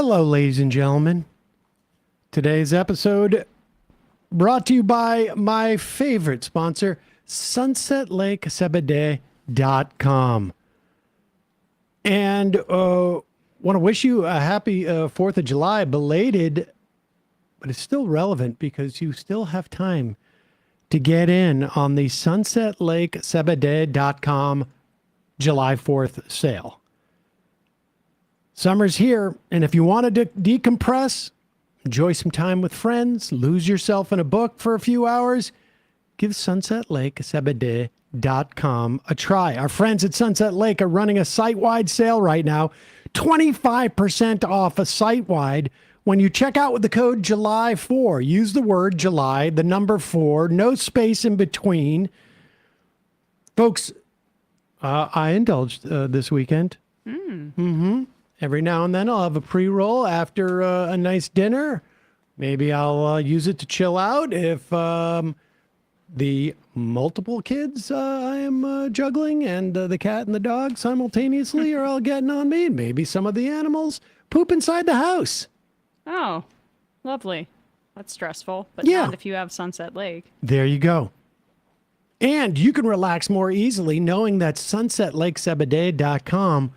Hello, ladies and gentlemen. Today's episode brought to you by my favorite sponsor, sunsetlakesebede.com. And want to wish you a happy 4th of July, belated, but it's still relevant because you still have time to get in on the sunsetlakesebede.com July 4th sale. Summer's here, and if you want to decompress, enjoy some time with friends, lose yourself in a book for a few hours, give sunsetlakesebede.com a try. Our friends at Sunset Lake are running a site-wide sale right now, 25% off a site-wide when you check out with the code July4. Use the word July, the number 4, no space in between. Folks, I indulged this weekend. Every now and then I'll have a pre-roll after a nice dinner. Maybe I'll use it to chill out if the multiple kids I am juggling and the cat and the dog simultaneously are all getting on me. Maybe some of the animals poop inside the house. Oh, lovely. That's stressful, but Yeah. not if you have Sunset Lake. There you go. And you can relax more easily knowing that sunsetlakesebede.com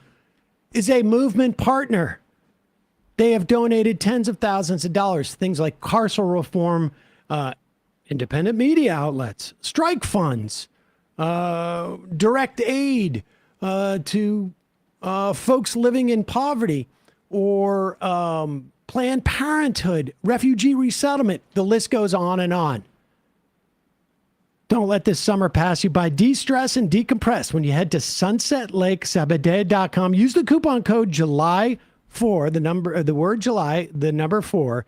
is a movement partner. They have donated tens of thousands of dollars to things like carceral reform, independent media outlets, strike funds, direct aid to folks living in poverty, or Planned Parenthood, refugee resettlement. The list goes on and on. Don't let this summer pass you by. De-stress and decompress when you head to sunsetlakesebede.com. Use the coupon code July4, the word July, the number 4,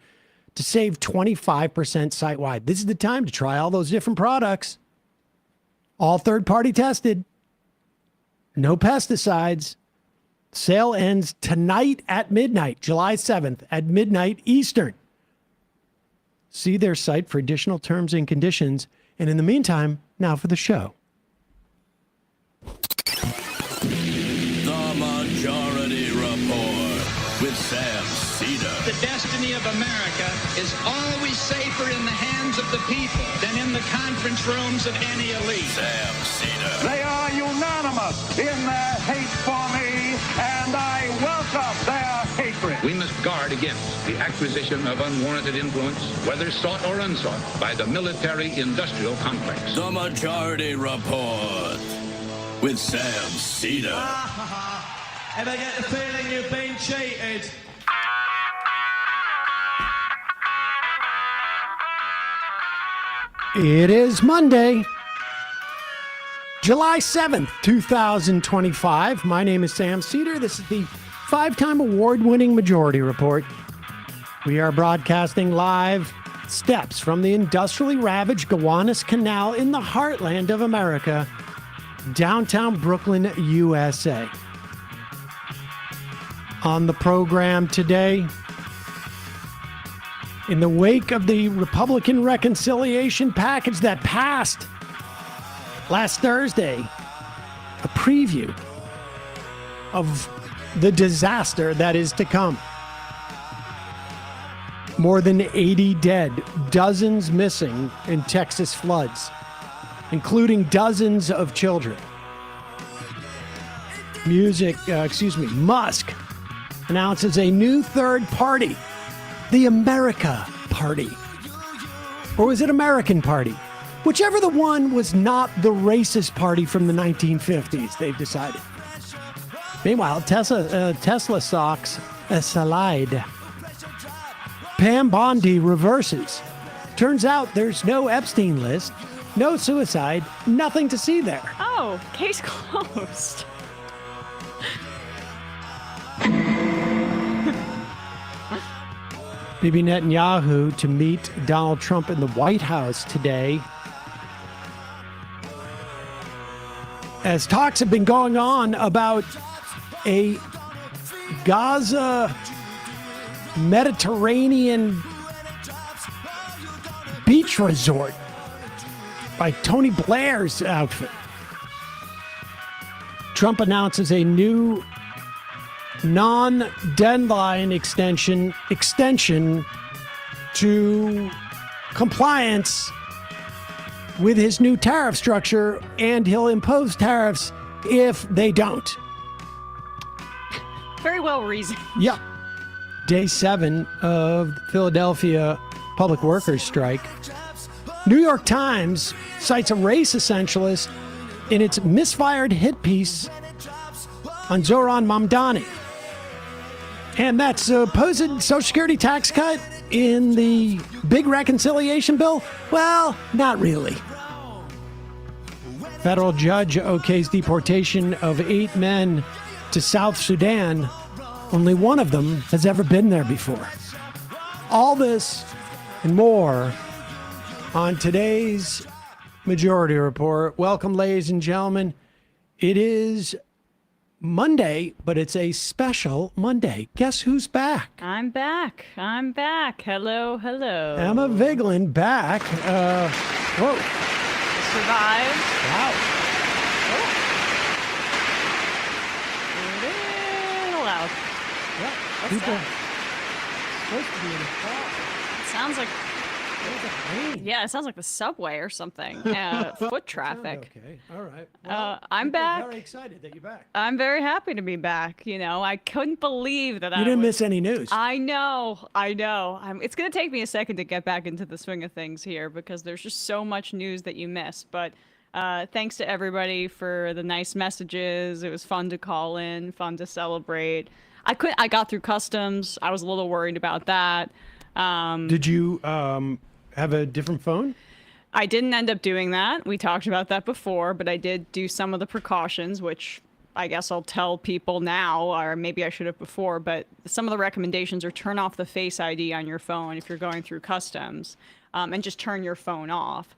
to save 25% site-wide. This is the time to try all those different products. All third-party tested. No pesticides. Sale ends tonight at midnight, July 7th at midnight Eastern. See their site for additional terms and conditions. And in the meantime, now for the show. The Majority Report with Sam Seder. The destiny of America is always safer in the hands of the people than in the conference rooms of any elite. Sam Seder. They are unanimous in their hate for me, and I welcome their hatred. We must guard against the acquisition of unwarranted influence, whether sought or unsought, by the military-industrial complex. The Majority Report with Sam Seder. Ever get the feeling you've been cheated? It is Monday, July 7th, 2025. My name is Sam Seder. This is the 5-time award-winning Majority Report. We are broadcasting live steps from the industrially ravaged Gowanus Canal in the heartland of America, downtown Brooklyn, USA. On the program today, in the wake of the Republican reconciliation package that passed last Thursday, a preview of the disaster that is to come. More than 80 dead, dozens missing in Texas floods, including dozens of children. Musk announces a new third party, the America Party. Or was it American Party? Whichever the one was not the racist party from the 1950s, they've decided. Meanwhile, Tesla stocks slide. Pam Bondi reverses. Turns out there's no Epstein list, no suicide, nothing to see there. Oh, case closed. Bibi Netanyahu to meet Donald Trump in the White House today, as talks have been going on about a Gaza Mediterranean beach resort by Tony Blair's outfit. Trump announces a new non-deadline extension to compliance with his new tariff structure, and he'll impose tariffs if they don't. Very well reasoned. Yep. Day 7 of the Philadelphia public workers strike. New York Times cites a race essentialist in its misfired hit piece on Zohran Mamdani. And that supposed Social Security tax cut in the big reconciliation bill? Well, not really. Federal judge okays deportation of 8 men to South Sudan. Only one of them has ever been there before. All this and more on today's Majority Report. Welcome, ladies and gentlemen. It is Monday, but it's a special Monday. Guess who's back? I'm back. Hello. Emma Vigeland back. Whoa. Survived. Wow. A little loud. Yeah. What's People that? supposed to be in the car. It sounds like, There's a rain. yeah, it sounds like the subway or something. Foot traffic. Okay. All right. Well, I'm people are back. very excited that you're back. I'm very happy to be back. You know, I couldn't believe that You didn't miss any news. I know. It's going to take me a second to get back into the swing of things here because there's just so much news that you miss. But thanks to everybody for the nice messages. It was fun to call in, fun to celebrate. I got through customs. I was a little worried about that. Did you have a different phone? I didn't end up doing that. We talked about that before, but I did do some of the precautions, which I guess I'll tell people now, or maybe I should have before, but some of the recommendations are turn off the Face ID on your phone if you're going through customs, and just turn your phone off,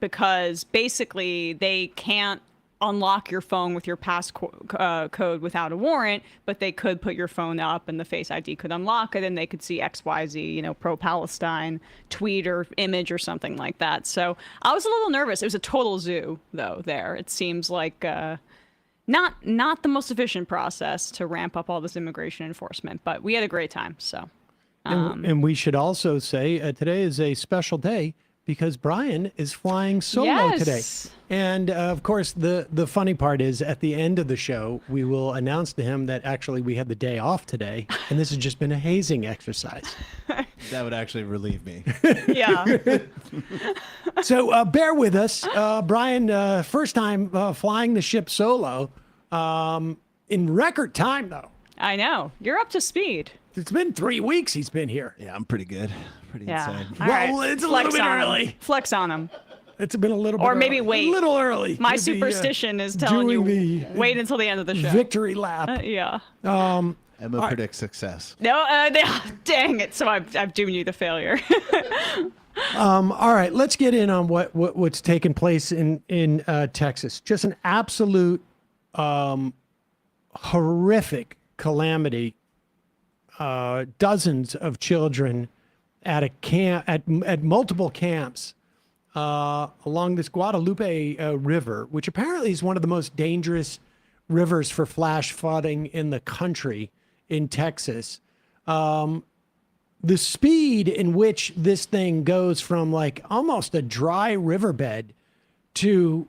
because basically they can't unlock your phone with your passcode without a warrant, but they could put your phone up and the Face ID could unlock it and they could see XYZ, you know, pro-Palestine tweet or image or something like that. So I was a little nervous. It was a total zoo, though, there. It seems like not the most efficient process to ramp up all this immigration enforcement, but we had a great time. So, And we should also say today is a special day because Brian is flying solo today. Yes. And of course, the funny part is at the end of the show, we will announce to him that actually we had the day off today. And this has just been a hazing exercise. That would actually relieve me. yeah. So bear with us. Brian, first time flying the ship solo in record time, though. I know. You're up to speed. It's been 3 weeks he's been here. Yeah, I'm pretty good. Pretty Yeah. insane. All Well, right. it's a Flex little bit on 'em. early. Flex on them. It's been a little bit Or maybe early. wait. A little early. My to be, superstition is telling you doing the wait until the end of the show. victory lap. Yeah. Emma predicts success. No, dang it. So I've doomed you to failure. All right, let's get in on what's taken place in Texas. Just an absolute horrific calamity. Dozens of children at a camp at multiple camps along this Guadalupe River, which apparently is one of the most dangerous rivers for flash flooding in the country in Texas. The speed in which this thing goes from like almost a dry riverbed to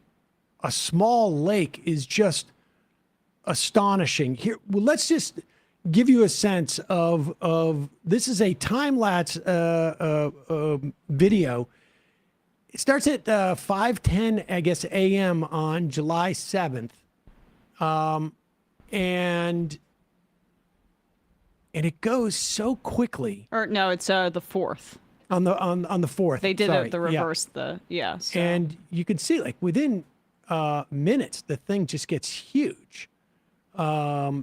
a small lake is just astonishing. Here, well, let's just give you a sense of this is a time lapse video. It starts at 5:10, I guess, a.m. on July 7th, and it goes so quickly Or no, it's the 4th. on the 4th. They did sorry, the yeah. reverse. So. And you can see like within minutes the thing just gets huge. I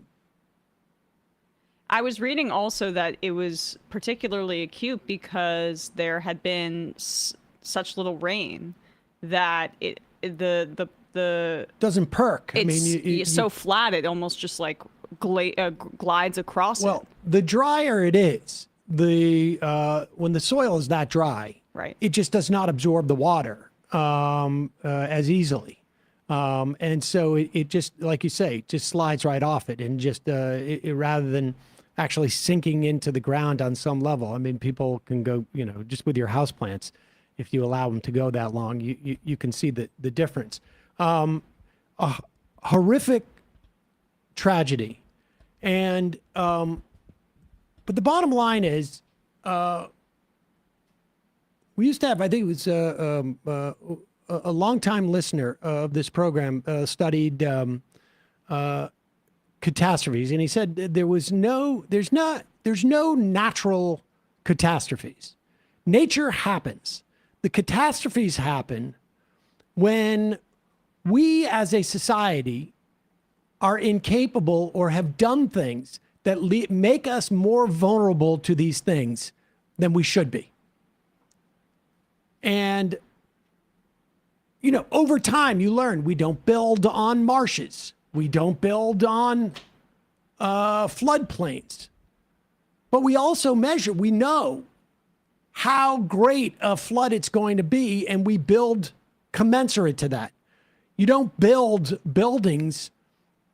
was reading also that it was particularly acute because there had been such little rain that the Doesn't perk. I it's mean, you, so flat it almost just like glides across well, it. the drier it is, when the soil is that dry, Right. it just does not absorb the water as easily. And so it just, like you say, just slides right off it, and just rather than actually sinking into the ground on some level. I mean, people can go, just with your houseplants, if you allow them to go that long, you can see the difference. A horrific tragedy. And, but the bottom line is, we used to have, I think it was a longtime listener of this program, studied catastrophes, and he said there's no natural catastrophes. Nature happens. The catastrophes happen when we as a society are incapable or have done things that make us more vulnerable to these things than we should be. And, over time, you learn we don't build on marshes. We don't build on floodplains. But we also measure, we know how great a flood it's going to be, and we build commensurate to that. You don't build buildings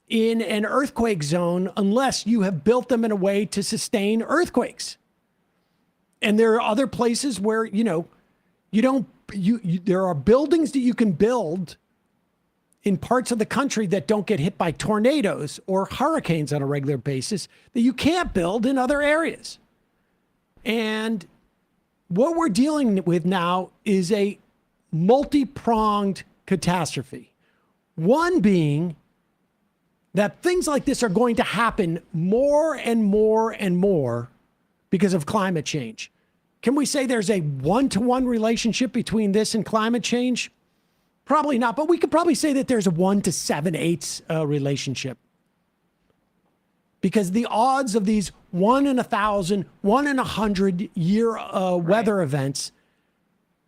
in an earthquake zone unless you have built them in a way to sustain earthquakes. And there are other places where, there are buildings that you can build in parts of the country that don't get hit by tornadoes or hurricanes on a regular basis that you can't build in other areas. And what we're dealing with now is a multi-pronged catastrophe. One being that things like this are going to happen more and more and more because of climate change. Can we say there's a one-to-one relationship between this and climate change? Probably not, but we could probably say that there's a 1 to 7/8 relationship. Because the odds of these 1 in 1,000, 1 in 100 year weather events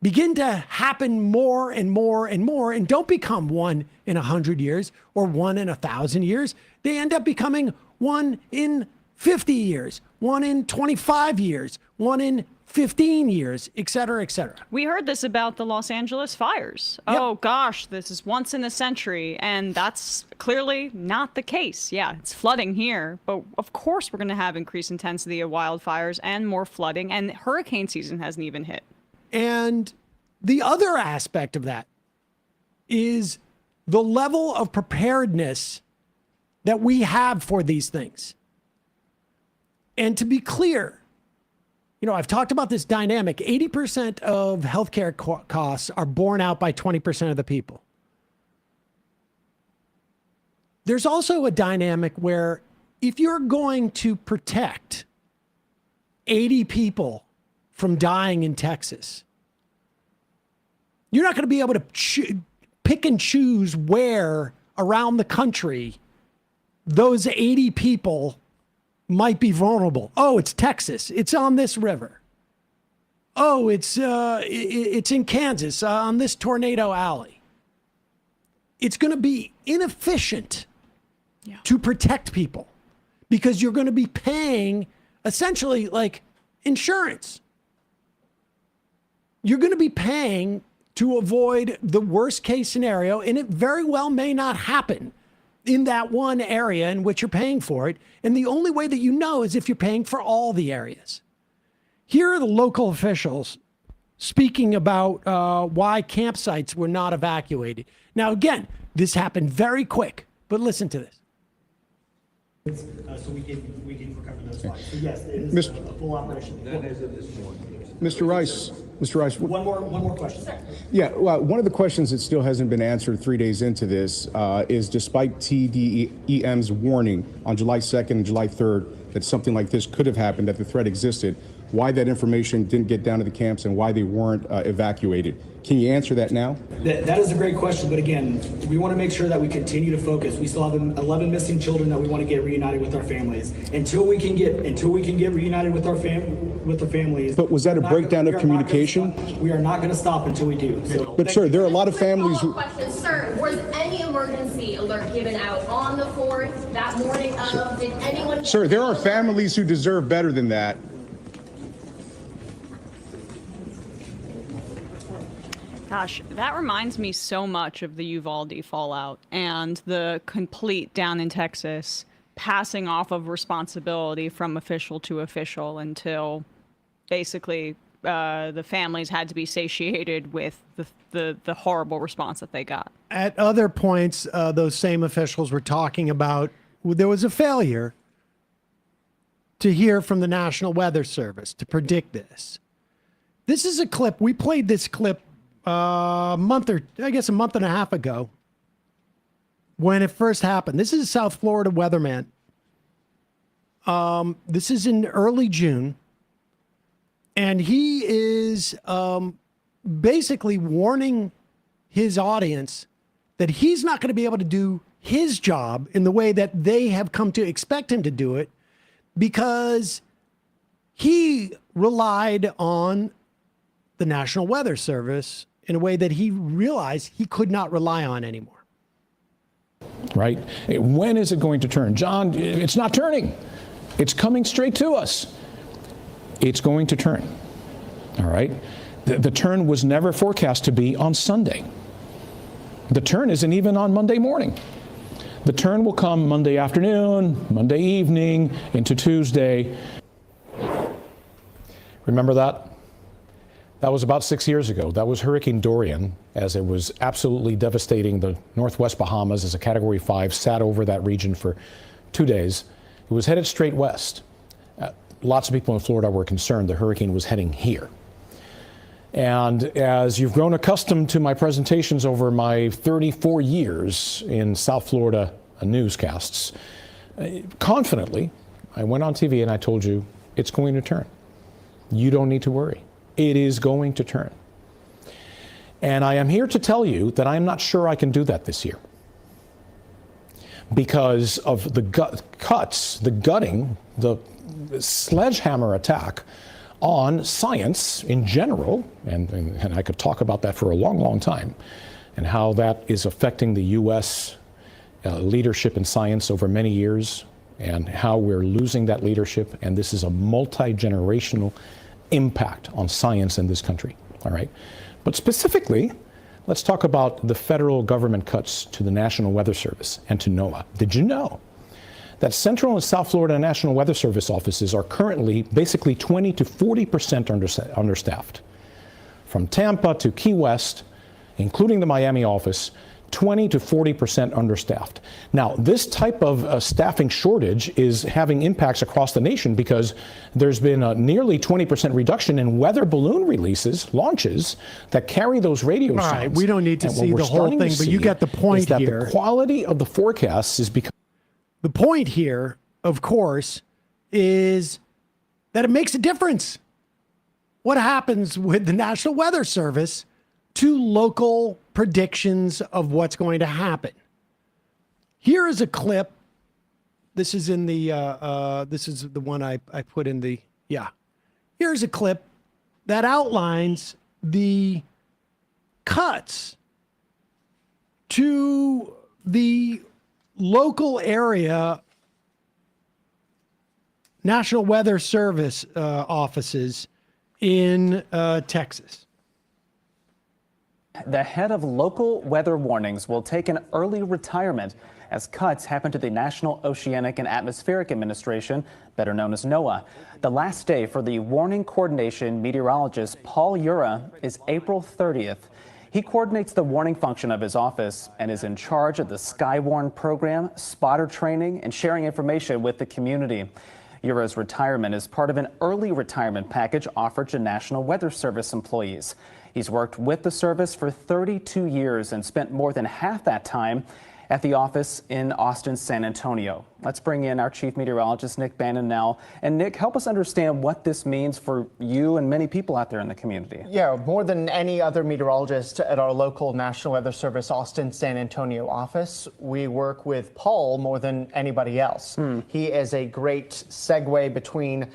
begin to happen more and more and more, and don't become 1 in 100 years or 1 in 1,000 years. They end up becoming 1 in 50 years, 1 in 25 years, 1 in 15 years, et cetera, et cetera. We heard this about the Los Angeles fires. Yep. Oh, gosh, this is once in a century. And that's clearly not the case. Yeah, it's flooding here. But of course, we're going to have increased intensity of wildfires and more flooding. And hurricane season hasn't even hit. And the other aspect of that is the level of preparedness that we have for these things. And to be clear, I've talked about this dynamic. 80% of healthcare costs are borne out by 20% of the people. There's also a dynamic where if you're going to protect 80 people from dying in Texas, you're not going to be able to pick and choose where around the country those 80 people might be vulnerable. Oh, it's Texas. It's on this river. Oh, it's in Kansas on this tornado alley. It's going to be inefficient to protect people because you're going to be paying essentially like insurance. You're going to be paying to avoid the worst case scenario, and it very well may not happen in that one area in which you're paying for it. And the only way that you know is if you're paying for all the areas. Here are the local officials speaking about why campsites were not evacuated. Now, again, this happened very quick, but listen to this. So we can recover those funds. So yes, it is a full operation. Mr. Rice, One more question. yeah, well, one of the questions that still hasn't been answered 3 days into this is despite TDEM's warning on July 2nd and July 3rd that something like this could have happened, that the threat existed, why that information didn't get down to the camps and why they weren't evacuated. Can you answer that now? That is a great question, but again, we want to make sure that we continue to focus. We still have 11 missing children that we want to get reunited with our families. Until we can get reunited with our families. But was that a breakdown of communication? We are not going to stop until we do. So, but sir, there are a lot of families who... Sir, was any emergency alert given out on the 4th, that morning of? Did anyone... Sir, there are families who deserve better than that. Gosh, that reminds me so much of the Uvalde fallout and the complete down in Texas passing off of responsibility from official to official until basically the families had to be satiated with the horrible response that they got. At other points, those same officials were talking about there was a failure to hear from the National Weather Service to predict this. This is a clip. We played this clip a month and a half ago when it first happened. This is a South Florida weatherman. This is in early June. And he is basically warning his audience that he's not going to be able to do his job in the way that they have come to expect him to do it because he relied on the National Weather Service in a way that he realized he could not rely on anymore. Right? When is it going to turn? John, it's not turning. It's coming straight to us. It's going to turn. All right? The turn was never forecast to be on Sunday. The turn isn't even on Monday morning. The turn will come Monday afternoon, Monday evening, into Tuesday. Remember that? That was about 6 years ago. That was Hurricane Dorian, as it was absolutely devastating the northwest Bahamas as a Category 5, sat over that region for 2 days. It was headed straight west. Lots of people in Florida were concerned the hurricane was heading here. And as you've grown accustomed to my presentations over my 34 years in South Florida newscasts, confidently, I went on TV and I told you, it's going to turn. You don't need to worry. It is going to turn. And I am here to tell you that I'm not sure I can do that this year because of the gutting, the sledgehammer attack on science in general, and I could talk about that for a long, long time, and how that is affecting the U.S. Leadership in science over many years, and how we're losing that leadership, and this is a multi-generational impact on science in this country, all right? But specifically, let's talk about the federal government cuts to the National Weather Service and to NOAA. Did you know that Central and South Florida National Weather Service offices are currently basically 20 to 40% understaffed? From Tampa to Key West, including the Miami office, 20 to 40% understaffed. Now, this type of staffing shortage is having impacts across the nation because there's been a nearly 20% reduction in weather balloon launches that carry those radio sounds. All right, we don't need to see the whole thing, but you get the point here. The quality of the forecasts is becoming... The point here, of course, is that it makes a difference. What happens with the National Weather Service to local predictions of what's going to happen? Here is a clip. This is in the, this is the one I put in the, yeah. Here's a clip that outlines the cuts to the local area National Weather Service offices in Texas. The head of local weather warnings will take an early retirement as cuts happen to the National Oceanic and Atmospheric Administration, better known as NOAA. The last day for the warning coordination meteorologist Paul Ura is April 30th. He coordinates the warning function of his office and is in charge of the Skywarn program, spotter training, and sharing information with the community. Ura's retirement is part of an early retirement package offered to National Weather Service employees. He's worked with the service for 32 years and spent more than half that time at the office in Austin, San Antonio. Let's bring in our chief meteorologist, Nick Bannon, now. And Nick, help us understand what this means for you and many people out there in the community. Yeah, more than any other meteorologist at our local National Weather Service Austin, San Antonio office, we work with Paul more than anybody else. He is a great segue between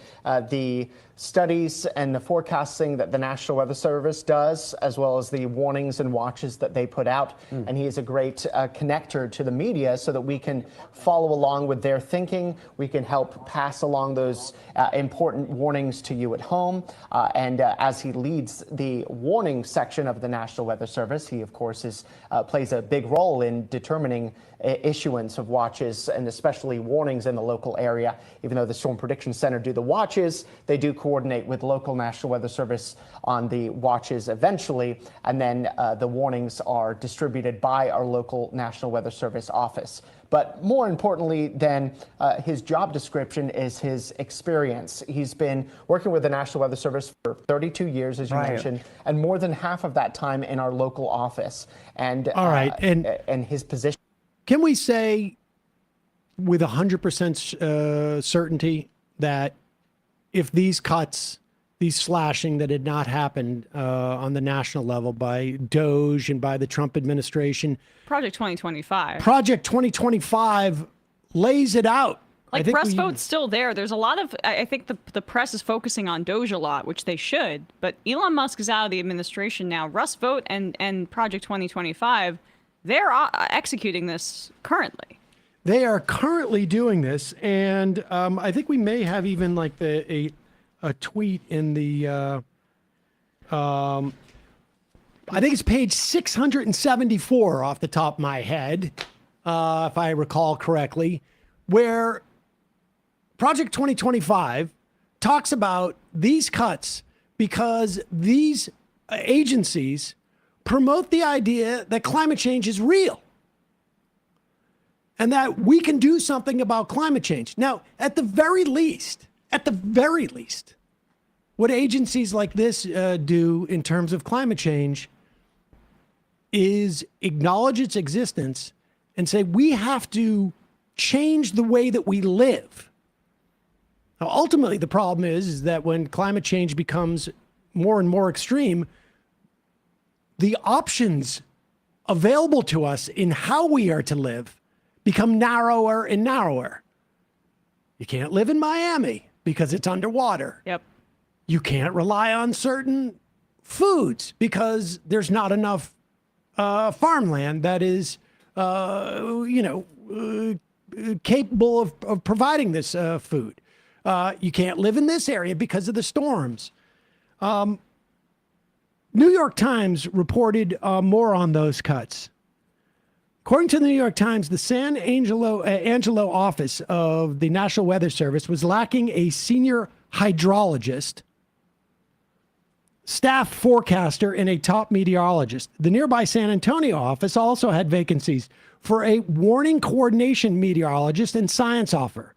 the studies and the forecasting that the National Weather Service does, as well as the warnings and watches that they put out. And he is a great connector to the media so that we can follow along with with their thinking. We can help pass along those important warnings to you at home. And as he leads the warning section of the National Weather Service, he, of course, plays a big role in determining issuance of watches and especially warnings in the local area. Even though the Storm Prediction Center do the watches, they do coordinate with local National Weather Service on the watches eventually, and then the warnings are distributed by our local National Weather Service office. But more importantly than his job description is his experience. He's been working with the National Weather Service for 32 years, as you mentioned, and more than half of that time in our local office. And all right, and his position. Can we say with 100% certainty that if these cuts, these slashing that had not happened on the national level by DOGE and by the Trump administration, Project 2025. Project 2025 lays it out. Like, Rust vote's still there. There's a lot of, I think the press is focusing on DOGE a lot, which they should, but Elon Musk is out of the administration now. Rust vote and Project 2025, they're executing this currently. They are currently doing this, and I think we may have even like a tweet in the, I think it's page 674 off the top of my head, if I recall correctly, where Project 2025 talks about these cuts because these agencies promote the idea that climate change is real and that we can do something about climate change. Now, at the very least, what agencies like this do in terms of climate change is acknowledge its existence and say we have to change the way that we live. Now, ultimately, the problem is that when climate change becomes more and more extreme, the options available to us in how we are to live become narrower and narrower. You can't live in Miami because it's underwater. Yep. You can't rely on certain foods because there's not enough farmland that is, capable of providing this food. You can't live in this area because of the storms. New York Times reported more on those cuts. According to the New York Times, the San Angelo office of the National Weather Service was lacking a senior hydrologist, staff forecaster, and a top meteorologist. The nearby San Antonio office also had vacancies for a warning coordination meteorologist and science officer,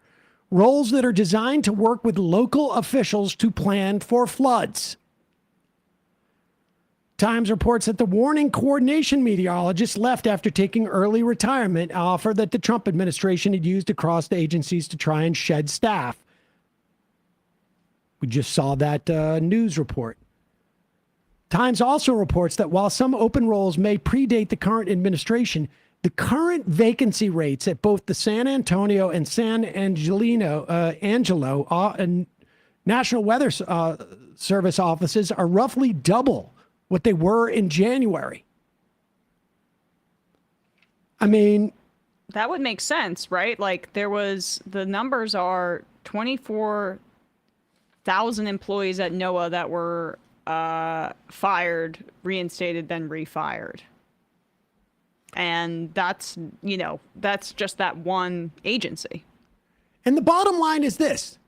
roles that are designed to work with local officials to plan for floods. Times reports that the warning coordination meteorologist left after taking early retirement, an offer that the Trump administration had used across the agencies to try and shed staff. We just saw that news report. Times also reports that while some open roles may predate the current administration, the current vacancy rates at both the San Antonio and San Angelo National Weather Service offices are roughly double what they were in January. I mean, that would make sense, right? Like, the numbers are 24,000 employees at NOAA that were fired, reinstated, then refired. And that's just that one agency. And the bottom line is this: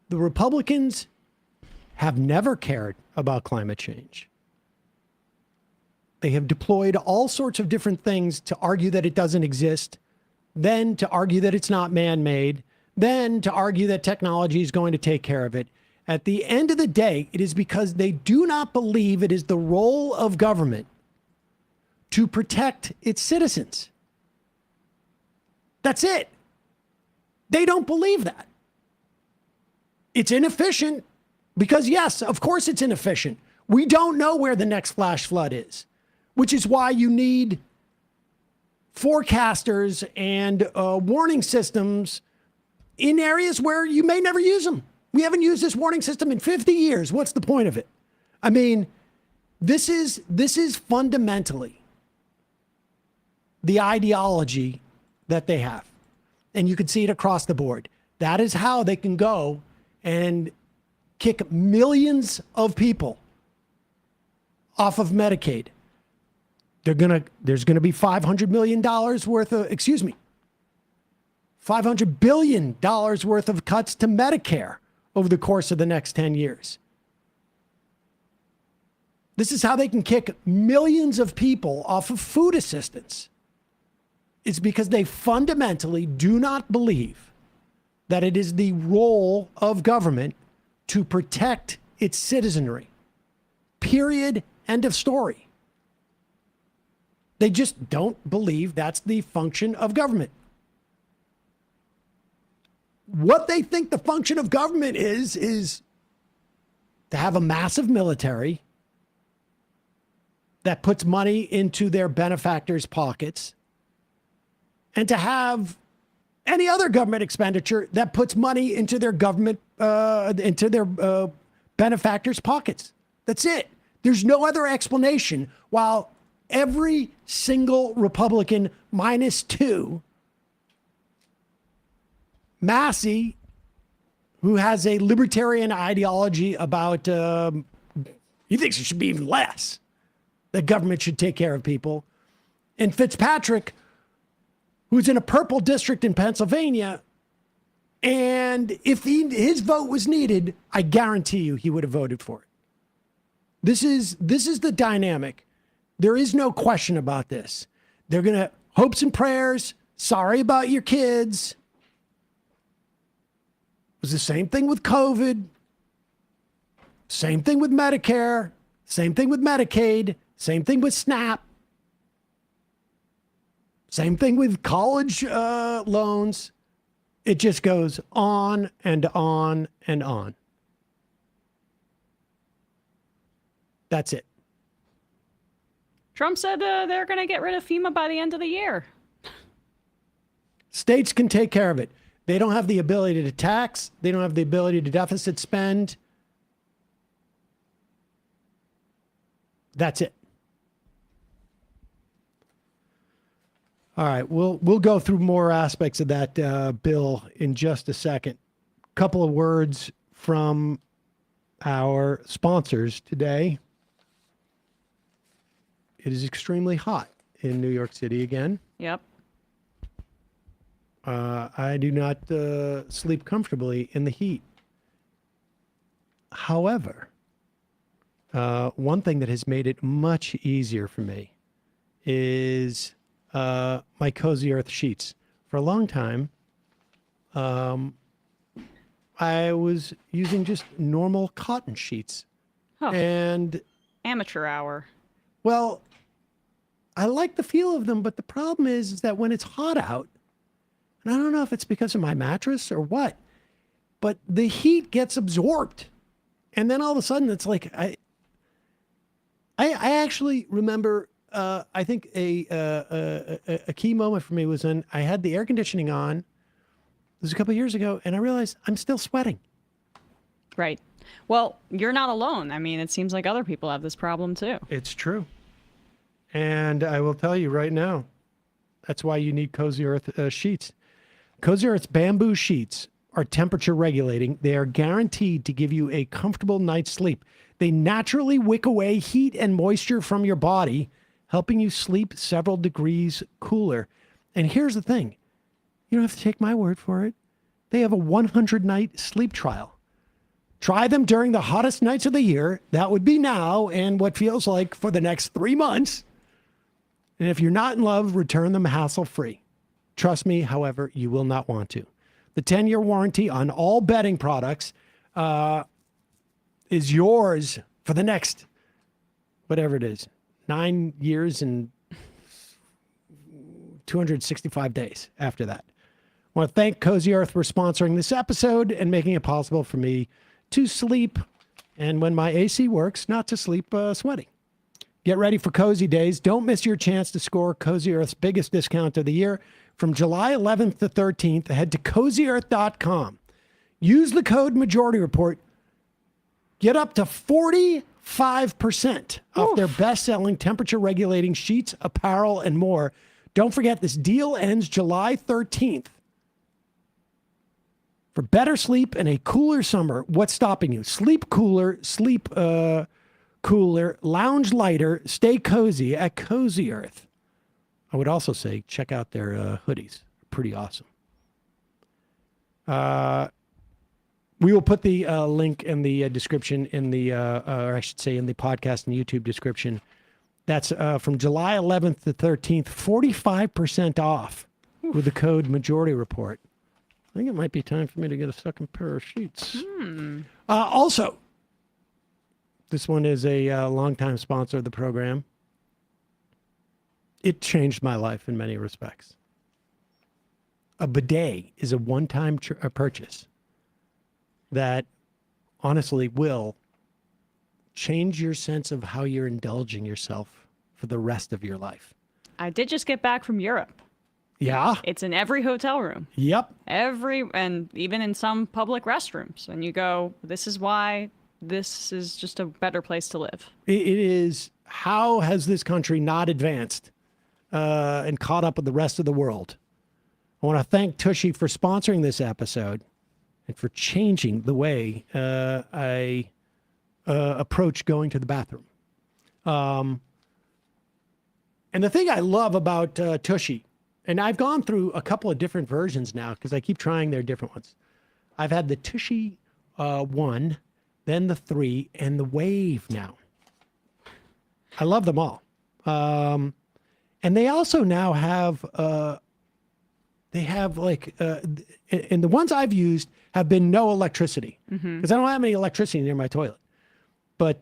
the Republicans have never cared about climate change. They have deployed all sorts of different things to argue that it doesn't exist, then to argue that it's not man-made, then to argue that technology is going to take care of it. At the end of the day, it is because they do not believe it is the role of government to protect its citizens. That's it. They don't believe that. It's inefficient because, yes, of course it's inefficient. We don't know where the next flash flood is, which is why you need forecasters and warning systems in areas where you may never use them. We haven't used this warning system in 50 years. What's the point of it? I mean, this is fundamentally the ideology that they have. And you can see it across the board. That is how they can go and kick millions of people off of Medicaid. There's going to be $500 million worth of, $500 billion worth of cuts to Medicare over the course of the next 10 years. This is how they can kick millions of people off of food assistance. It's because they fundamentally do not believe that it is the role of government to protect its citizenry. Period. End of story. They just don't believe that's the function of government. What they think the function of government is to have a massive military that puts money into their benefactors' pockets, and to have any other government expenditure that puts money into their government, into their benefactors' pockets. That's it. There's no other explanation. While every single Republican -2, Massey, who has a libertarian ideology about, he thinks it should be even less. The government should take care of people. And Fitzpatrick, who's in a purple district in Pennsylvania, and if his vote was needed, I guarantee you he would have voted for it. This is the dynamic. There is no question about this. They're going to hopes and prayers. Sorry about your kids. It was the same thing with COVID. Same thing with Medicare. Same thing with Medicaid. Same thing with SNAP. Same thing with college loans. It just goes on and on and on. That's it. Trump said they're going to get rid of FEMA by the end of the year. States can take care of it. They don't have the ability to tax. They don't have the ability to deficit spend. That's it. All right, we'll go through more aspects of that bill in just a second. Couple of words from our sponsors today. It is extremely hot in New York City again. Yep. I do not sleep comfortably in the heat. However, one thing that has made it much easier for me is my Cozy Earth sheets. For a long time, I was using just normal cotton sheets. Huh. And amateur hour. Well, I like the feel of them, but the problem is that when it's hot out, and I don't know if it's because of my mattress or what, but the heat gets absorbed. And then all of a sudden it's like, I actually remember, I think a key moment for me was when I had the air conditioning on. It was a couple of years ago, and I realized I'm still sweating. Right. Well, you're not alone. I mean, it seems like other people have this problem too. It's true. And I will tell you right now, that's why you need Cozy Earth sheets. Cozy Earth's bamboo sheets are temperature regulating. They are guaranteed to give you a comfortable night's sleep. They naturally wick away heat and moisture from your body, helping you sleep several degrees cooler. And here's the thing. You don't have to take my word for it. They have a 100-night sleep trial. Try them during the hottest nights of the year. That would be now and what feels like for the next 3 months. And if you're not in love, return them hassle-free. Trust me, however, you will not want to. The 10-year warranty on all bedding products is yours for the next, whatever it is, 9 years and 265 days after that. I want to thank Cozy Earth for sponsoring this episode and making it possible for me to sleep, and when my AC works, not to sleep sweating. Get ready for Cozy Days. Don't miss your chance to score Cozy Earth's biggest discount of the year. From July 11th to 13th, head to CozyEarth.com. Use the code Majority Report. Get up to 45% off their best-selling temperature-regulating sheets, apparel, and more. Don't forget, this deal ends July 13th. For better sleep and a cooler summer, what's stopping you? Sleep cooler, cooler, lounge lighter, stay cozy at Cozy Earth. I would also say check out their hoodies. Pretty awesome. We will put the link in the description or I should say in the podcast and YouTube description. That's from July 11th to 13th, 45% off with the code Majority Report. I think it might be time for me to get a second pair of sheets. Also, this one is a longtime sponsor of the program. It changed my life in many respects. A bidet is a one-time purchase that honestly will change your sense of how you're indulging yourself for the rest of your life. I did just get back from Europe. Yeah? It's in every hotel room. Yep. And even in some public restrooms. And you go, this is why this is just a better place to live. It is, how has this country not advanced and caught up with the rest of the world? I want to thank Tushy for sponsoring this episode and for changing the way I approach going to the bathroom. And the thing I love about Tushy, and I've gone through a couple of different versions now because I keep trying their different ones. I've had the Tushy 1, then the 3, and the Wave now. I love them all. And they also now have, and the ones I've used have been no electricity because I don't have any electricity near my toilet. But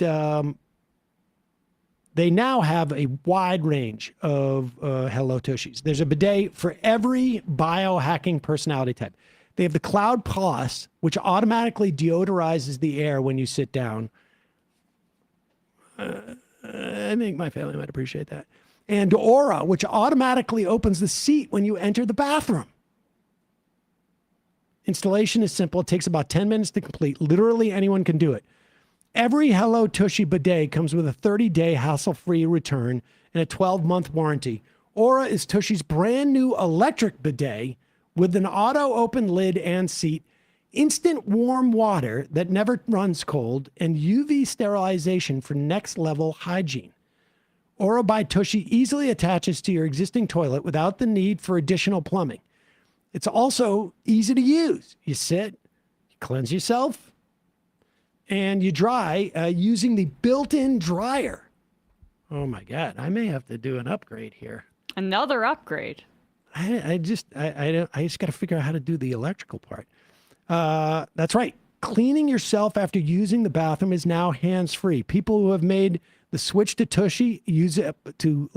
they now have a wide range of Hello Tushis. There's a bidet for every biohacking personality type. They have the Cloud Plus, which automatically deodorizes the air when you sit down. I think my family might appreciate that. And Aura, which automatically opens the seat when you enter the bathroom. Installation is simple. It takes about 10 minutes to complete. Literally anyone can do it. Every Hello Tushy bidet comes with a 30-day hassle-free return and a 12-month warranty. Aura is Tushy's brand new electric bidet with an auto-open lid and seat, instant warm water that never runs cold, and UV sterilization for next-level hygiene. Aura by Tushy easily attaches to your existing toilet without the need for additional plumbing. It's also easy to use. You sit, you cleanse yourself, and you dry using the built-in dryer. Oh my God, I may have to do an upgrade here. Another upgrade. I just got to figure out how to do the electrical part. That's right. Cleaning yourself after using the bathroom is now hands-free. People who have made the switch to Tushy use it to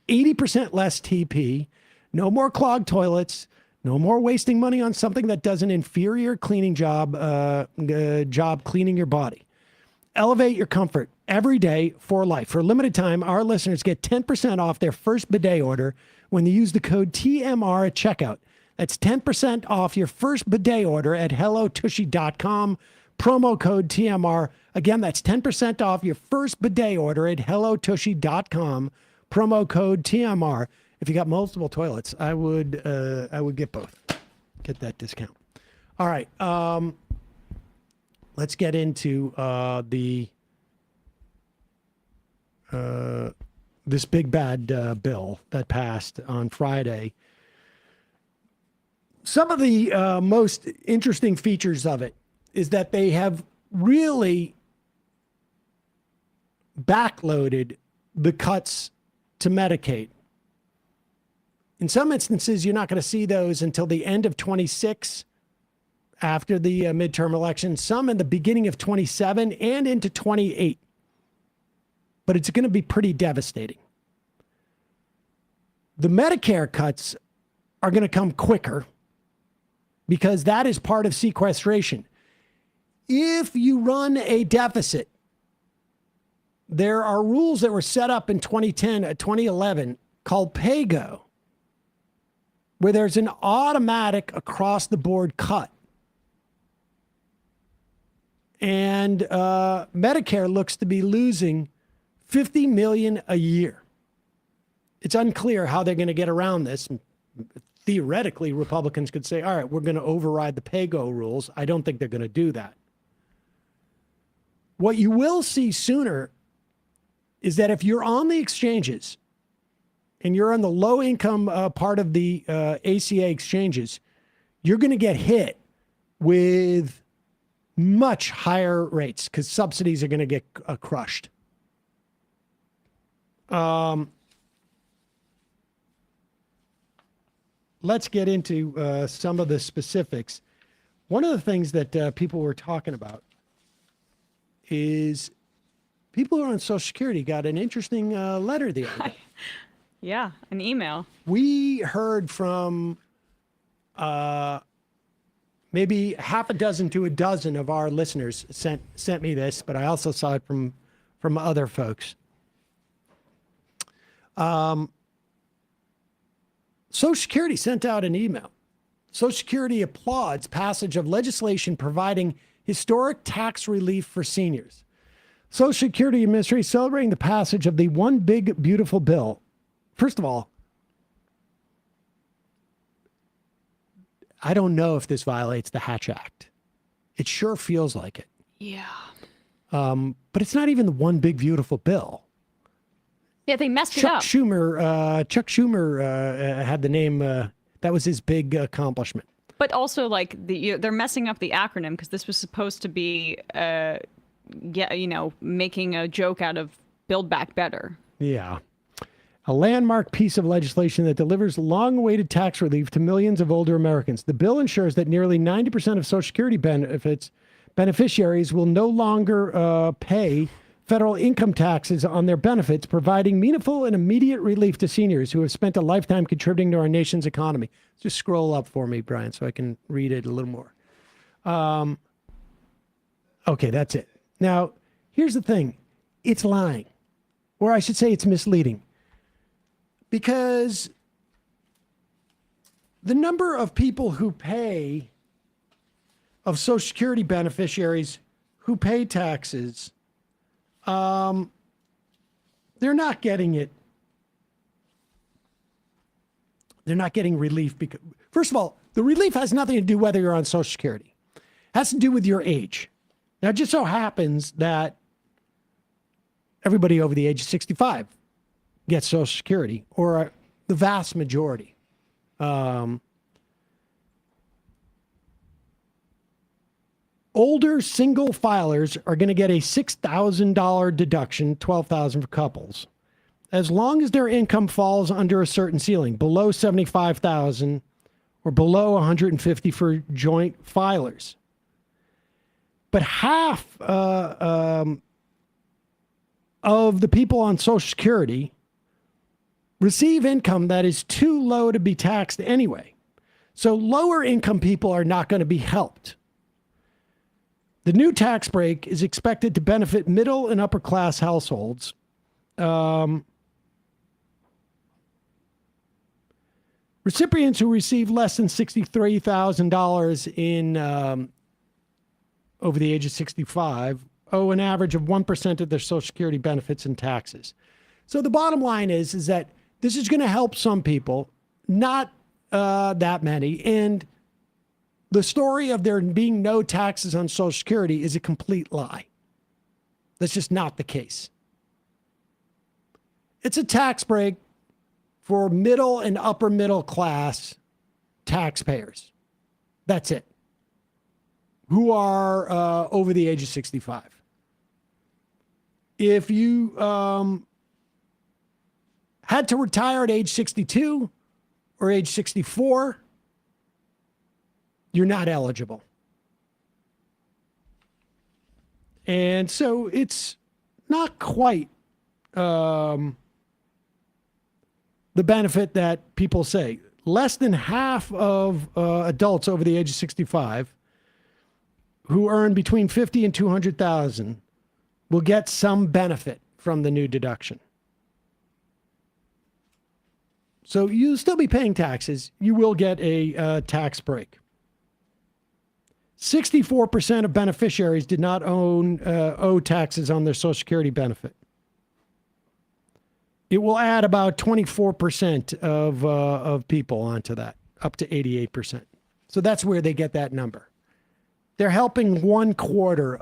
80% less TP, no more clogged toilets, no more wasting money on something that does an inferior cleaning job cleaning your body. Elevate your comfort every day for life. For a limited time, our listeners get 10% off their first bidet order when they use the code TMR at checkout. That's 10% off your first bidet order at hellotushy.com. Promo code TMR. Again, that's 10% off your first bidet order at hellotushy.com. Promo code TMR. If you got multiple toilets, I would get both. Get that discount. All right. Let's get into this big bad bill that passed on Friday. Some of the most interesting features of it is that they have really backloaded the cuts to Medicaid. In some instances, you're not going to see those until the end of 26 after the midterm election, some in the beginning of 27 and into 28. But it's going to be pretty devastating. The Medicare cuts are going to come quicker because that is part of sequestration. If you run a deficit, there are rules that were set up in 2011 called PAYGO, where there's an automatic across-the-board cut. And Medicare looks to be losing $50 million a year. It's unclear how they're going to get around this. Theoretically, Republicans could say, all right, we're going to override the pay-go rules. I don't think they're going to do that. What you will see sooner is that if you're on the exchanges and you're on the low-income part of the ACA exchanges, you're going to get hit with much higher rates because subsidies are going to get crushed. Let's get into some of the specifics. One of the things that people were talking about is people who are on Social Security got an interesting letter the other day. Yeah, an email. We heard from maybe half a dozen to a dozen of our listeners sent me this, but I also saw it from other folks. Social Security sent out an email. Social Security applauds passage of legislation providing historic tax relief for seniors. Social Security Administration celebrating the passage of the One Big Beautiful Bill. First of all, I don't know if this violates the Hatch Act. It sure feels like it. Yeah. But it's not even the One Big Beautiful Bill. Yeah, they messed it up. Chuck Schumer had the name. That was his big accomplishment. But also, like, they're messing up the acronym because this was supposed to be, making a joke out of Build Back Better. Yeah. A landmark piece of legislation that delivers long-awaited tax relief to millions of older Americans. The bill ensures that nearly 90% of Social Security beneficiaries will no longer pay federal income taxes on their benefits, providing meaningful and immediate relief to seniors who have spent a lifetime contributing to our nation's economy. Just scroll up for me, Brian, so I can read it a little more. Okay, that's it. Now, here's the thing. It's lying, or I should say it's misleading, because the number of people who pay, of Social Security beneficiaries who pay taxes, they're not getting it. They're not getting relief because, first of all, the relief has nothing to do whether you're on Social Security. It has to do with your age. Now, it just so happens that everybody over the age of 65 gets Social Security, or the vast majority. Older single filers are going to get a $6,000 deduction, $12,000 for couples, as long as their income falls under a certain ceiling, below $75,000 or below $150,000 for joint filers. But half of the people on Social Security receive income that is too low to be taxed anyway. So lower income people are not going to be helped. The new tax break is expected to benefit middle and upper class households. Recipients who receive less than $63,000 in over the age of 65 owe an average of 1% of their Social Security benefits and taxes. So the bottom line is that this is going to help some people, not that many, and the story of there being no taxes on Social Security is a complete lie. That's just not the case. It's a tax break for middle and upper middle class taxpayers. That's it. Who are over the age of 65. If you had to retire at age 62 or age 64, you're not eligible. And so it's not quite the benefit that people say. Less than half of adults over the age of 65 who earn between $50,000 and $200,000 will get some benefit from the new deduction. So you'll still be paying taxes. You will get a tax break. 64% of beneficiaries did not owe taxes on their Social Security benefit. It will add about 24% of people onto that, up to 88%. So that's where they get that number. They're helping 1/4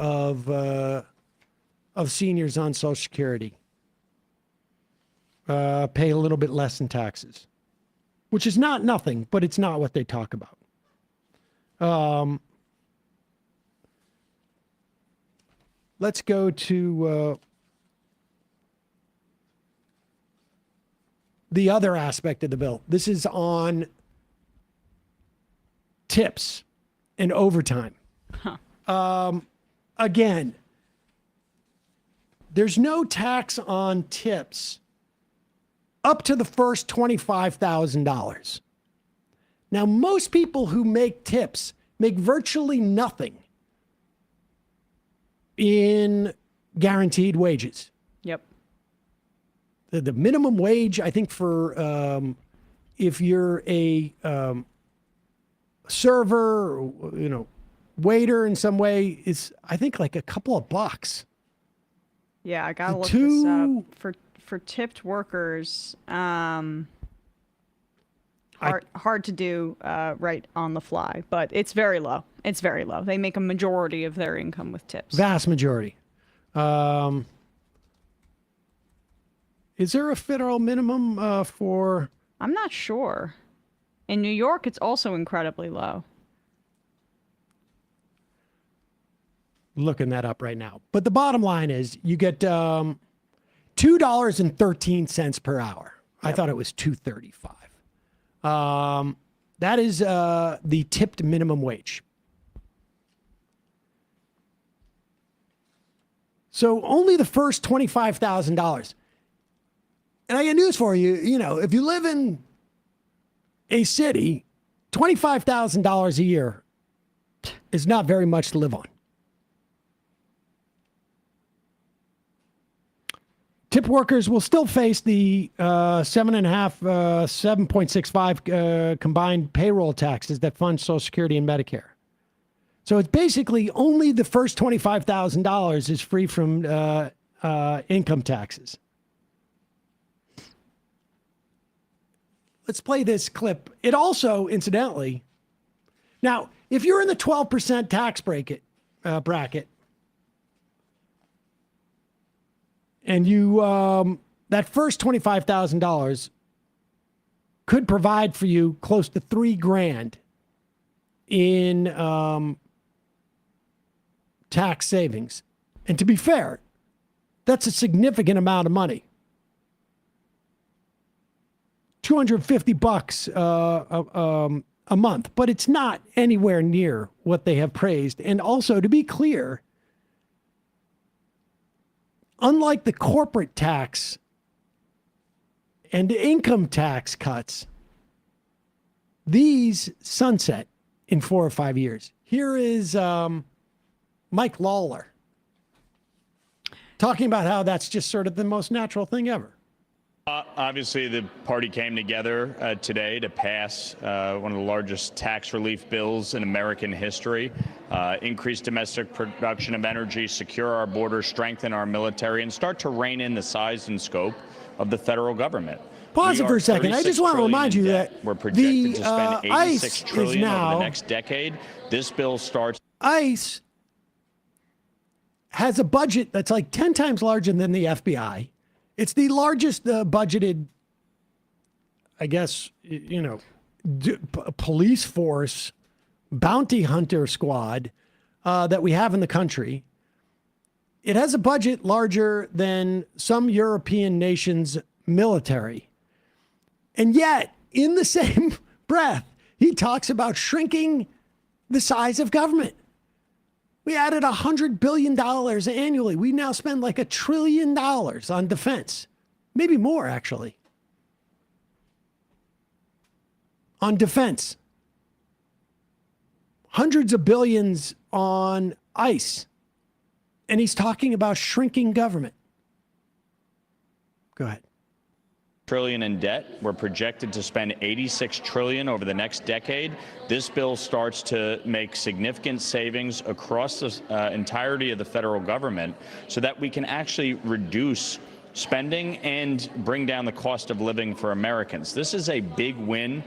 of seniors on Social Security pay a little bit less in taxes, which is not nothing, but it's not what they talk about. Let's go to the other aspect of the bill. This is on tips and overtime. Again, there's no tax on tips up to the first $25,000. Now, most people who make tips make virtually nothing in guaranteed wages. Yep. The minimum wage, I think, for if you're a server, or, waiter in some way, is I think like a couple of bucks. Yeah, I gotta look this up. For tipped workers, hard to do right on the fly, but it's very low. It's very low. They make a majority of their income with tips. Vast majority. Is there a federal minimum for? I'm not sure. In New York, it's also incredibly low. Looking that up right now. But the bottom line is you get $2.13 per hour. I thought it was $2.35. That is the tipped minimum wage. So only the first $25,000. And I got news for you. If you live in a city, $25,000 a year is not very much to live on. Tip workers will still face the 7.65 combined payroll taxes that fund Social Security and Medicare. So it's basically only the first $25,000 is free from income taxes. Let's play this clip. It also, incidentally, now, if you're in the 12% tax bracket, and you, that first $25,000 could provide for you close to $3,000 in tax savings. And to be fair, that's a significant amount of money. $250 a month, but it's not anywhere near what they have praised. And also, to be clear, unlike the corporate tax and income tax cuts, these sunset in 4 or 5 years. Here is Mike Lawler talking about how that's just sort of the most natural thing ever. Obviously, the party came together today to pass one of the largest tax relief bills in American history, increase domestic production of energy, secure our borders, strengthen our military, and start to rein in the size and scope of the federal government. Pause it for a second. I just want to remind you that we're projected to spend ICE $86 trillion now, over the next decade. This bill starts. ICE has a budget that's like 10 times larger than the FBI. It's the largest budgeted, I guess, police force, bounty hunter squad that we have in the country. It has a budget larger than some European nations' military. And yet, in the same breath, he talks about shrinking the size of government. We added $100 billion annually. We now spend like $1 trillion on defense. Maybe more, actually. On defense. Hundreds of billions on ICE. And he's talking about shrinking government. Go ahead. Trillion in debt. We're projected to spend $86 trillion over the next decade. This bill starts to make significant savings across the entirety of the federal government so that we can actually reduce spending and bring down the cost of living for Americans. This is a big win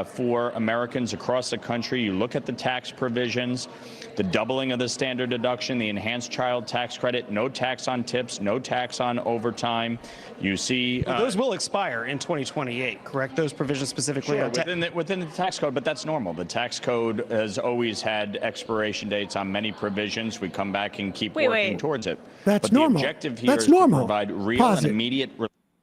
for Americans across the country. You look at the tax provisions, the doubling of the standard deduction, the enhanced child tax credit, no tax on tips, no tax on overtime. You see those will expire in 2028, correct? Those provisions specifically sure, on within the tax code, but that's normal. The tax code has always had expiration dates on many provisions. We come back and keep working towards it. That's but normal. The objective here That's is normal. to provide real Pause and it. immediate.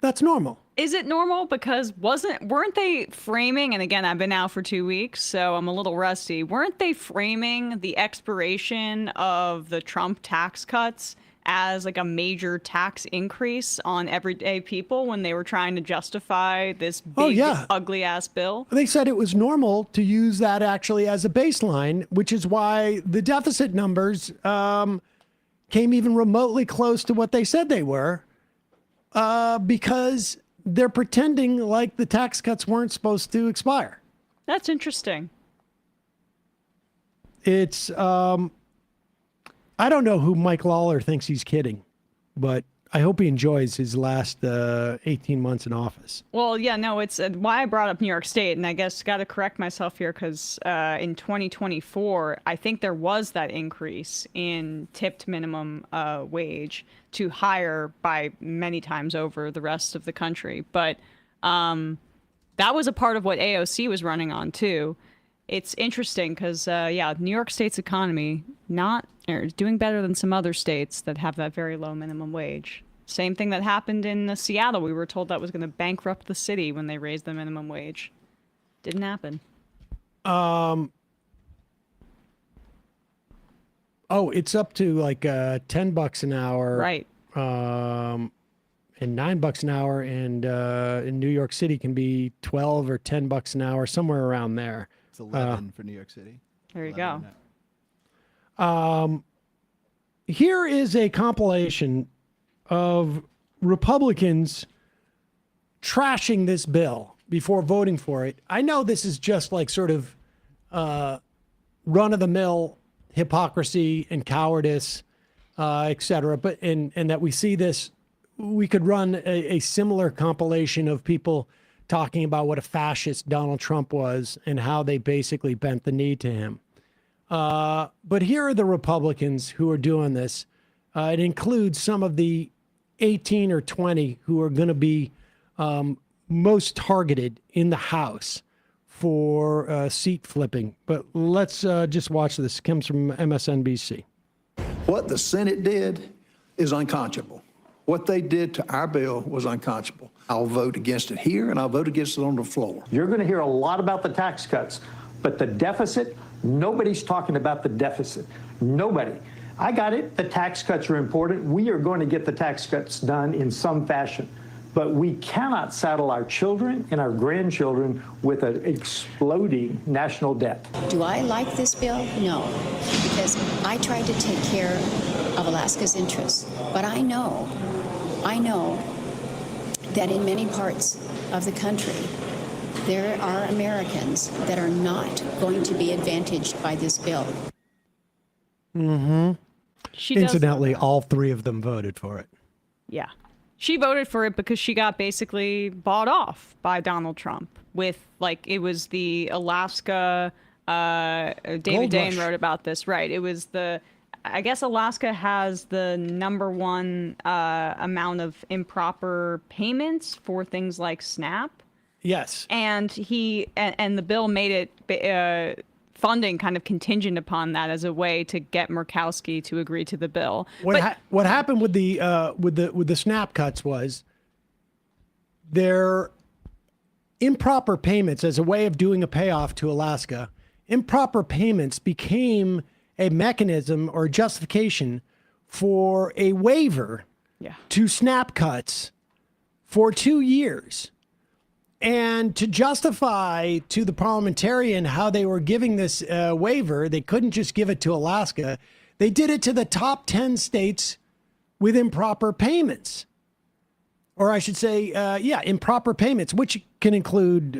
That's normal. Is it normal? Because weren't they framing, and again, I've been out for 2 weeks, so I'm a little rusty. Weren't they framing the expiration of the Trump tax cuts as like a major tax increase on everyday people when they were trying to justify this big, ugly ass bill? They said it was normal to use that actually as a baseline, which is why the deficit numbers came even remotely close to what they said they were, because they're pretending like the tax cuts weren't supposed to expire. That's interesting. It's, I don't know who Mike Lawler thinks he's kidding, but I hope he enjoys his last 18 months in office. Well, yeah, no, it's why I brought up New York State, and I guess got to correct myself here because in 2024, I think there was that increase in tipped minimum wage to higher by many times over the rest of the country. But that was a part of what AOC was running on, too. It's interesting because, New York State's economy is doing better than some other states that have that very low minimum wage. Same thing that happened in Seattle. We were told that was going to bankrupt the city when they raised the minimum wage. Didn't happen. It's up to like $10 an hour. Right. And $9 an hour. And in New York City can be 12 or $10 an hour, somewhere around there. It's 11 for New York City. There you go. Here is a compilation of Republicans trashing this bill before voting for it. I know this is just like sort of run-of-the-mill hypocrisy and cowardice, et cetera, but and that we see this, we could run a similar compilation of people talking about what a fascist Donald Trump was and how they basically bent the knee to him. But here are the Republicans who are doing this. It includes some of the 18 or 20 who are going to be most targeted in the House for seat flipping. But let's just watch this. It comes from MSNBC. What the Senate did is unconscionable. What they did to our bill was unconscionable. I'll vote against it here, and I'll vote against it on the floor. You're going to hear a lot about the tax cuts, but the deficit, nobody's talking about the deficit. Nobody. I got it. The tax cuts are important. We are going to get the tax cuts done in some fashion. But we cannot saddle our children and our grandchildren with an exploding national debt. Do I like this bill? No, because I tried to take care of Alaska's interests. But I know that in many parts of the country, there are Americans that are not going to be advantaged by this bill. Mm-hmm. She Incidentally, all three of them voted for it. Yeah. She voted for it because she got basically bought off by Donald Trump with, like, it was the Alaska, David Dane wrote about this, right? It was I guess Alaska has the #1 amount of improper payments for things like SNAP. Yes. And and the bill made it funding kind of contingent upon that as a way to get Murkowski to agree to the bill. What happened with the SNAP cuts was their improper payments as a way of doing a payoff to Alaska. Improper payments became a mechanism or justification for a waiver to SNAP cuts for 2 years. And to justify to the parliamentarian how they were giving this waiver, they couldn't just give it to Alaska. They did it to the top 10 states with improper payments. Or I should say, improper payments, which can include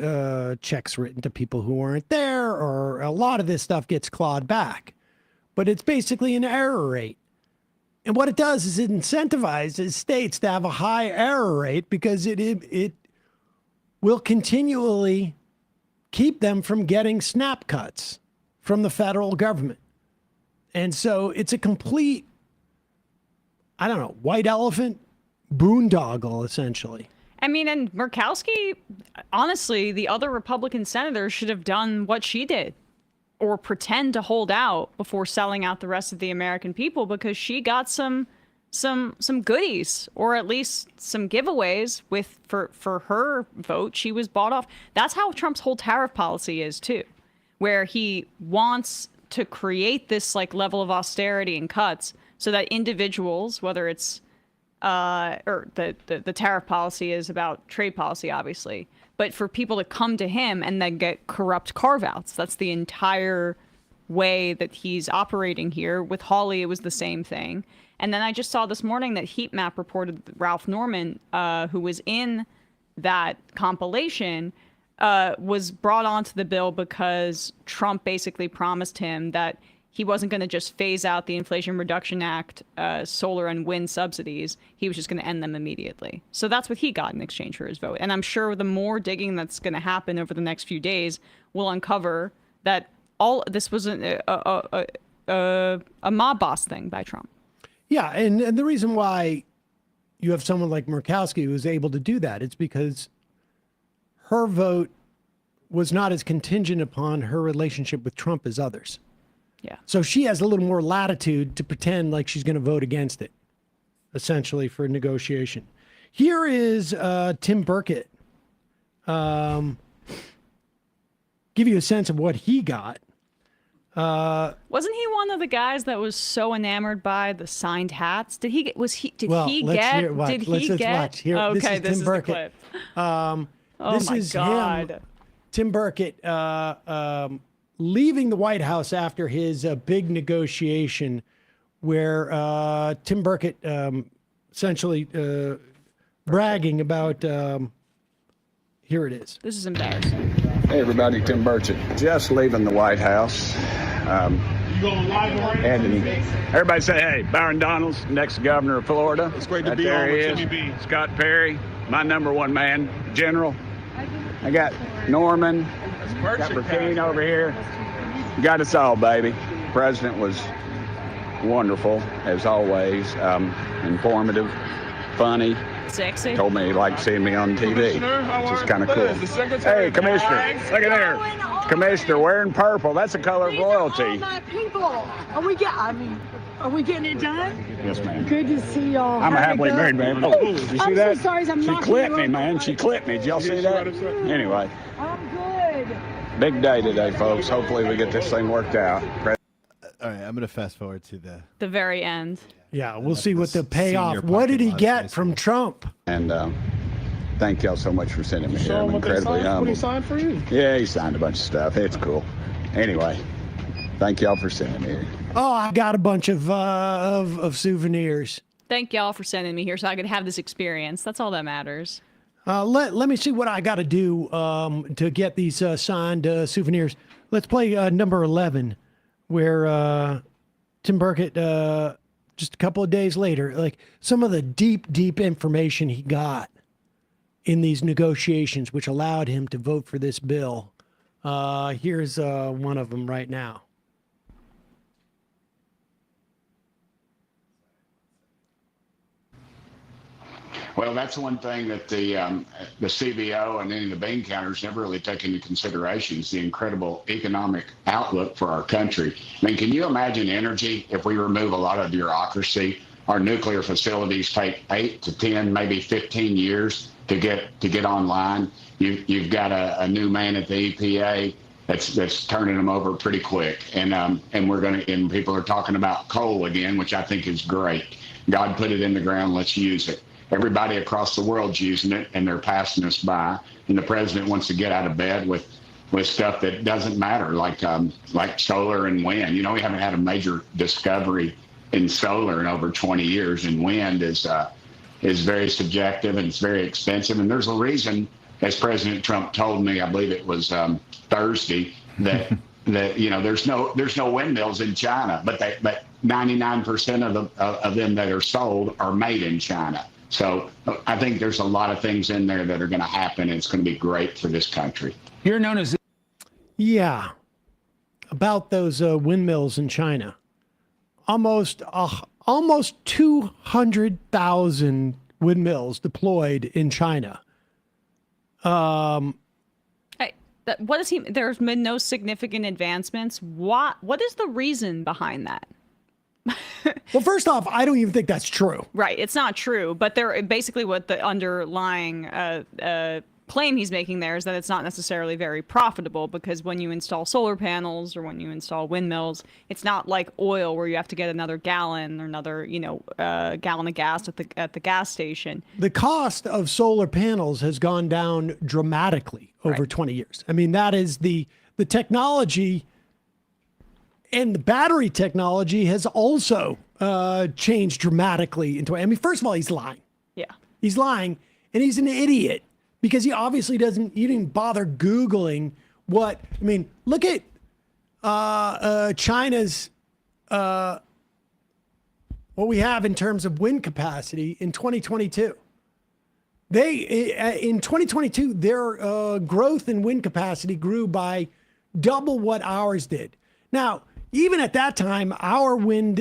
checks written to people who weren't there, or a lot of this stuff gets clawed back. But it's basically an error rate. And what it does is it incentivizes states to have a high error rate because it will continually keep them from getting SNAP cuts from the federal government. And so it's a complete, I don't know, white elephant boondoggle, essentially. I mean, and Murkowski, honestly, the other Republican senators should have done what she did or pretend to hold out before selling out the rest of the American people, because she got some goodies, or at least some giveaways for her vote. She was bought off. That's how Trump's whole tariff policy is too, where he wants to create this like level of austerity and cuts so that individuals, whether it's or the tariff policy is about trade policy, obviously, but for people to come to him and then get corrupt carve-outs. That's the entire way that he's operating here. With Hawley, it was the same thing. And then I just saw this morning that Heat Map reported that Ralph Norman, who was in that compilation, was brought onto the bill because Trump basically promised him that he wasn't going to just phase out the Inflation Reduction Act solar and wind subsidies. He was just going to end them immediately. So that's what he got in exchange for his vote. And I'm sure the more digging that's going to happen over the next few days will uncover that all this was a mob boss thing by Trump. Yeah, and the reason why you have someone like Murkowski who is able to do that, it's because her vote was not as contingent upon her relationship with Trump as others. Yeah. So she has a little more latitude to pretend like she's going to vote against it, essentially, for negotiation. Here is Tim Burkett. Give you a sense of what he got. Wasn't he one of the guys that was so enamored by the signed hats? Did he get? Was he? Did he get? Did he get? Watch. Here, okay, this is Tim Burkett. The clip. This my is God. him, Tim Burkett, leaving the White House after his big negotiation, where Tim Burkett essentially bragging about. Here it is. This is embarrassing. Hey everybody, Tim Burchett. Just leaving the White House. Everybody say, hey, Byron Donalds, next governor of Florida. It's great to be on with Jimmy B. Scott Perry, my number one man, General. I got Norman, got Burkeen over here. Got us all, baby. President was wonderful, as always, informative, funny. Sexy. Told me he liked seeing me on TV, which is kind of cool. Hey, Commissioner, look at there. Commissioner wearing purple. That's the color of royalty. All my people. Are we getting it done? Yes, ma'am. Good to see y'all. I'm a happily married man. Oh, you see I'm that? so sorry, I'm she knocking clipped you me, over. man. She clipped me. Did y'all see that? Anyway, I'm good. big day today, folks. Hopefully we get this thing worked out. All right, I'm going to fast forward to the very end. Yeah, we'll see what the payoff. senior What did he parking lot get from Trump? And thank y'all so much for sending me here. I'm incredibly humbled. What he signed for you? Yeah, he signed a bunch of stuff. It's cool. Anyway, thank y'all for sending me here. Oh, I got a bunch of souvenirs. Thank y'all for sending me here so I could have this experience. That's all that matters. Let me see what I got to do to get these signed souvenirs. Let's play number 11, where Tim Burkett, just a couple of days later, like some of the deep information he got in these negotiations, which allowed him to vote for this bill. Here's one of them right now. Well, that's one thing that the CBO and any of the bean counters never really take into consideration is the incredible economic outlook for our country. I mean, can you imagine energy if we remove a lot of bureaucracy? Our nuclear facilities take 8 to 10, maybe 15 years to get online. You've got a new man at the EPA that's turning them over pretty quick, and people are talking about coal again, which I think is great. God put it in the ground. Let's use it. Everybody across the world's using it, and they're passing us by. And the president wants to get out of bed with stuff that doesn't matter, like solar and wind. You know, we haven't had a major discovery in solar in over 20 years, and wind is very subjective and it's very expensive. And there's a reason, as President Trump told me, I believe it was Thursday, that there's no windmills in China, but 99% of them that are sold are made in China. So I think there's a lot of things in there that are going to happen, and it's going to be great for this country. You're known as... Yeah. About those windmills in China. Almost 200,000 windmills deployed in China. What is he? There's been no significant advancements. What is the reason behind that? Well, first off, I don't even think that's true. Right, it's not true. But they're basically what the underlying claim he's making there is that it's not necessarily very profitable, because when you install solar panels or when you install windmills, it's not like oil where you have to get another gallon or another gallon of gas at the gas station. The cost of solar panels has gone down dramatically over 20 years. I mean, that is the technology, and the battery technology has also changed dramatically. I mean, first of all, he's lying. Yeah. He's lying, and he's an idiot because he obviously he didn't bother Googling what, I mean, look at China's, what we have in terms of wind capacity in 2022. In 2022, their growth in wind capacity grew by double what ours did. Now, even at that time, our wind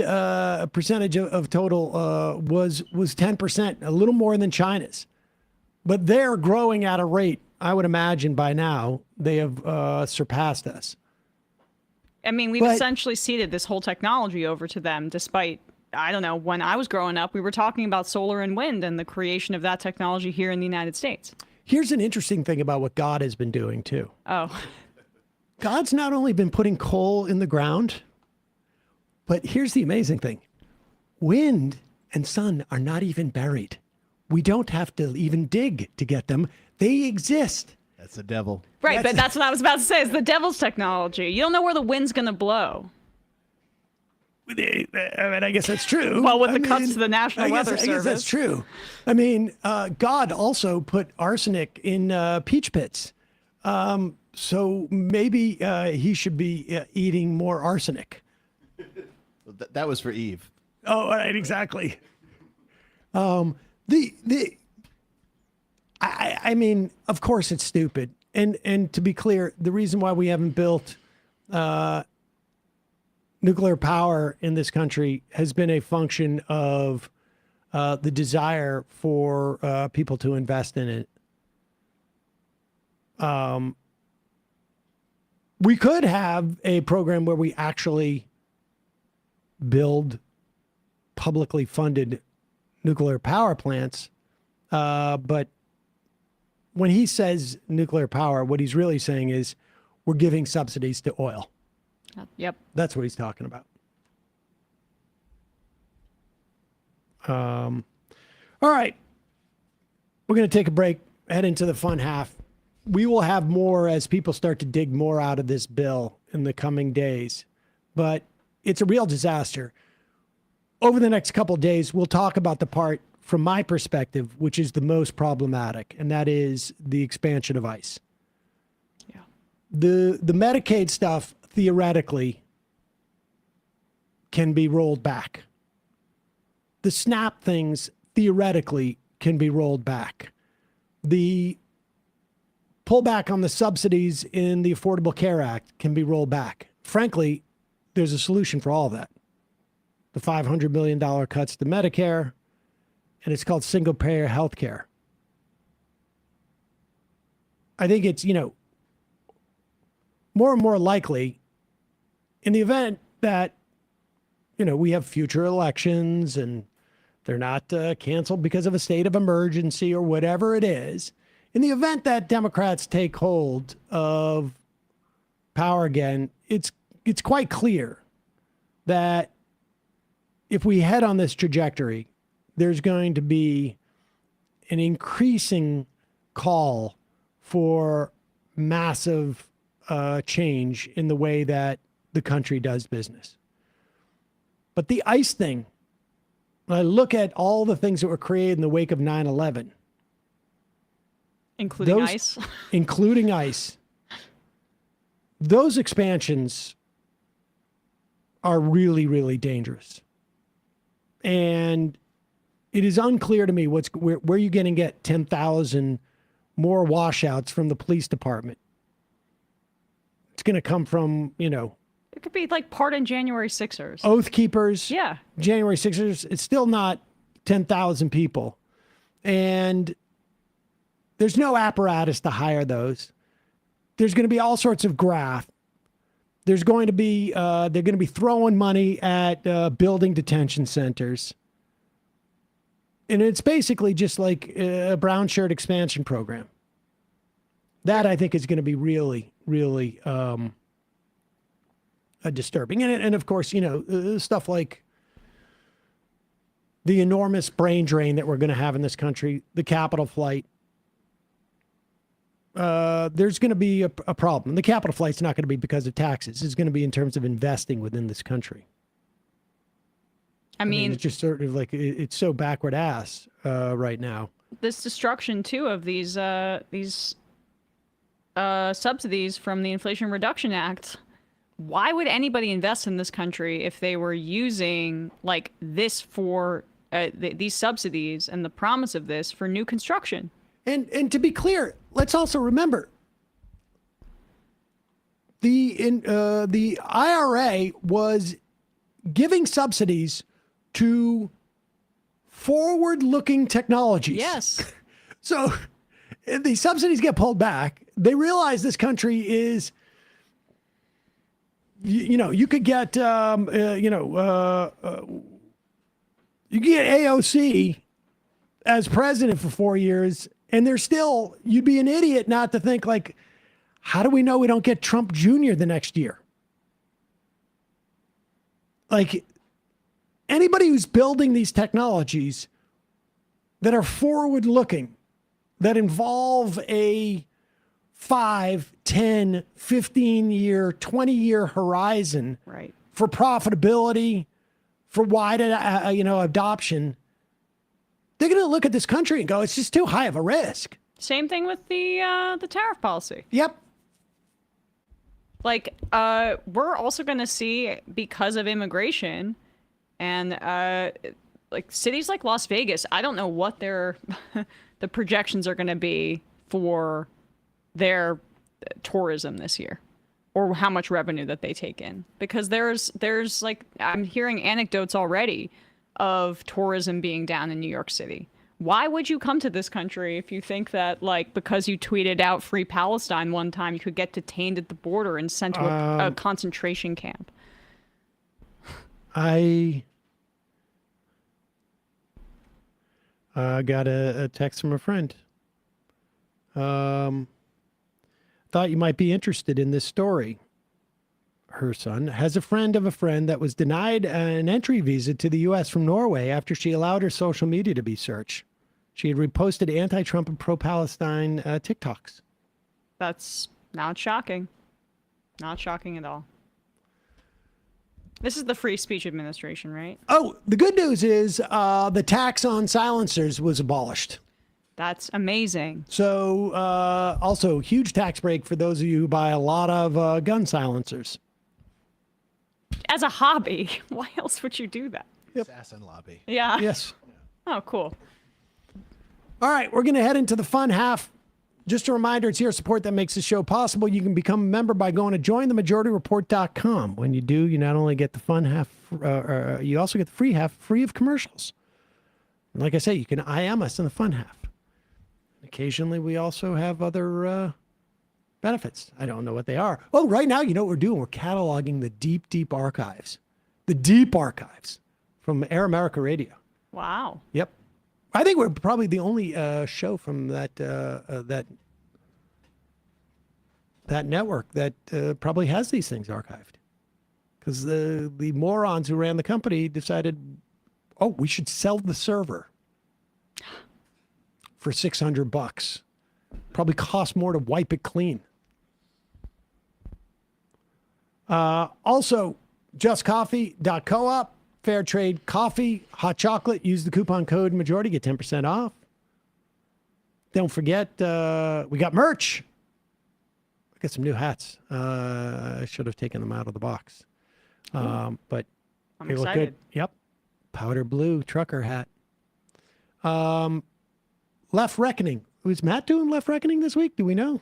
percentage of total was 10%, a little more than China's. But they're growing at a rate, I would imagine by now, they have surpassed us. I mean, we've essentially ceded this whole technology over to them, despite, I don't know, when I was growing up, we were talking about solar and wind and the creation of that technology here in the United States. Here's an interesting thing about what God has been doing, too. Oh. God's not only been putting coal in the ground, but here's the amazing thing. Wind and sun are not even buried. We don't have to even dig to get them. They exist. That's the devil. Right, but that's what I was about to say. It's the devil's technology. You don't know where the wind's going to blow. I mean, I guess that's true. Well, with the cuts to the National Weather Service. I guess that's true. I mean, God also put arsenic in peach pits. So maybe he should be eating more arsenic. That was for Eve. Oh, all right, exactly. I mean, of course it's stupid. And to be clear, the reason why we haven't built nuclear power in this country has been a function of the desire for people to invest in it. We could have a program where we actually build publicly funded nuclear power plants. But when he says nuclear power, what he's really saying is we're giving subsidies to oil. Yep. That's what he's talking about. All right. We're going to take a break, head into the fun half. We will have more as people start to dig more out of this bill in the coming days. But it's a real disaster. Over the next couple of days, we'll talk about the part, from my perspective, which is the most problematic, and that is the expansion of ICE. Yeah. The Medicaid stuff, theoretically, can be rolled back. The SNAP things, theoretically, can be rolled back. The pullback on the subsidies in the Affordable Care Act can be rolled back. Frankly, there's a solution for all of that. The $500 million cuts to Medicare, and it's called single-payer health care. I think it's, more and more likely in the event that, we have future elections and they're not canceled because of a state of emergency or whatever it is. In the event that Democrats take hold of power again, it's quite clear that if we head on this trajectory, there's going to be an increasing call for massive change in the way that the country does business. But the ICE thing, when I look at all the things that were created in the wake of 9/11, including ICE, including ICE, those expansions are really, really dangerous. And it is unclear to me where you're going to get 10,000 more washouts from the police department. It's going to come from, It could be like pardon January 6ers. Oath Keepers. Yeah. January 6ers. It's still not 10,000 people. And there's no apparatus to hire those. There's going to be all sorts of graft. There's going to be, they're going to be throwing money at building detention centers. And it's basically just like a brown shirt expansion program. That I think is going to be really, really disturbing. And of course, stuff like the enormous brain drain that we're going to have in this country, the capital flight. There's going to be a problem. The capital flight's not going to be because of taxes. It's going to be in terms of investing within this country. I mean, it's just sort of like it's so backward ass right now. This destruction too of these subsidies from the Inflation Reduction Act. Why would anybody invest in this country if they were using like this for these subsidies and the promise of this for new construction? And to be clear, let's also remember the IRA was giving subsidies to forward-looking technologies. Yes. So if the subsidies get pulled back, they realize this country is, you could get, you could get AOC as president for 4 years, and you'd be an idiot not to think like, how do we know we don't get Trump Jr. the next year? Like, anybody who's building these technologies that are forward-looking, that involve a 5, 10, 15-year, 20-year horizon for profitability, for wide, adoption, they're going to look at this country and go, it's just too high of a risk. Same thing with the tariff policy. Yep. Like, we're also going to see, because of immigration and like cities like Las Vegas, I don't know what the projections are going to be for their tourism this year, or how much revenue that they take in, because there's like, I'm hearing anecdotes already of tourism being down in New York City. Why would you come to this country if you think that, like, because you tweeted out Free Palestine one time, you could get detained at the border and sent to a concentration camp? I got a text from a friend. Thought you might be interested in this story. Her son has a friend of a friend that was denied an entry visa to the U.S. from Norway after she allowed her social media to be searched. She had reposted anti-Trump and pro-Palestine TikToks. That's not shocking. Not shocking at all. This is the Free Speech Administration, right? Oh, the good news is the tax on silencers was abolished. That's amazing. So also huge tax break for those of you who buy a lot of gun silencers. As a hobby, why else would you do that? Assassin lobby. Yeah. Yes. Oh, cool. All right, we're going to head into the fun half. Just a reminder, it's your support that makes the show possible. You can become a member by going to jointhemajorityreport.com. When you do, you not only get the fun half, you also get the free half free of commercials. And like I say, you can IM us in the fun half. Occasionally, we also have other benefits. I don't know what they are. Oh, right now, you know what we're doing? We're cataloging the deep, deep archives. The deep archives from Air America Radio. Wow. Yep. I think we're probably the only show from that network that probably has these things archived. Because the morons who ran the company decided, oh, we should sell the server for $600. Probably cost more to wipe it clean. Also, justcoffee.coop, fair trade coffee, hot chocolate. Use the coupon code majority, get 10% off. Don't forget, we got merch. We got some new hats. I should have taken them out of the box. But I'm they look excited. good. Yep. Powder blue trucker hat. Left Reckoning. Was Matt doing Left Reckoning this week? Do we know?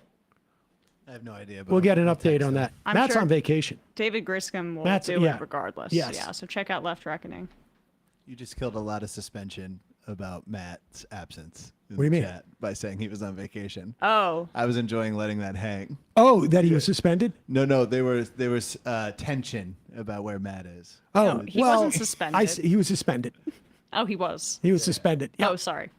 I have no idea. But We'll get an I'll update text on him. that. I'm Matt's sure on vacation. David Griscom will Matt's- do yeah. it regardless. Yes. Yeah, so check out Left Reckoning. You just killed a lot of suspension about Matt's absence in What do you the mean? chat by saying he was on vacation. Oh. I was enjoying letting that hang. Oh, that he was suspended? No, there was tension about where Matt is. Oh, No, he well, wasn't suspended. he was suspended. Oh, he was. He was suspended. Oh, sorry.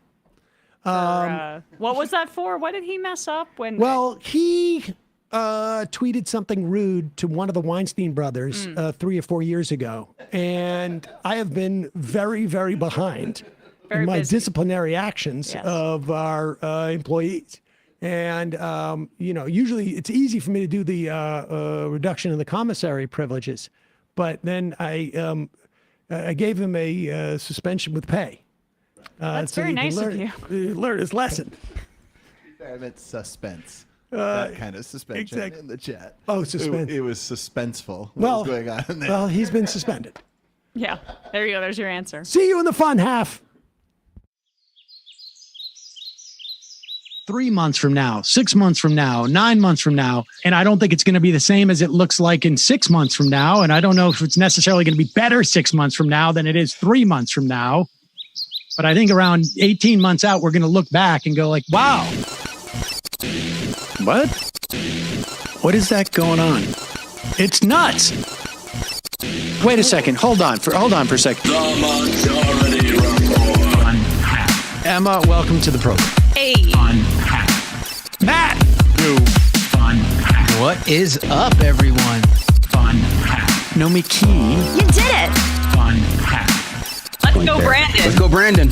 What was that for? What did he mess up when? Well, he tweeted something rude to one of the Weinstein brothers 3 or 4 years ago. And I have been very, very behind Very in my busy. disciplinary actions Yes. of our employees. And, usually it's easy for me to do the reduction in the commissary privileges. But then I gave him a suspension with pay. That's so very he can nice of learn, you. Learn his lesson. I meant suspense. That kind of suspension exact- in the chat. Oh, suspense. It was suspenseful. What Well, was going on in there? well, he's been suspended. Yeah, there you go. There's your answer. See you in the fun half. 3 months from now, 6 months from now, 9 months from now. And I don't think it's going to be the same as it looks like in 6 months from now. And I don't know if it's necessarily going to be better 6 months from now than it is 3 months from now. But I think around 18 months out, we're going to look back and go like, wow. What? What is that going on? It's nuts. Wait a second. Hold on for a second. The Majority Report. Emma, welcome to the program. Hey. Matt. What is up, everyone? Nomi Key. You did it. Let's go, Brandon. Let's go, Brandon.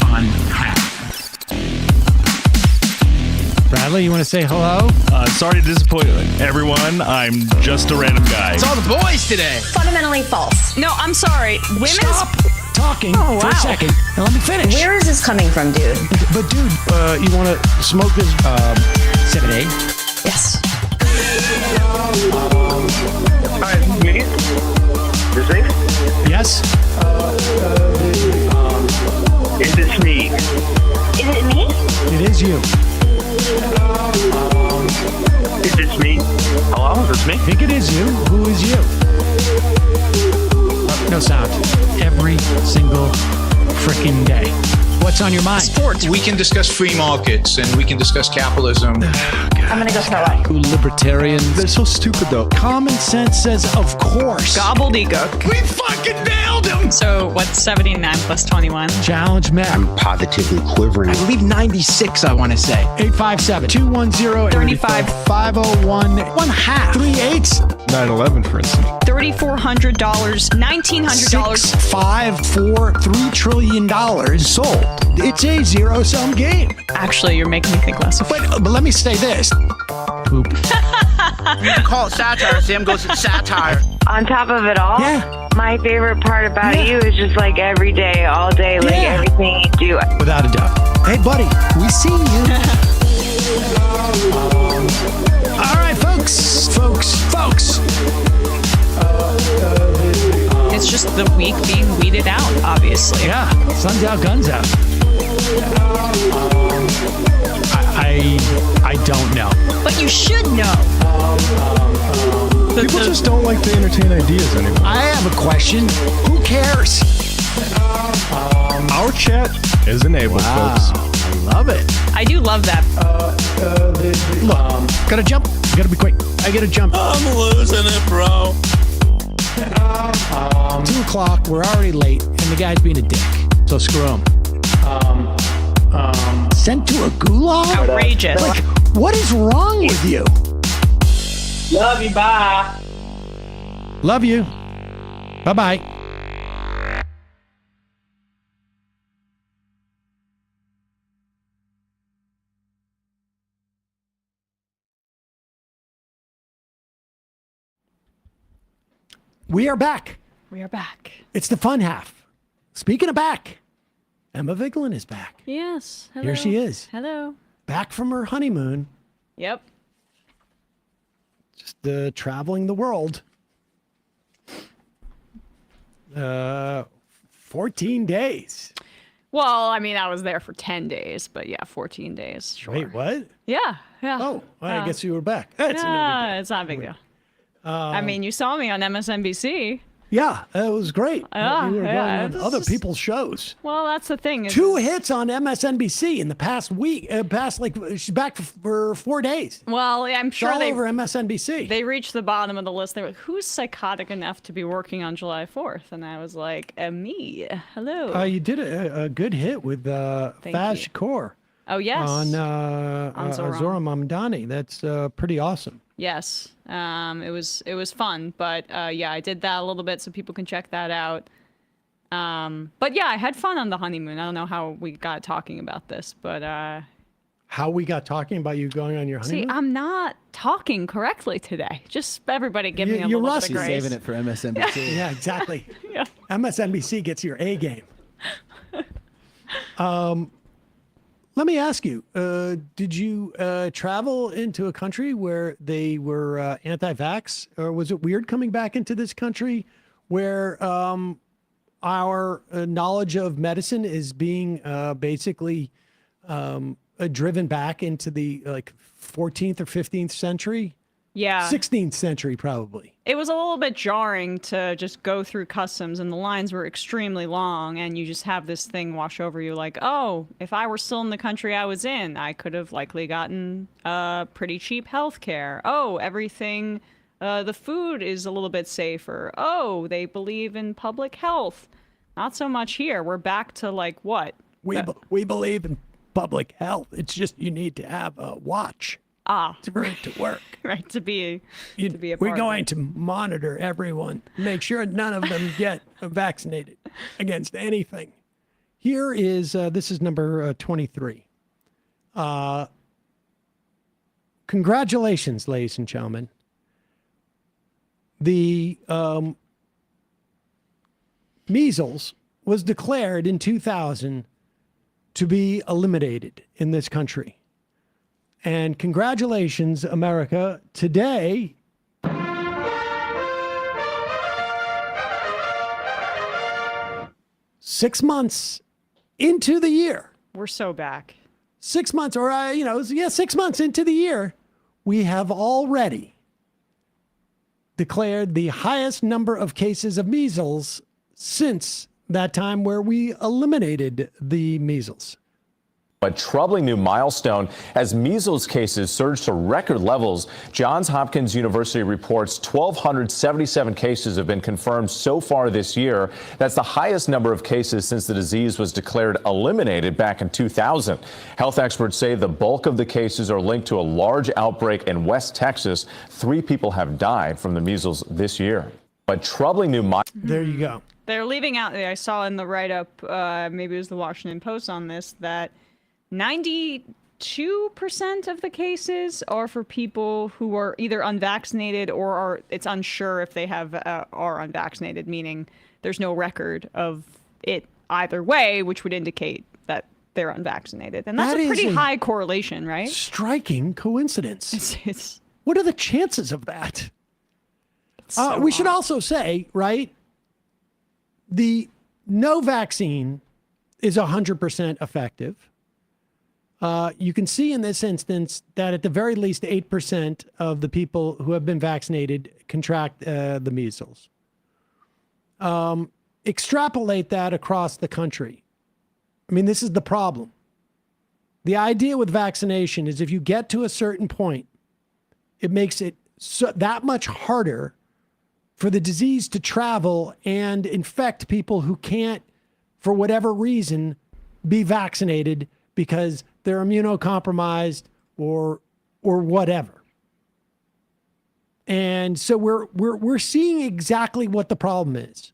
Bradley, you want to say hello? Sorry to disappoint everyone. I'm just a random guy. It's all the boys today. Fundamentally false. No, I'm sorry. Women's. Stop talking Oh, for a wow. second and let me finish. Where is this coming from, dude? But dude, you want to smoke this 7A? Yes. Hi, me? Is it? Yes. Is this me? Is it me? It is you. Is this me? Hello, is this me? I think it is you. Who is you? No sound. Every single freaking day. What's on your mind? Sports. We can discuss free markets and we can discuss capitalism. I'm gonna go start one. Libertarians. They're so stupid, though. Common sense says, of course. Gobbledygook. We fucking nailed him. So what's 79 plus 21? Challenge Matt. I'm positively quivering. I believe 96, I want to say. 857-210-501. 3 8s. 9/11, for instance. $3,400, $1,900. 5, 4, $3 trillion sold. It's a zero-sum game. Actually, you're making me think less of it. But let me say this. Poop. You can call it satire. Sam goes to satire. On top of it all, Yeah. my favorite part about Yeah. you is just like every day, all day, like Yeah. everything you do. Without a doubt. Hey, buddy, we see you. All right, folks. It's just the week being weeded out, obviously. Yeah, sun's out, guns out. I don't know. But you should know. People just don't like to entertain ideas anymore. I have a question. Who cares? Our chat is enabled, folks. I love it. I do love that. Look, gotta jump. Gotta be quick. I gotta jump. I'm losing it, bro. 2 o'clock. We're already late, and the guy's being a dick. So screw him. Sent to a gulag? Outrageous. Like, what is wrong with you? Love you, bye. Love you. Bye-bye. We are back. We are back. It's the fun half. Speaking of back, Emma Vigeland is back. Yes. Hello. Here she is. Hello. Back from her honeymoon, Yep. just traveling the world. 14 days. Well, I mean, I was there for 10 days, but yeah, 14 days. Sure. Wait, what? Yeah. Oh, I guess you were back. That's no big deal. It's not a big deal. I mean, you saw me on MSNBC. Yeah, it was great. Yeah, you were yeah, going on other people's shows. Well, that's the thing. 2 hits on MSNBC in the past week. She's back for 4 days. Well, I'm It's sure all they over MSNBC. They reached the bottom of the list. They were like, "Who's psychotic enough to be working on July 4th?" And I was like, "Me. Hello." You did a good hit with Thank Faz you. Shakur. Oh yes. On Zohran. Zohran Mamdani. That's pretty awesome. Yes. It was fun, but yeah, I did that a little bit so people can check that out. But yeah, I had fun on the honeymoon. I don't know how we got talking about this, but How we got talking about you going on your honeymoon? see, I'm not talking correctly today. Just everybody give me a You're little rusty. bit of grace. Saving it for MSNBC. Yeah, exactly. Yeah. MSNBC gets your A game. Let me ask you, did you travel into a country where they were anti-vax, or was it weird coming back into this country where our knowledge of medicine is being basically driven back into the 14th or 15th century? Yeah. 16th century, probably. It was a little bit jarring to just go through customs, and the lines were extremely long, and you just have this thing wash over you like, oh, if I were still in the country I was in, I could have likely gotten pretty cheap health care. Oh, everything, the food is a little bit safer. Oh, they believe in public health. Not so much here. We're back to like what? We believe in public health. It's just you need to have a watch. For it to work. Right, to be a We're part of going it. to monitor everyone, make sure none of them get vaccinated against anything. Here is, this is number 23. Congratulations, ladies and gentlemen. The measles was declared in 2000 to be eliminated in this country. And congratulations, America. Today, six months into the year. We're so back. 6 months, or, 6 months into the year, we have already declared the highest number of cases of measles since that time where we eliminated the measles. A troubling new milestone as measles cases surge to record levels. Johns Hopkins University reports 1,277 cases have been confirmed so far this year. That's the highest number of cases since the disease was declared eliminated back in 2000. Health experts say the bulk of the cases are linked to a large outbreak in West Texas. 3 people have died from the measles this year. A troubling new There you go. They're leaving out, I saw in the write-up, maybe it was the Washington Post on this, that 92% of the cases are for people who are either unvaccinated or it's unsure if they are unvaccinated, meaning there's no record of it either way, which would indicate that they're unvaccinated. And that's That a pretty is a high correlation, right? Striking coincidence. It's What are the chances of that? so We should odd. also say, right, the no vaccine is 100% effective. You can see in this instance that at the very least 8% of the people who have been vaccinated contract the measles. Extrapolate that across the country. I mean, this is the problem. The idea with vaccination is if you get to a certain point, it makes it that much harder for the disease to travel and infect people who can't, for whatever reason, be vaccinated because they're immunocompromised or whatever. And so we're seeing exactly what the problem is.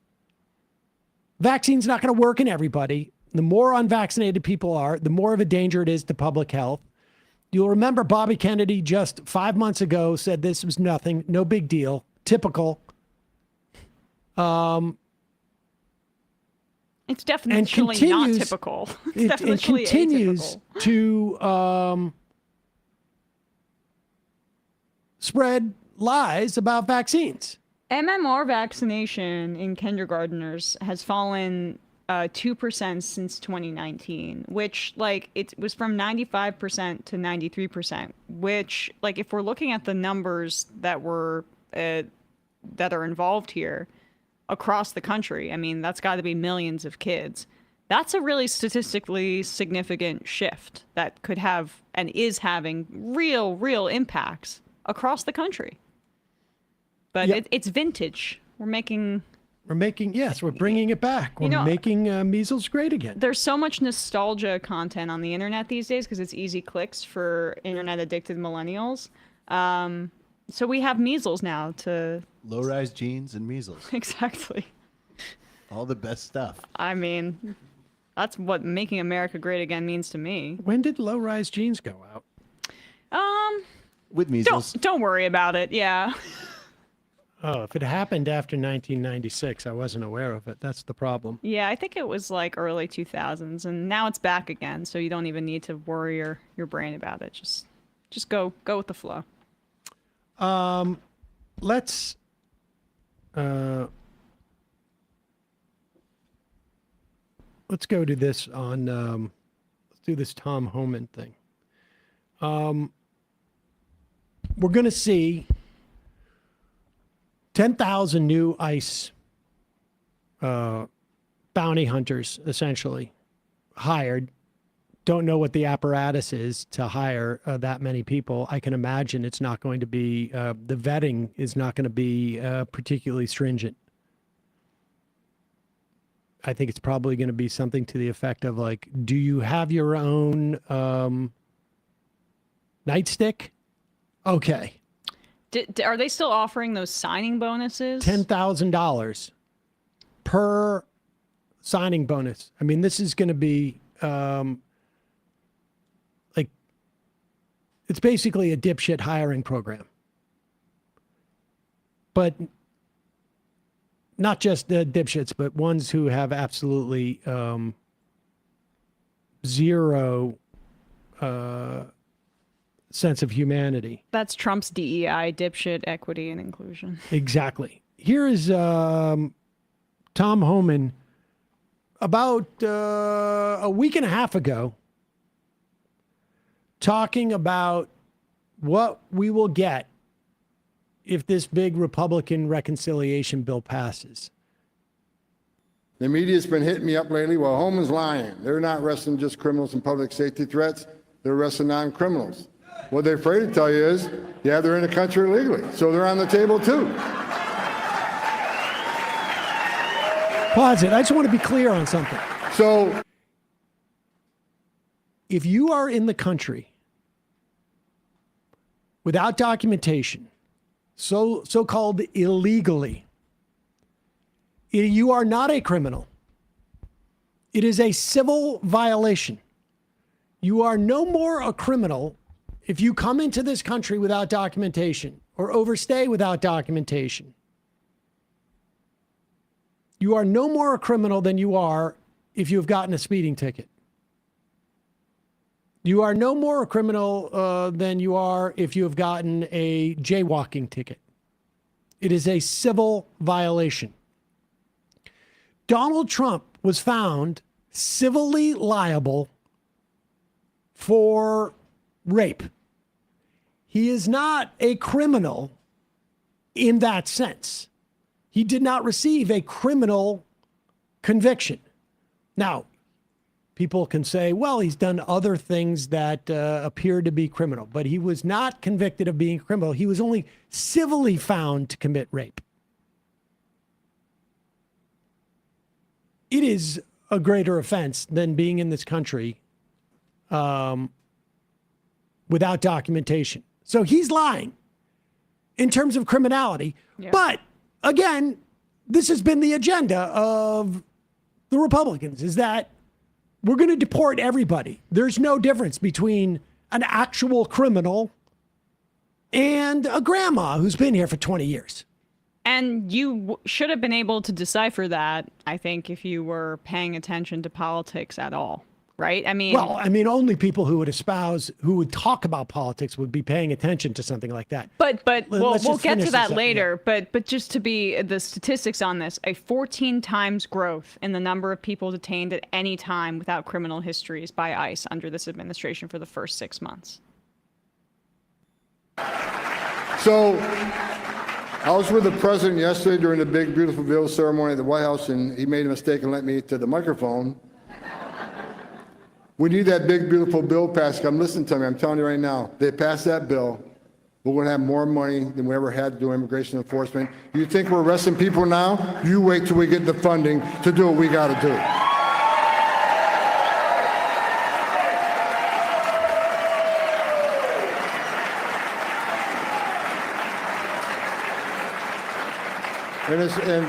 Vaccine's not going to work in everybody. The more unvaccinated people are, the more of a danger it is to public health. You'll remember Bobby Kennedy just 5 months ago said this was nothing, no big deal, typical. It's definitely not typical. It's definitely it continues atypical. to spread lies about vaccines. MMR vaccination in kindergarteners has fallen 2% since 2019, which like it was from 95% to 93%, which like if we're looking at the numbers that were that are involved here across the country, I mean, that's got to be millions of kids. That's a really statistically significant shift that could have and is having real impacts across the country. But it's vintage. We're bringing it back. We're making measles great again. There's so much nostalgia content on the internet these days because it's easy clicks for internet addicted millennials. So we have measles now to low-rise jeans and measles. Exactly. All the best stuff. I mean, that's what making America great again means to me. When did low-rise jeans go out? With measles. Don't worry about it. Yeah. Oh, if it happened after 1996, I wasn't aware of it. That's the problem. Yeah, I think it was like early 2000s, and now it's back again. So you don't even need to worry your brain about it. Just go with the flow. Let's go to this on. Let's do this Tom Homan thing. We're going to see 10,000 new ICE bounty hunters, essentially, hired. Don't know what the apparatus is to hire that many people. I can imagine it's not going to be, the vetting is not going to be particularly stringent. I think it's probably going to be something to the effect of like, do you have your own nightstick? Okay. Are they still offering those signing bonuses? $10,000 per signing bonus. I mean, this is going to be like, it's basically a dipshit hiring program. But not just the dipshits, but ones who have absolutely zero sense of humanity. That's Trump's DEI, dipshit, equity, and inclusion. Exactly. Here is Tom Homan about a week and a half ago talking about what we will get if this big Republican reconciliation bill passes. The media's been hitting me up lately. Well, Homan's lying. They're not arresting just criminals and public safety threats. They're arresting non-criminals. What they're afraid to tell you is, yeah, they're in the country illegally, so they're on the table too. Pause it. I just want to be clear on something. So, if you are in the country without documentation, so-called illegally, you are not a criminal. It is a civil violation. You are no more a criminal if you come into this country without documentation or overstay without documentation. You are no more a criminal than you are if you have gotten a speeding ticket. You are no more a criminal than you are if you have gotten a jaywalking ticket. It is a civil violation. Donald Trump was found civilly liable for rape. He is not a criminal in that sense. He did not receive a criminal conviction. Now, people can say, well, he's done other things that appear to be criminal, but he was not convicted of being a criminal. He was only civilly found to commit rape. It is a greater offense than being in this country without documentation. So he's lying in terms of criminality. Yeah. But again, this has been the agenda of the Republicans, is that we're going to deport everybody. There's no difference between an actual criminal and a grandma who's been here for 20 years. And you should have been able to decipher that, I think, if you were paying attention to politics at all. right? I mean, Well, I mean, only people who would talk about politics would be paying attention to something like that. But we'll Let's just get finish to this that up, later. But just to be the statistics on this, a 14 times growth in the number of people detained at any time without criminal histories by ICE under this administration for the first 6 months. So I was with the president yesterday during the big, beautiful bill ceremony at the White House, and he made a mistake and let me to the microphone. We need that big, beautiful bill passed. Come listen to me. I'm telling you right now. They passed that bill. We're going to have more money than we ever had to do immigration enforcement. You think we're arresting people now? You wait till we get the funding to do what we got to do. And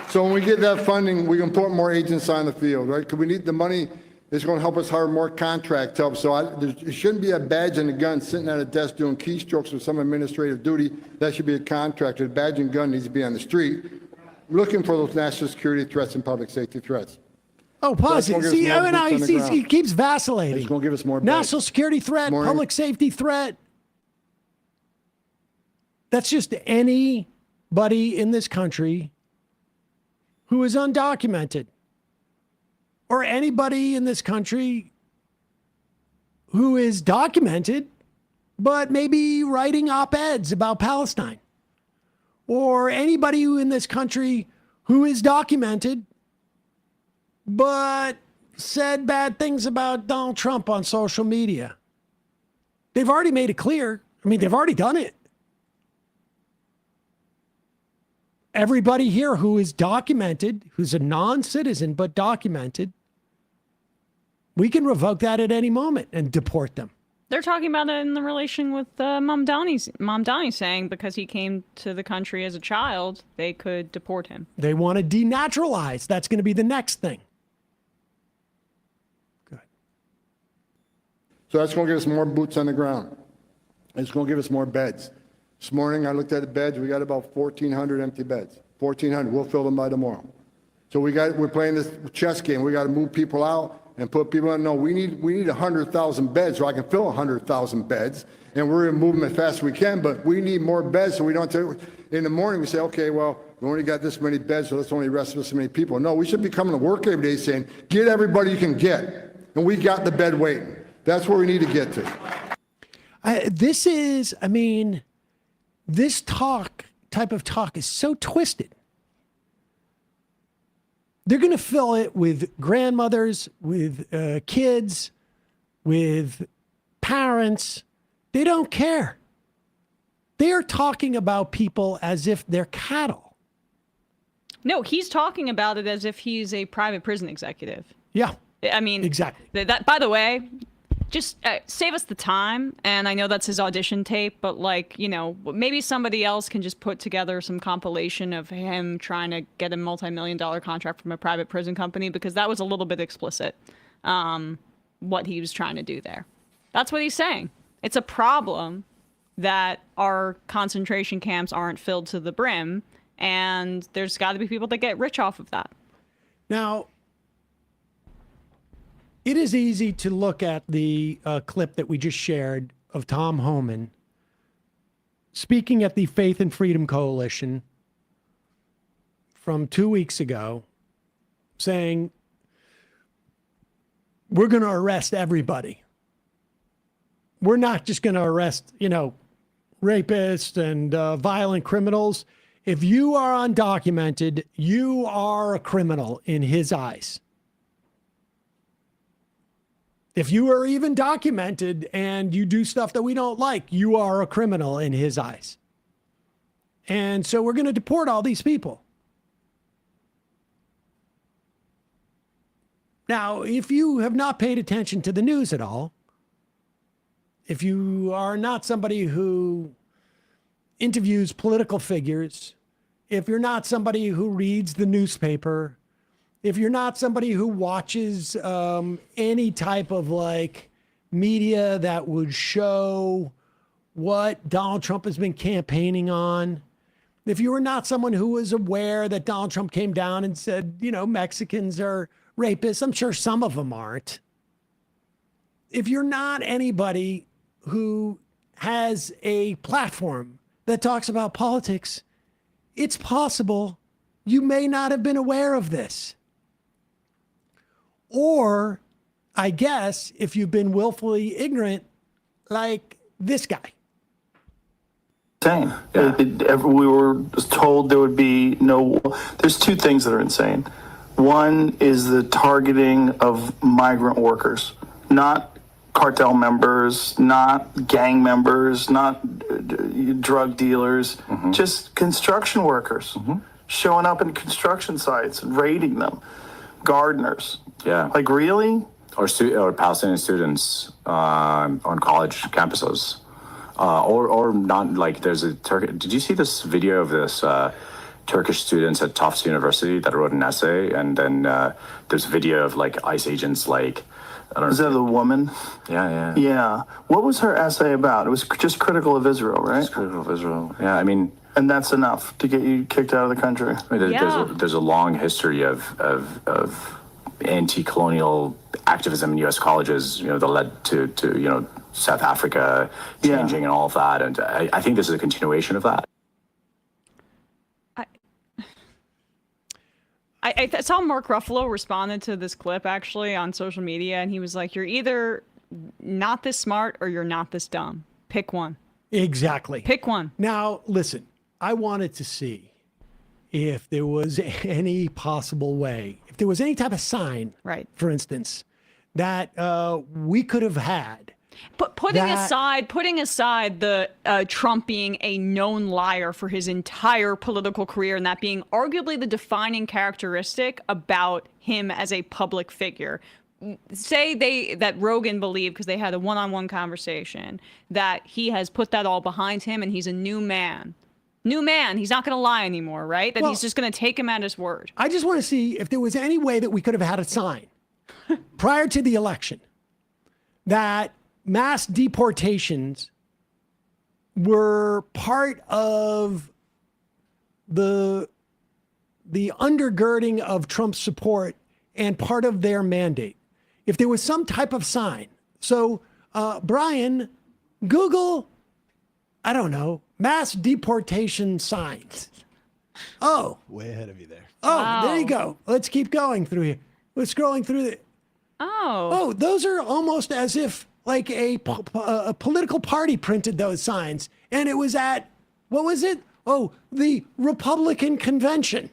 so when we get that funding, we can put more agents on the field, right? Because we need the money. It's going to help us hire more contract help. So there shouldn't be a badge and a gun sitting at a desk doing keystrokes with some administrative duty. That should be a contractor. The badge and gun needs to be on the street, looking for those national security threats and public safety threats. Oh, pause it. See, he keeps vacillating. It's going to give us more national security threat, public safety threat. That's just anybody in this country who is undocumented, or anybody in this country who is documented, but maybe writing op-eds about Palestine, or anybody who in this country who is documented, but said bad things about Donald Trump on social media. They've already made it clear. I mean, they've already done it. Everybody here who is documented, who's a non-citizen but documented, we can revoke that at any moment and deport them. They're talking about it in the relation with Mom Donnie saying because he came to the country as a child, they could deport him. They want to denaturalize. That's going to be the next thing. Good. So that's going to give us more boots on the ground. It's going to give us more beds. This morning I looked at the beds. We got about 1,400 empty beds. 1,400. We'll fill them by tomorrow. So we're playing this chess game. We got to move people out and put people in. No, we need 100,000 beds so I can fill 100,000 beds. And we're going to move them as fast as we can, but we need more beds so we don't have to, in the morning we say, okay, well, we only got this many beds, so let's only arrest this many people. No, we should be coming to work every day saying, get everybody you can get. And we got the bed waiting. That's where we need to get to. This type of talk is so twisted. They're going to fill it with grandmothers, with kids, with parents. They don't care. They are talking about people as if they're cattle. No, he's talking about it as if he's a private prison executive. Yeah. I mean, exactly. That, by the way, just save us the time. And I know that's his audition tape, but maybe somebody else can just put together some compilation of him trying to get a multi-million-dollar contract from a private prison company, because that was a little bit explicit, what he was trying to do there. That's what he's saying. It's a problem that our concentration camps aren't filled to the brim, and there's got to be people that get rich off of that. Now, it is easy to look at the clip that we just shared of Tom Homan speaking at the Faith and Freedom Coalition from 2 weeks ago, saying, we're going to arrest everybody. We're not just going to arrest, rapists and violent criminals. If you are undocumented, you are a criminal in his eyes. If you are even documented and you do stuff that we don't like, you are a criminal in his eyes. And so we're going to deport all these people. Now, if you have not paid attention to the news at all, if you are not somebody who interviews political figures, if you're not somebody who reads the newspaper, if you're not somebody who watches any type of media that would show what Donald Trump has been campaigning on, if you are not someone who is aware that Donald Trump came down and said, Mexicans are rapists, I'm sure some of them aren't. if you're not anybody who has a platform that talks about politics, it's possible you may not have been aware of this. Or, I guess, if you've been willfully ignorant, like this guy. Insane. We were told there would be no. There's two things that are insane. One is the targeting of migrant workers, not cartel members, not gang members, not drug dealers, just construction workers showing up in construction sites and raiding them, gardeners. Yeah. Like, really? Or Palestinian students on college campuses. Or not, like there's a did you see this video of this Turkish students at Tufts University that wrote an essay, and then there's video of like ICE agents, like, I don't know. Is that the woman? Yeah. Yeah. What was her essay about? It was just critical of Israel, right? Just critical of Israel. Yeah, I mean. And that's enough to get you kicked out of the country. I mean, there's a long history of anti-colonial activism in U.S. colleges, that led to South Africa changing and all of that. And I think this is a continuation of that. I saw Mark Ruffalo responded to this clip actually on social media, and he was like, "You're either not this smart or you're not this dumb. Pick one." Exactly. Pick one. Now, listen, I wanted to see if there was any possible way, if there was any type of sign, right, for instance, that we could have had. But putting aside the Trump being a known liar for his entire political career, and that being arguably the defining characteristic about him as a public figure. Say that Rogan believed, because they had a one-on-one conversation, that he has put that all behind him and he's a new man. New man. He's not going to lie anymore, right? That he's just going to take him at his word. I just want to see if there was any way that we could have had a sign prior to the election that mass deportations were part of the undergirding of Trump's support and part of their mandate. If there was some type of sign. So, Brian, Google, I don't know, mass deportation signs. Oh. Way ahead of you there. Oh, Wow. There you go. Let's keep going through here. We're scrolling through the. Oh, those are almost as if like a political party printed those signs. And it was at, what was it? Oh, the Republican convention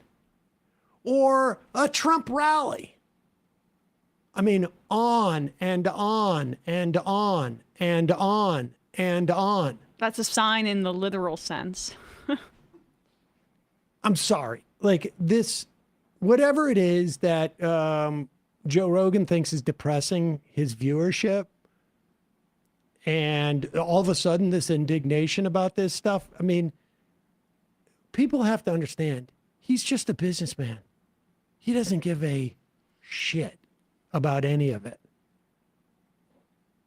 or a Trump rally. I mean, on and on and on and on and on. That's a sign in the literal sense. I'm sorry. Like this, whatever it is that Joe Rogan thinks is depressing his viewership, and all of a sudden this indignation about this stuff. I mean, people have to understand, he's just a businessman. He doesn't give a shit about any of it.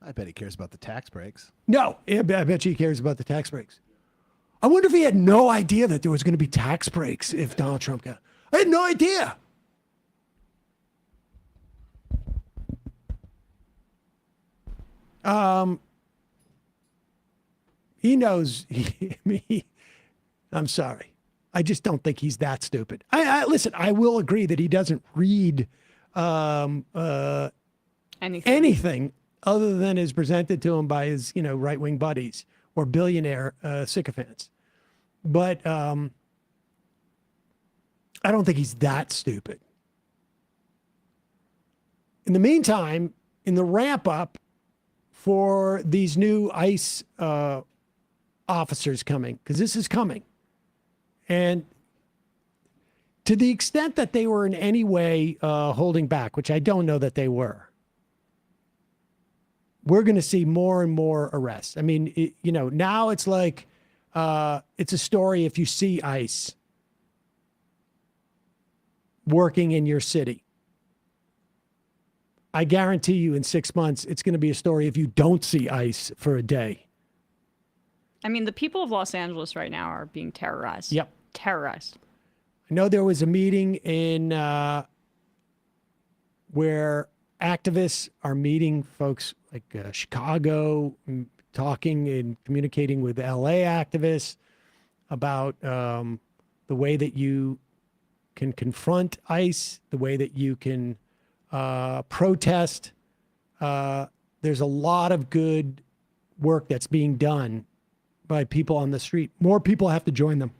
I bet he cares about the tax breaks. No, I bet you he cares about the tax breaks. I wonder if he had no idea that there was going to be tax breaks if Donald Trump got. I had no idea. He knows. I'm sorry. I just don't think he's that stupid. Listen, I will agree that he doesn't read anything other than is presented to him by his, right-wing buddies or billionaire sycophants. But I don't think he's that stupid. In the meantime, in the ramp up for these new ICE officers coming, because this is coming, and to the extent that they were in any way holding back, which I don't know that they were, we're going to see more and more arrests. I mean, now it's like it's a story if you see ICE working in your city. I guarantee you in 6 months, it's going to be a story if you don't see ICE for a day. I mean, the people of Los Angeles right now are being terrorized. Yep. Terrorized. I know there was a meeting in where activists are meeting folks like Chicago, talking and communicating with LA activists about the way that you can confront ICE, the way that you can protest. There's a lot of good work that's being done by people on the street. More people have to join them.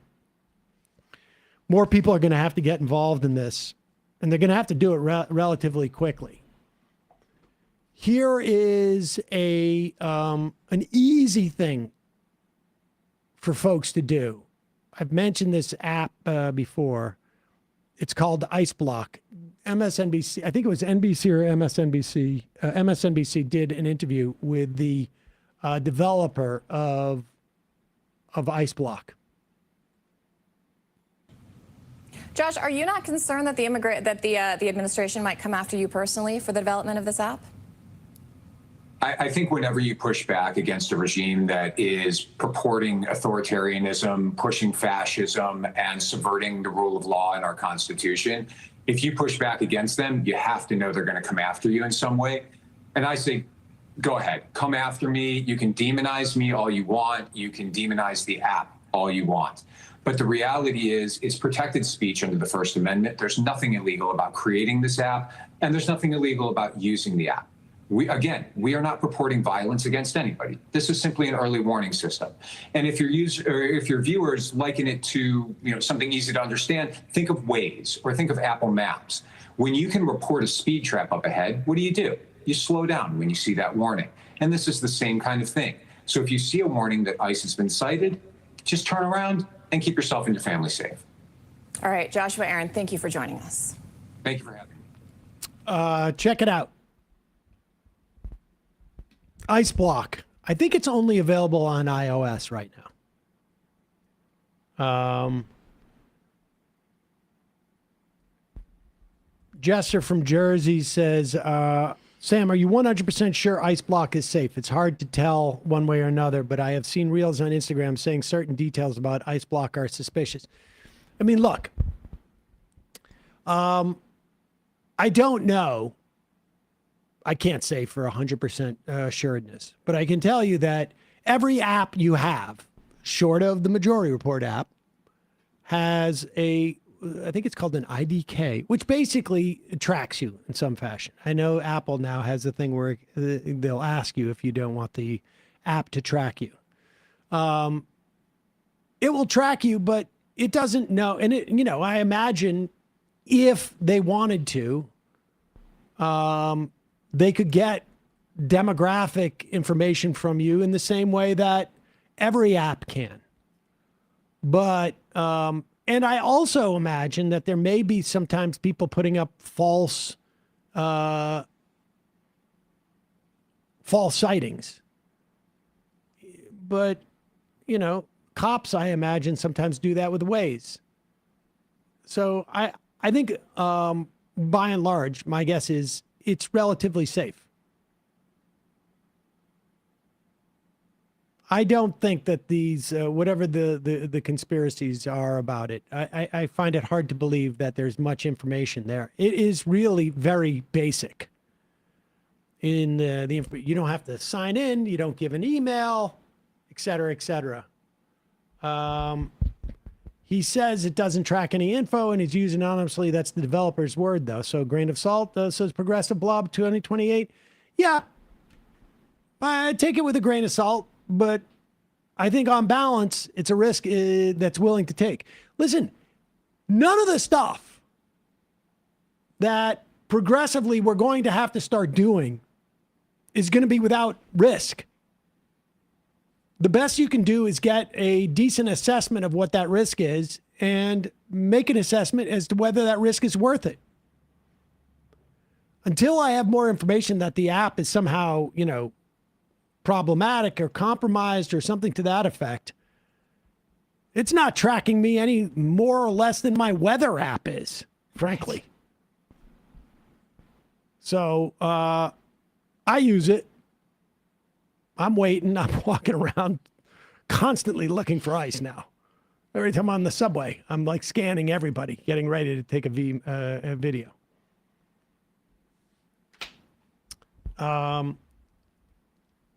More people are going to have to get involved in this, and they're going to have to do it relatively quickly. Here is an easy thing for folks to do. I've mentioned this app before. It's called Ice Block. MSNBC, I think it was NBC or MSNBC. MSNBC did an interview with the developer of Ice Block. Josh, are you not concerned that the administration might come after you personally for the development of this app? I think whenever you push back against a regime that is purporting authoritarianism, pushing fascism, and subverting the rule of law in our Constitution, if you push back against them, you have to know they're going to come after you in some way. And I say, go ahead, come after me. You can demonize me all you want. You can demonize the app all you want. But the reality is, it's protected speech under the First Amendment. There's nothing illegal about creating this app, and there's nothing illegal about using the app. We are not purporting violence against anybody. This is simply an early warning system. And if your viewers liken it to something easy to understand, think of Waze or think of Apple Maps. When you can report a speed trap up ahead, what do? You slow down when you see that warning. And this is the same kind of thing. So if you see a warning that ICE has been cited, just turn around and keep yourself and your family safe. All right, Joshua Aaron, thank you for joining us. Thank you for having me. Check it out. Ice Block. I think it's only available on iOS right now. Jester from Jersey says, Sam, are you 100% sure Ice Block is safe? It's hard to tell one way or another, but I have seen reels on Instagram saying certain details about Ice Block are suspicious. I mean, look, I don't know. I can't say for 100% assuredness, but I can tell you that every app you have, short of the Majority Report app, has I think it's called an IDK, which basically tracks you in some fashion. I know Apple now has a thing where they'll ask you if you don't want the app to track you. It will track you, but it doesn't know. And I imagine if they wanted to, they could get demographic information from you in the same way that every app can. But, and I also imagine that there may be sometimes people putting up false sightings. But, cops, I imagine, sometimes do that with Waze. So I think, by and large, my guess is it's relatively safe. I don't think that these, whatever the conspiracies are about it, I find it hard to believe that there's much information there. It is really very basic. In you don't have to sign in, you don't give an email, et cetera, et cetera. He says it doesn't track any info and is used anonymously. That's the developer's word, though. So grain of salt says Progressive Blob 2028. Yeah, I take it with a grain of salt, but I think on balance, it's a risk that's willing to take. Listen, none of the stuff that progressively we're going to have to start doing is going to be without risk. The best you can do is get a decent assessment of what that risk is and make an assessment as to whether that risk is worth it. Until I have more information that the app is somehow, problematic or compromised or something to that effect, it's not tracking me any more or less than my weather app is, frankly. So I use it. I'm waiting. I'm walking around constantly looking for ice now. Every time I'm on the subway, I'm like scanning everybody, getting ready to take a video. Hey,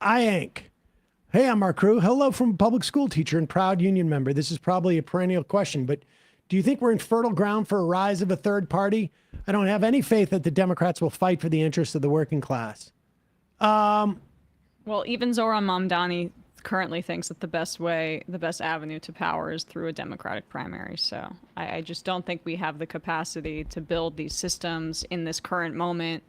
I'm Mark Crew. Hello from a public school teacher and proud union member. This is probably a perennial question, but do you think we're in fertile ground for a rise of a third party? I don't have any faith that the Democrats will fight for the interests of the working class. Well, even Zoran Mamdani currently thinks that the best avenue to power is through a Democratic primary. So I just don't think we have the capacity to build these systems in this current moment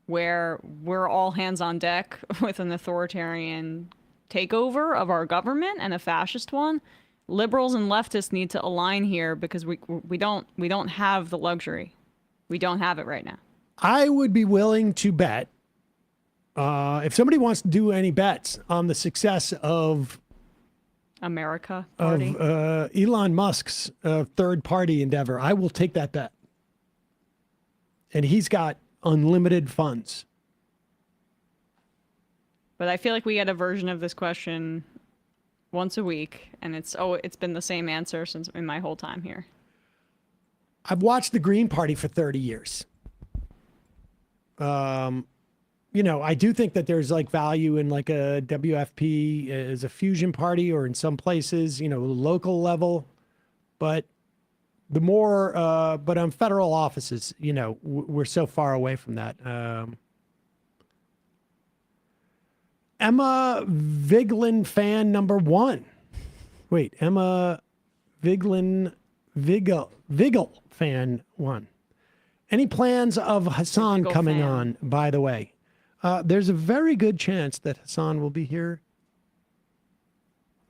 where we're all hands on deck with an authoritarian takeover of our government and a fascist one. Liberals and leftists need to align here because we don't have the luxury. We don't have it right now. I would be willing to bet, if somebody wants to do any bets on the success of America Party, Elon Musk's third party endeavor, I will take that bet. And he's got unlimited funds. But I feel like we get a version of this question once a week, and it's been the same answer since in my whole time here. I've watched the Green Party for 30 years. I do think that there's like value in like a WFP as a fusion party or in some places, local level. But the more, but on federal offices, we're so far away from that. Emma Vigeland fan number 1. Wait, Emma Vigel fan 1. Any plans of Hassan coming on, by the way? There's a very good chance that Hassan will be here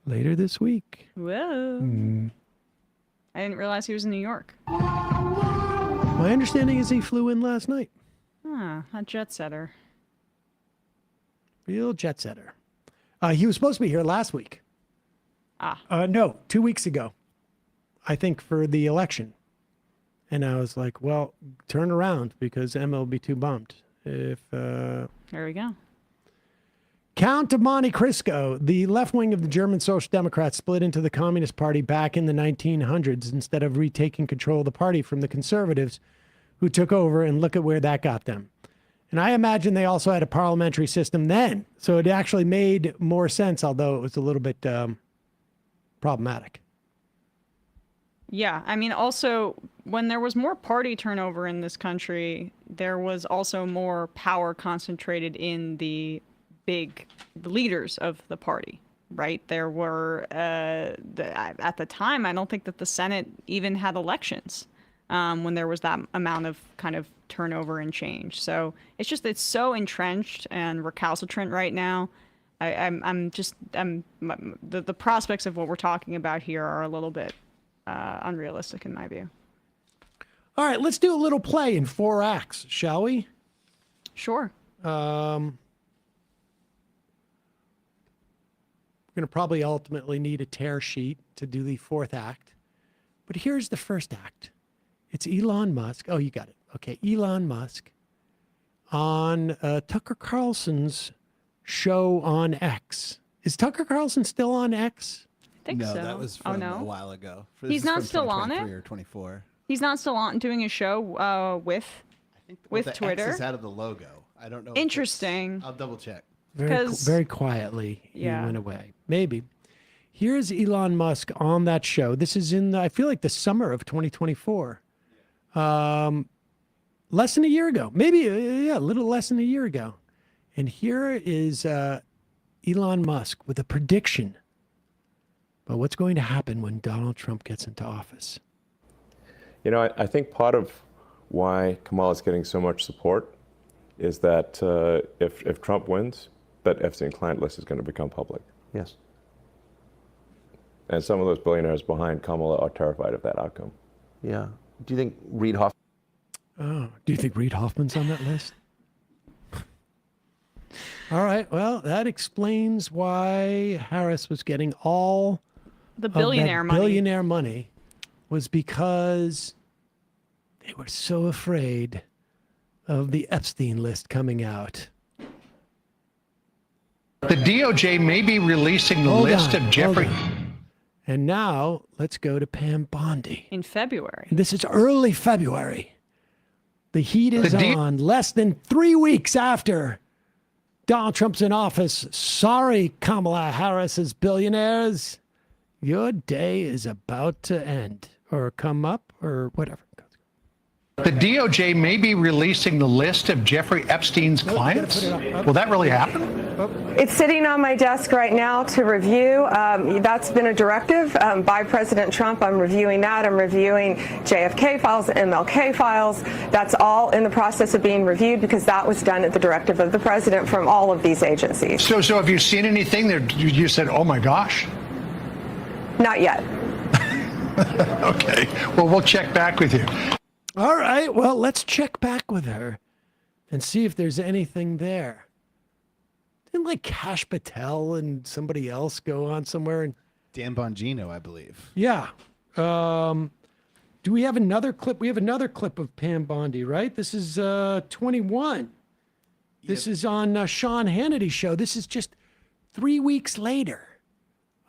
later this week. Whoa. I didn't realize he was in New York. My understanding is he flew in last night. A jet setter. Real jet setter. He was supposed to be here last week. No, 2 weeks ago. I think for the election. And I was like, well, turn around because Emma will be too bummed. There we go. Count of Monte Cristo, the left wing of the German Social Democrats split into the Communist Party back in the 1900s instead of retaking control of the party from the conservatives who took over, and look at where that got them. And I imagine they also had a parliamentary system then. So it actually made more sense, although it was a little bit problematic. Yeah, I mean, also, when there was more party turnover in this country, there was also more power concentrated in the leaders of the party, right? There were, at the time, I don't think that the Senate even had elections when there was that amount of kind of turnover and change. So it's so entrenched and recalcitrant right now. The prospects of what we're talking about here are a little bit unrealistic in my view. All right, let's do a little play in 4 acts, shall we? Sure. We're going to probably ultimately need a tear sheet to do the 4th act. But here's the 1st act. It's Elon Musk. Oh, you got it. Okay, Elon Musk on Tucker Carlson's show on X. Is Tucker Carlson still on X? I think no, so. that was from a while ago. He's not still on it? Or 24. He's not still on doing a show with the Twitter? X is out of the logo. I don't know. Interesting. I'll double check. Very quietly, yeah. He went away. Maybe. Here's Elon Musk on that show. This is in, I feel like, the summer of 2024. Less than a year ago. Maybe, a little less than a year ago. And here is Elon Musk with a prediction about what's going to happen when Donald Trump gets into office. I think part of why Kamala is getting so much support is that if Trump wins, that Epstein client list is going to become public. Yes. And some of those billionaires behind Kamala are terrified of that outcome. Yeah. Do you think Reid Hoffman? Oh, do you think Reid Hoffman's on that list? All right. Well, that explains why Harris was getting all the billionaire money. Billionaire money was because they were so afraid of the Epstein list coming out. The DOJ may be releasing the list of Jeffrey. And now let's go to Pam Bondi. In February. This is early February. The heat is on less than 3 weeks after Donald Trump's in office. Sorry, Kamala Harris's billionaires. Your day is about to end or come up or whatever. The DOJ may be releasing the list of Jeffrey Epstein's clients. Will that really happen? It's sitting on my desk right now to review. That's been a directive by President Trump. I'm reviewing that. I'm reviewing JFK files, MLK files. That's all in the process of being reviewed because that was done at the directive of the president from all of these agencies. So have you seen anything that you said, oh my gosh? Not yet. Okay. Well, we'll check back with you. All right. Well, let's check back with her and see if there's anything there. Didn't like Kash Patel and somebody else go on somewhere? And Dan Bongino, I believe. yeah. Do we have another clip? We have another clip of Pam Bondi, right? This is 21. This is on Sean Hannity's show. This is just 3 weeks later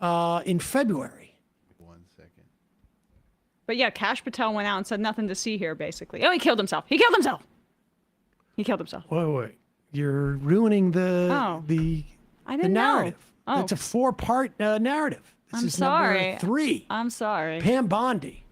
in February. But yeah, Kash Patel went out and said nothing to see here, basically. Oh, he killed himself. He killed himself. He killed himself. Wait. You're ruining the I didn't narrative. know. Oh. It's a 4-part narrative. This I'm is sorry. number 3. I'm sorry. Pam Bondi.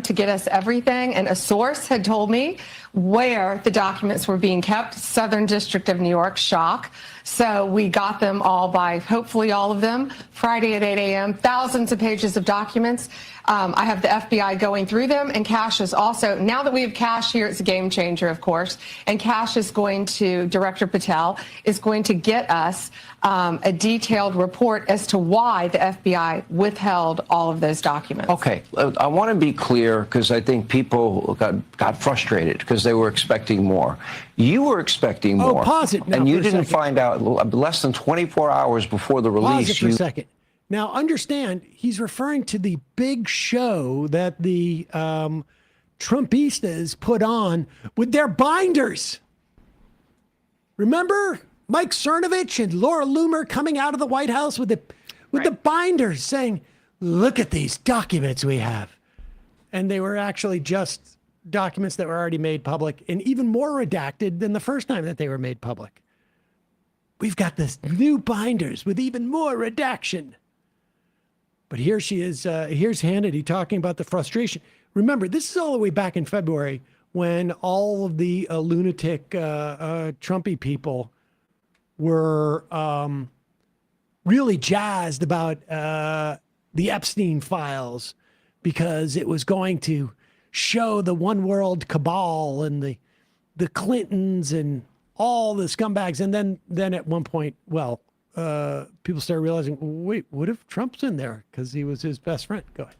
To get us everything, and a source had told me where the documents were being kept. Southern District of New York, shock. So we got them all by, hopefully all of them, Friday at 8 a.m. Thousands of pages of documents. I have the FBI going through them, and Kash is also, now that we have Kash here, it's a game changer, of course, and Kash is going to, Director Patel, is going to get us a detailed report as to why the FBI withheld all of those documents. Okay, I want to be clear because I think people got frustrated because they were expecting more. You were expecting more. Pause it now and you for a didn't second. find out less than 24 hours before the release. Pause it for a second. Now, understand, he's referring to the big show that the Trumpistas put on with their binders. Remember Mike Cernovich and Laura Loomer coming out of the White House with the binders saying, look at these documents we have. And they were actually just documents that were already made public and even more redacted than the first time that they were made public. We've got this new binders with even more redaction. But here she is. Here's Hannity talking about the frustration. Remember, this is all the way back in February when all of the lunatic Trumpy people were really jazzed about the Epstein files because it was going to show the one world cabal and the Clintons and all the scumbags. And then at one point, people started realizing, wait, what if Trump's in there? Because he was his best friend. Go ahead.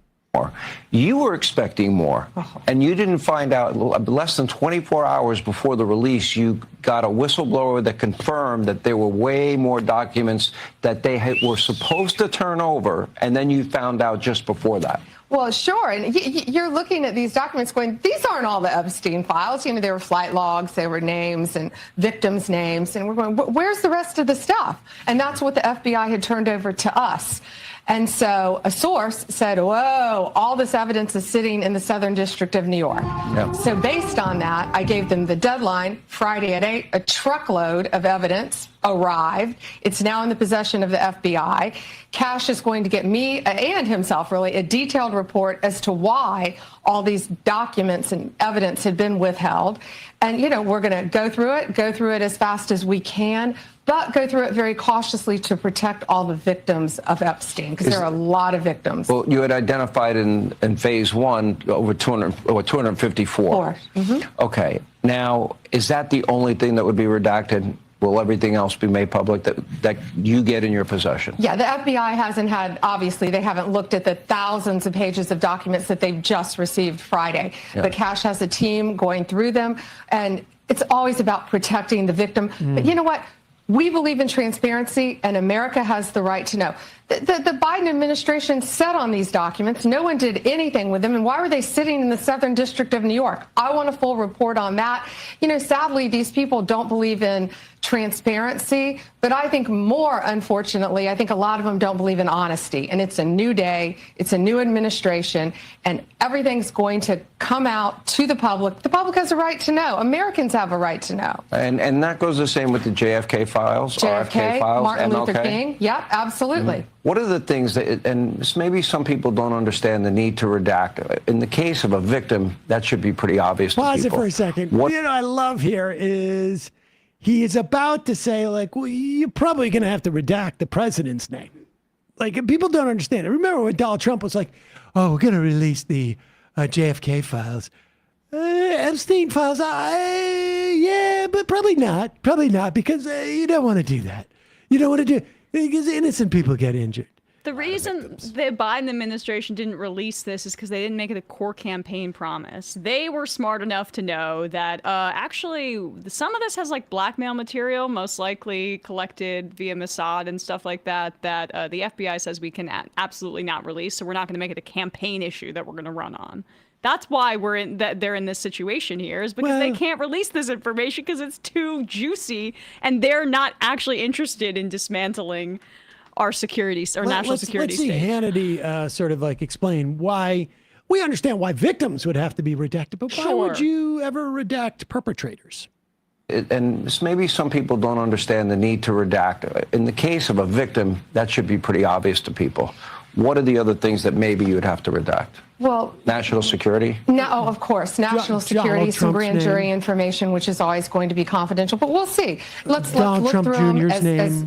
You were expecting more, and you didn't find out less than 24 hours before the release. You got a whistleblower that confirmed that there were way more documents that they were supposed to turn over, and then you found out just before that. Well, sure. And you're looking at these documents going, these aren't all the Epstein files. You know, there were flight logs, there were names and victims' names. And we're going, where's the rest of the stuff? And that's what the FBI had turned over to us. And so a source said, whoa, all this evidence is sitting in the Southern District of New York. Yep. So based on that, I gave them the deadline, Friday at 8, a truckload of evidence arrived. It's now in the possession of the FBI. Kash is going to get me and himself, really, a detailed report as to why all these documents and evidence had been withheld. And, you know, we're going to go through it as fast as we can, but go through it very cautiously to protect all the victims of Epstein, because there are a lot of victims. Well, you had identified in phase 1 over 254. Okay. Now, is that the only thing that would be redacted? Will everything else be made public that you get in your possession? Yeah, the FBI hasn't had, obviously, they haven't looked at the thousands of pages of documents that they've just received Friday. Yeah. But Kash has a team going through them, and it's always about protecting the victim. But you know what? We believe in transparency, and America has the right to know. The Biden administration sat on these documents. No one did anything with them. And why were they sitting in the Southern District of New York? I want a full report on that. You know, sadly, these people don't believe in transparency, but I think more, unfortunately, I think a lot of them don't believe in honesty. And it's a new day. It's a new administration, and everything's going to come out to the public. The public has a right to know. Americans have a right to know. And that goes the same with the JFK files, RFK files, Martin MLK. Luther King. Yep, absolutely. What are the things that, and maybe some people don't understand the need to redact. In the case of a victim, that should be pretty obvious to Pause people. it for a second. What, you know, I love here is he is about to say, like, well, you're probably going to have to redact the president's name. Like, people don't understand it. Remember when Donald Trump was like, oh, we're going to release the JFK files. Epstein files, yeah, but probably not. Probably not, because you don't want to do that. You don't want to do it because innocent people get injured. The reason the Biden administration didn't release this is because they didn't make it a core campaign promise. They were smart enough to know that actually some of this has like blackmail material, most likely collected via Mossad and stuff like that, that the FBI says we can absolutely not release. So we're not going to make it a campaign issue that we're going to run on. That's why they're in this situation here, is because they can't release this information because it's too juicy, and they're not actually interested in dismantling our security, our national security state. Let's see Hannity sort of like explain why. We understand why victims would have to be redacted, but why would you ever redact perpetrators? And maybe some people don't understand the need to redact. In the case of a victim, that should be pretty obvious to people. What are the other things that maybe you'd have to redact? Well, national security? No, of course. National security, some grand jury information, which is always going to be confidential. But we'll see. Let's look through them as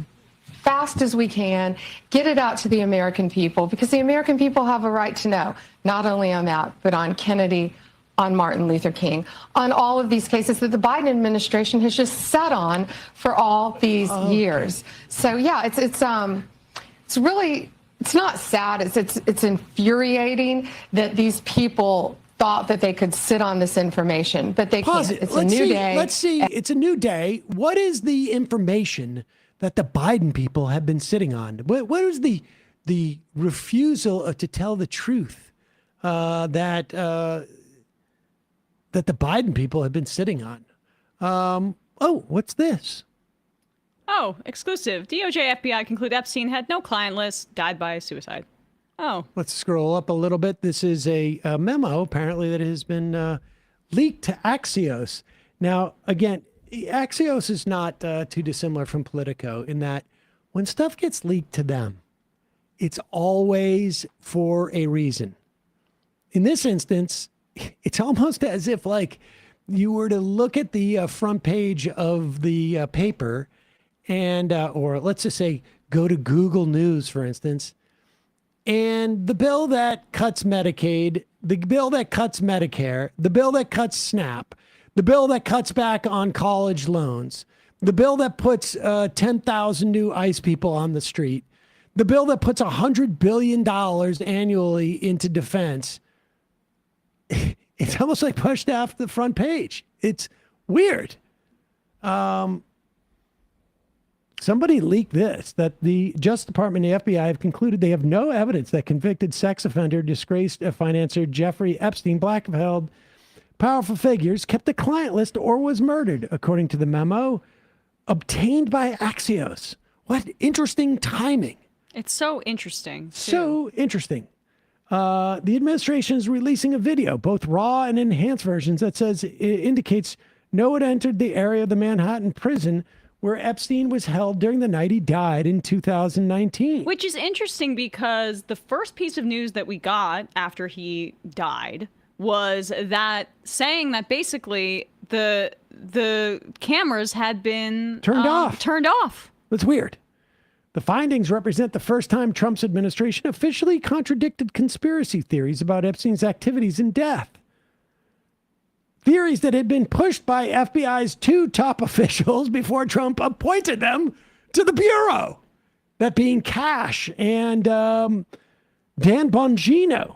fast as we can, get it out to the American people, because the American people have a right to know, not only on that, but on Kennedy, on Martin Luther King, on all of these cases that the Biden administration has just sat on for all these years. So yeah, it's really, it's not sad, it's infuriating that these people thought that they could sit on this information, but they can't. It's a new day. Let's see. It's a new day. What is the information that the Biden people have been sitting on? What is the refusal to tell the truth that the Biden people have been sitting on? Oh, what's this? Oh, exclusive. DOJ FBI conclude Epstein had no client list, died by suicide. Oh. Let's scroll up a little bit. This is a memo, apparently, that has been leaked to Axios. Now, again, Axios is not too dissimilar from Politico in that when stuff gets leaked to them, it's always for a reason. In this instance, it's almost as if like you were to look at the front page of the paper and, or let's just say, go to Google News, for instance, and the bill that cuts Medicaid, the bill that cuts Medicare, the bill that cuts SNAP, the bill that cuts back on college loans, the bill that puts 10,000 new ICE people on the street, the bill that puts $100 billion annually into defense. It's almost like pushed off the front page. It's weird. Somebody leaked this, that the Justice Department and the FBI have concluded they have no evidence that convicted sex offender, disgraced financier Jeffrey Epstein blackmailed powerful figures, kept a client list, or was murdered, according to the memo obtained by Axios. What interesting timing. It's so interesting. So interesting. The administration is releasing a video, both raw and enhanced versions, that says it indicates no one entered the area of the Manhattan prison where Epstein was held during the night he died in 2019. Which is interesting because the first piece of news that we got after he died was that saying that basically the cameras had been turned off. That's weird. The findings represent the first time Trump's administration officially contradicted conspiracy theories about Epstein's activities and death. Theories that had been pushed by FBI's two top officials before Trump appointed them to the Bureau. That being Cash and Dan Bongino.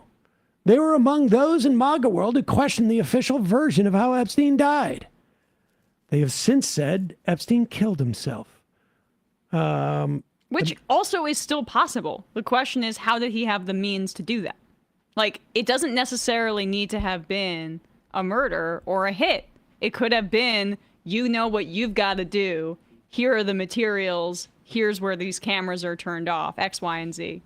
They were among those in MAGA world who questioned the official version of how Epstein died. They have since said Epstein killed himself. Which also is still possible. The question is, how did he have the means to do that? Like, it doesn't necessarily need to have been a murder or a hit. It could have been, you know what you've got to do. Here are the materials. Here's where these cameras are turned off, X, Y, and Z.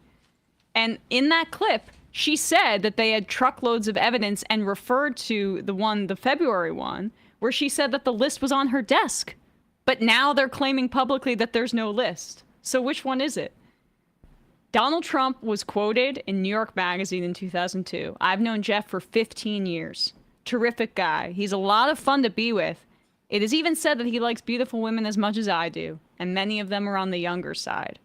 And in that clip, she said that they had truckloads of evidence and referred to the February one, where she said that the list was on her desk. But now they're claiming publicly that there's no list. So which one is it? Donald Trump was quoted in New York Magazine in 2002. I've known Jeff for 15 years. Terrific guy. He's a lot of fun to be with. It is even said that he likes beautiful women as much as I do, and many of them are on the younger side.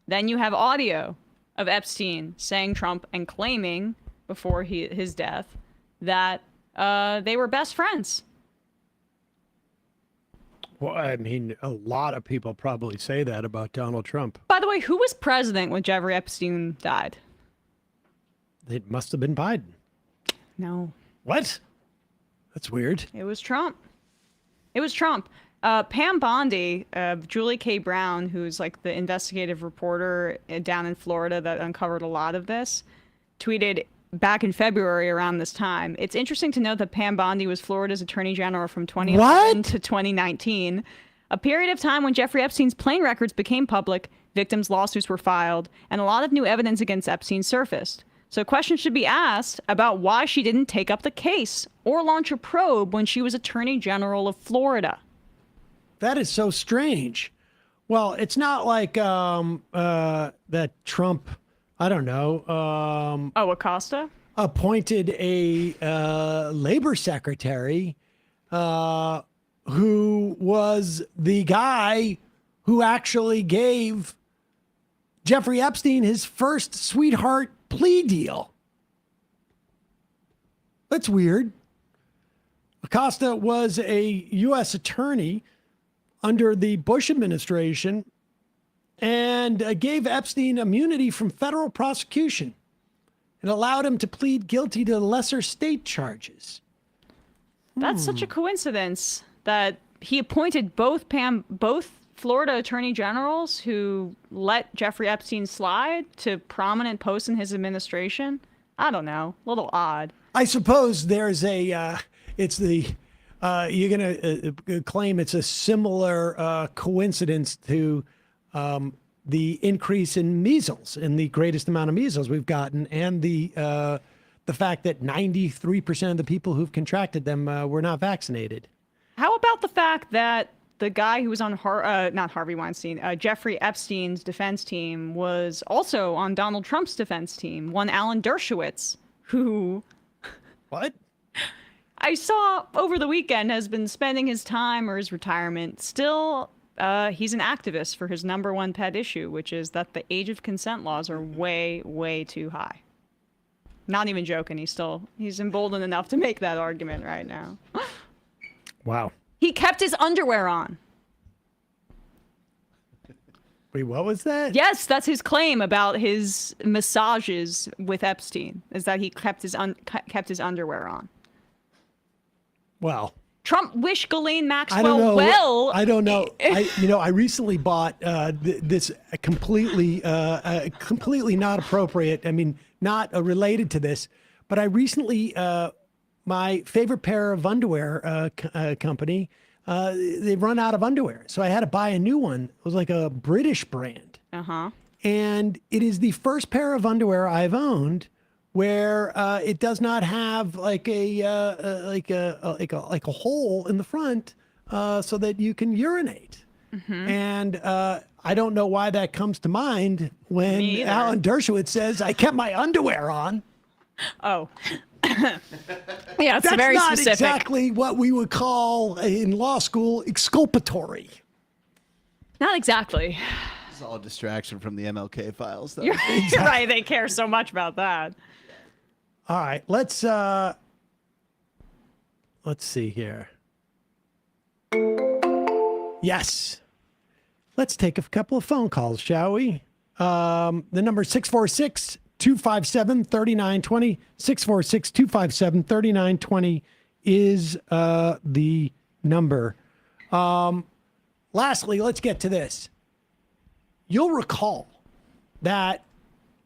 Then you have audio of Epstein saying Trump and claiming before his death that they were best friends. Well, I mean, a lot of people probably say that about Donald Trump. By the way, who was president when Jeffrey Epstein died? It must have been Biden. No. What? That's weird. It was Trump. It was Trump. Pam Bondi, Julie K. Brown, who's like the investigative reporter down in Florida that uncovered a lot of this, tweeted back in February around this time. It's interesting to note that Pam Bondi was Florida's attorney general from 2011 to 2019, a period of time when Jeffrey Epstein's plane records became public, victims' lawsuits were filed, and a lot of new evidence against Epstein surfaced. So questions should be asked about why she didn't take up the case or launch a probe when she was attorney general of Florida. That is so strange. Well, it's not like that Trump, I don't know. Acosta? Appointed a labor secretary who was the guy who actually gave Jeffrey Epstein his first sweetheart plea deal. That's weird. Acosta was a U.S. attorney under the Bush administration and gave Epstein immunity from federal prosecution and allowed him to plead guilty to lesser state charges. That's such a coincidence that he appointed both Florida attorney generals who let Jeffrey Epstein slide to prominent posts in his administration. I don't know, a little odd. I suppose there's you're going to claim it's a similar coincidence to the increase in measles, in the greatest amount of measles we've gotten, and the fact that 93% of the people who've contracted them were not vaccinated. How about the fact that the guy who was on not Harvey Weinstein, Jeffrey Epstein's defense team was also on Donald Trump's defense team, one Alan Dershowitz, who... What? I saw over the weekend has been spending his time or his retirement. Still, he's an activist for his number one pet issue, which is that the age of consent laws are way, way too high. Not even joking. He's emboldened enough to make that argument right now. Wow. He kept his underwear on. Wait, what was that? Yes, that's his claim about his massages with Epstein, is that he kept his underwear on. Well, Trump wished Ghislaine Maxwell I don't know. well. I don't know. I recently bought this completely not appropriate. I mean, not related to this, but I recently my favorite pair of underwear company. They've run out of underwear, so I had to buy a new one. It was like a British brand, and it is the first pair of underwear I've owned where it does not have like a hole in the front so that you can urinate. And I don't know why that comes to mind when Alan Dershowitz says I kept my underwear on. Oh. Yeah, it's That's very not specific. exactly what we would call in law school exculpatory. Not exactly. It's all a distraction from the MLK files, though. You're right. They care so much about that. All right, let's see here. Yes. Let's take a couple of phone calls, shall we? The number is 646-257-3920. 646-257-3920 is the number. Lastly, let's get to this. you'll recall that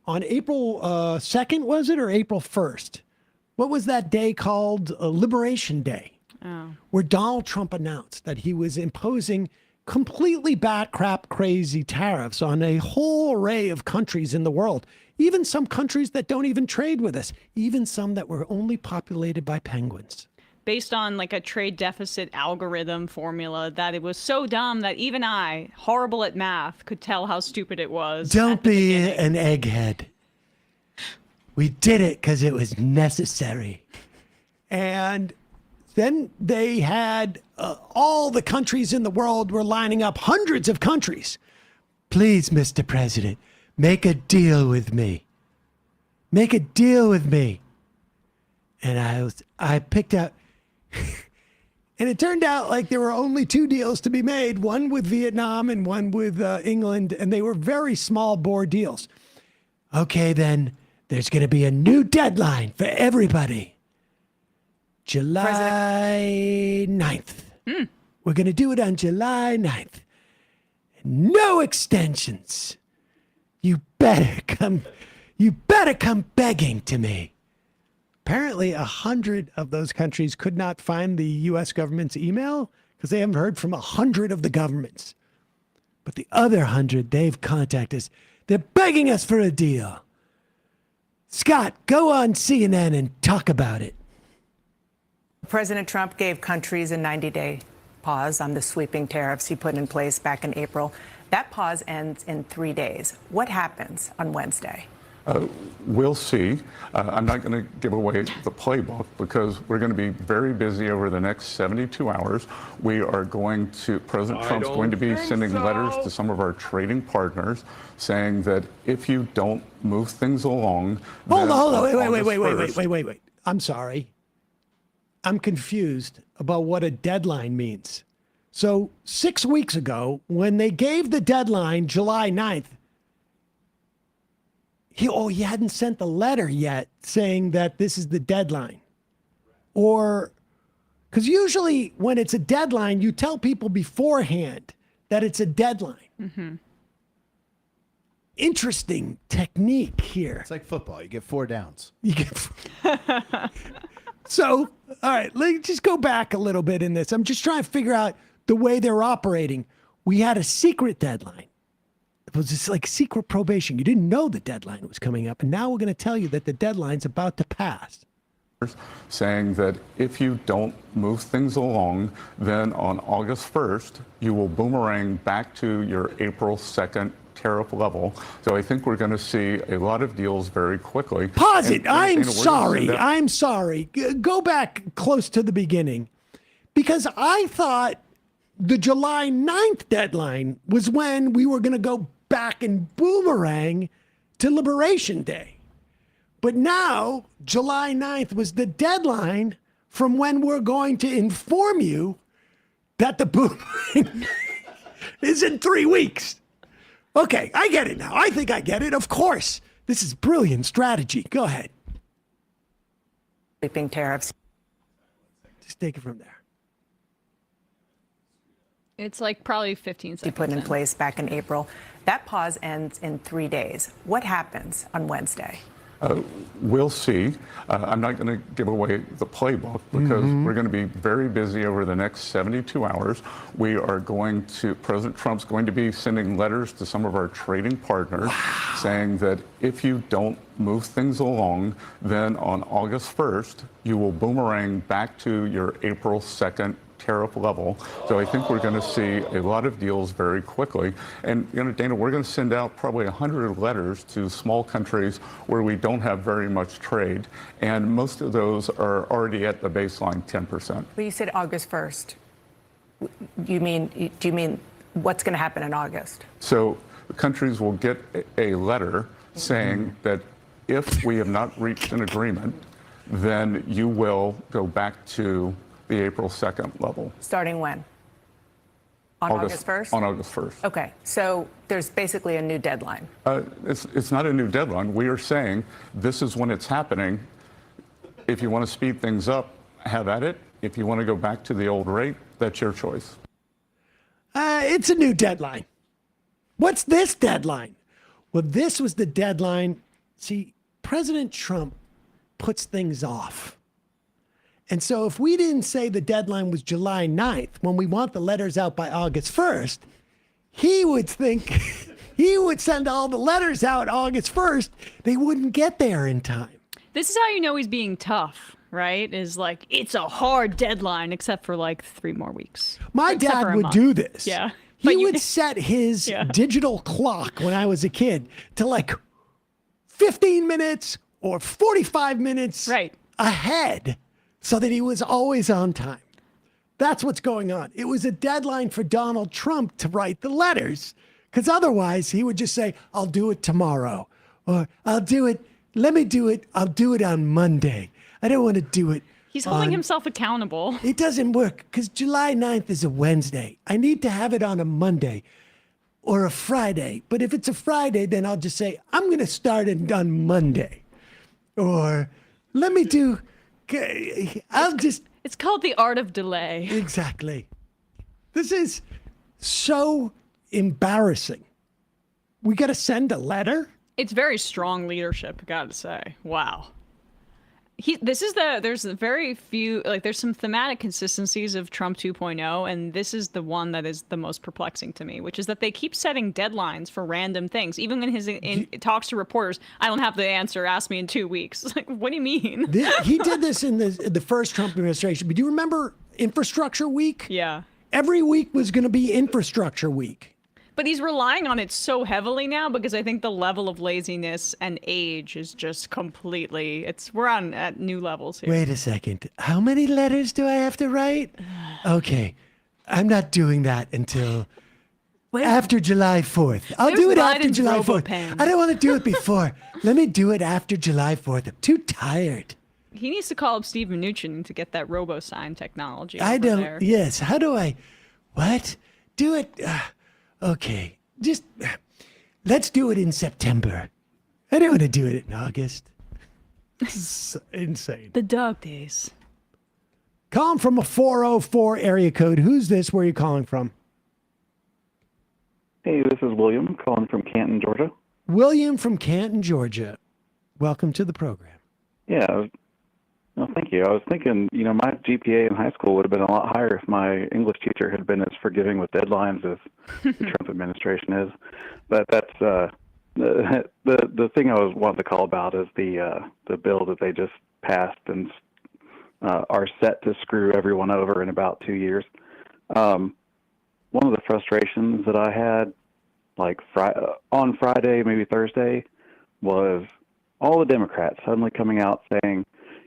on April 2nd, was it, or April 1st? What was that day called? Liberation Day, where Donald Trump announced that he was imposing completely bat crap crazy tariffs on a whole array of countries in the world, even some countries that don't even trade with us, even some that were only populated by penguins. Based on like a trade deficit algorithm formula that it was so dumb that even I, horrible at math, could tell how stupid it was. Don't be an egghead. We did it because it was necessary. And then they had all the countries in the world were lining up, hundreds of countries. Please, Mr. President, make a deal with me. Make a deal with me. And I picked out, and it turned out like there were only 2 deals to be made, one with Vietnam and one with England, and they were very small bore deals. Okay, then there's going to be a new deadline for everybody. July 9th. We're going to do it on July 9th. No extensions. You better come begging to me. Apparently 100 of those countries could not find the U.S. government's email because they haven't heard from 100 of the governments. But the other 100, they've contacted us. They're begging us for a deal. Scott, go on CNN and talk about it. President Trump gave countries a 90-day pause on the sweeping tariffs he put in place back in April. That pause ends in 3 days. What happens on Wednesday? We'll see. I'm not going to give away the playbook because we're going to be very busy over the next 72 hours. President Trump's going to be sending letters to some of our trading partners saying that if you don't move things along... Hold on. Wait. I'm sorry. I'm confused about what a deadline means. So 6 weeks ago, when they gave the deadline July 9th, he hadn't sent the letter yet saying that this is the deadline. Or, because usually when it's a deadline, you tell people beforehand that it's a deadline. Mm-hmm. Interesting technique here. It's like football. You get 4 downs. So, all right, let's just go back a little bit in this. I'm just trying to figure out the way they're operating. We had a secret deadline. It was just like secret probation. You didn't know the deadline was coming up. And now we're going to tell you that the deadline's about to pass. Saying that if you don't move things along, then on August 1st, you will boomerang back to your April 2nd tariff level. So I think we're going to see a lot of deals very quickly. Pause it. I'm sorry. Go back close to the beginning. Because I thought the July 9th deadline was when we were going to go back and boomerang to Liberation Day. But now, July 9th was the deadline from when we're going to inform you that the boomerang is in 3 weeks. Okay, I get it now. I think I get it. Of course. This is brilliant strategy. Go ahead. Sweeping tariffs. Just take it from there. It's like probably 15 seconds. He put in place back in April. That pause ends in 3 days. What happens on Wednesday? We'll see. I'm not going to give away the playbook because we're going to be very busy over the next 72 hours. President Trump's going to be sending letters to some of our trading partners saying that if you don't move things along, then on August 1st, you will boomerang back to your April 2nd tariff level. So I think we're going to see a lot of deals very quickly. And, Dana, we're going to send out probably 100 letters to small countries where we don't have very much trade. And most of those are already at the baseline 10%. Well, you said August 1st. Do you mean what's going to happen in August? So the countries will get a letter saying that if we have not reached an agreement, then you will go back to the April 2nd level. Starting when? On August 1st? On August 1st. Okay, so there's basically a new deadline. It's not a new deadline. We are saying this is when it's happening. If you want to speed things up, have at it. If you want to go back to the old rate, that's your choice. It's a new deadline. What's this deadline? Well, this was the deadline. See, President Trump puts things off. And so if we didn't say the deadline was July 9th, when we want the letters out by August 1st, he would think he would send all the letters out August 1st. They wouldn't get there in time. This is how you know he's being tough, right? Is like, it's a hard deadline, except for like 3 more weeks. My Except for dad a would month. do this. Yeah. He would set his digital clock when I was a kid to like 15 minutes or 45 minutes ahead so that he was always on time. That's what's going on. It was a deadline for Donald Trump to write the letters, because otherwise he would just say, I'll do it tomorrow, or I'll do it. Let me do it. I'll do it on Monday. I don't want to do it. He's holding himself accountable. It doesn't work because July 9th is a Wednesday. I need to have it on a Monday or a Friday. But if it's a Friday, then I'll just say, I'm going to start it on Monday. Or let me do, It's called the art of delay. Exactly. This is so embarrassing. We got to send a letter? It's very strong leadership, gotta say. Wow. There's very few, like there's some thematic consistencies of Trump 2.0, and this is the one that is the most perplexing to me, which is that they keep setting deadlines for random things. Even when he talks to reporters, I don't have the answer, ask me in 2 weeks. It's like, what do you mean? He did this in the first Trump administration, but do you remember Infrastructure Week? Yeah. Every week was going to be Infrastructure Week. But he's relying on it so heavily now because I think the level of laziness and age is just completely, we're on at new levels here. Wait a second. How many letters do I have to write? Okay. I'm not doing that until after July 4th. I'll do it after July 4th. I don't want to do it before. Let me do it after July 4th. I'm too tired. He needs to call up Steve Mnuchin to get that robo-sign technology. I don't. There. Yes. How do I? What? Do it. Okay. Just let's do it in September. I don't want to do it in August. This is insane. The dog days. Calling from a 404 area code. Who's this? Where are you calling from? Hey, this is William calling from Canton, Georgia. William from Canton, Georgia. Welcome to the program. Yeah. Well, thank you. I was thinking, my GPA in high school would have been a lot higher if my English teacher had been as forgiving with deadlines as the Trump administration is. But that's the thing I was wanting to call about is the bill that they just passed and are set to screw everyone over in about 2 years. One of the frustrations that I had, on Friday, maybe Thursday, was all the Democrats suddenly coming out saying,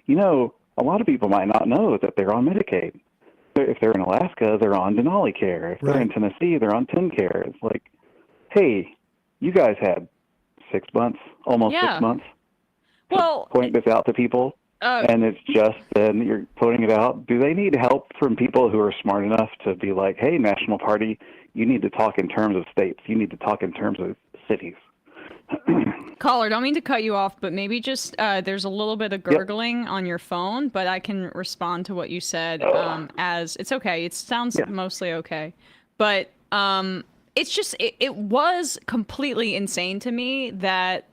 a lot of people might not know that they're on Medicaid. If they're in Alaska, they're on Denali Care. If they're in Tennessee, they're on TennCare. It's like, hey, you guys had 6 months, almost 6 months, to point this out to people. And it's just then you're putting it out. Do they need help from people who are smart enough to be like, hey, National Party, you need to talk in terms of states. You need to talk in terms of cities. Caller, don't mean to cut you off, but maybe just there's a little bit of gurgling on your phone, but I can respond to what you said as it's okay. It sounds mostly okay. But it's just it was completely insane to me that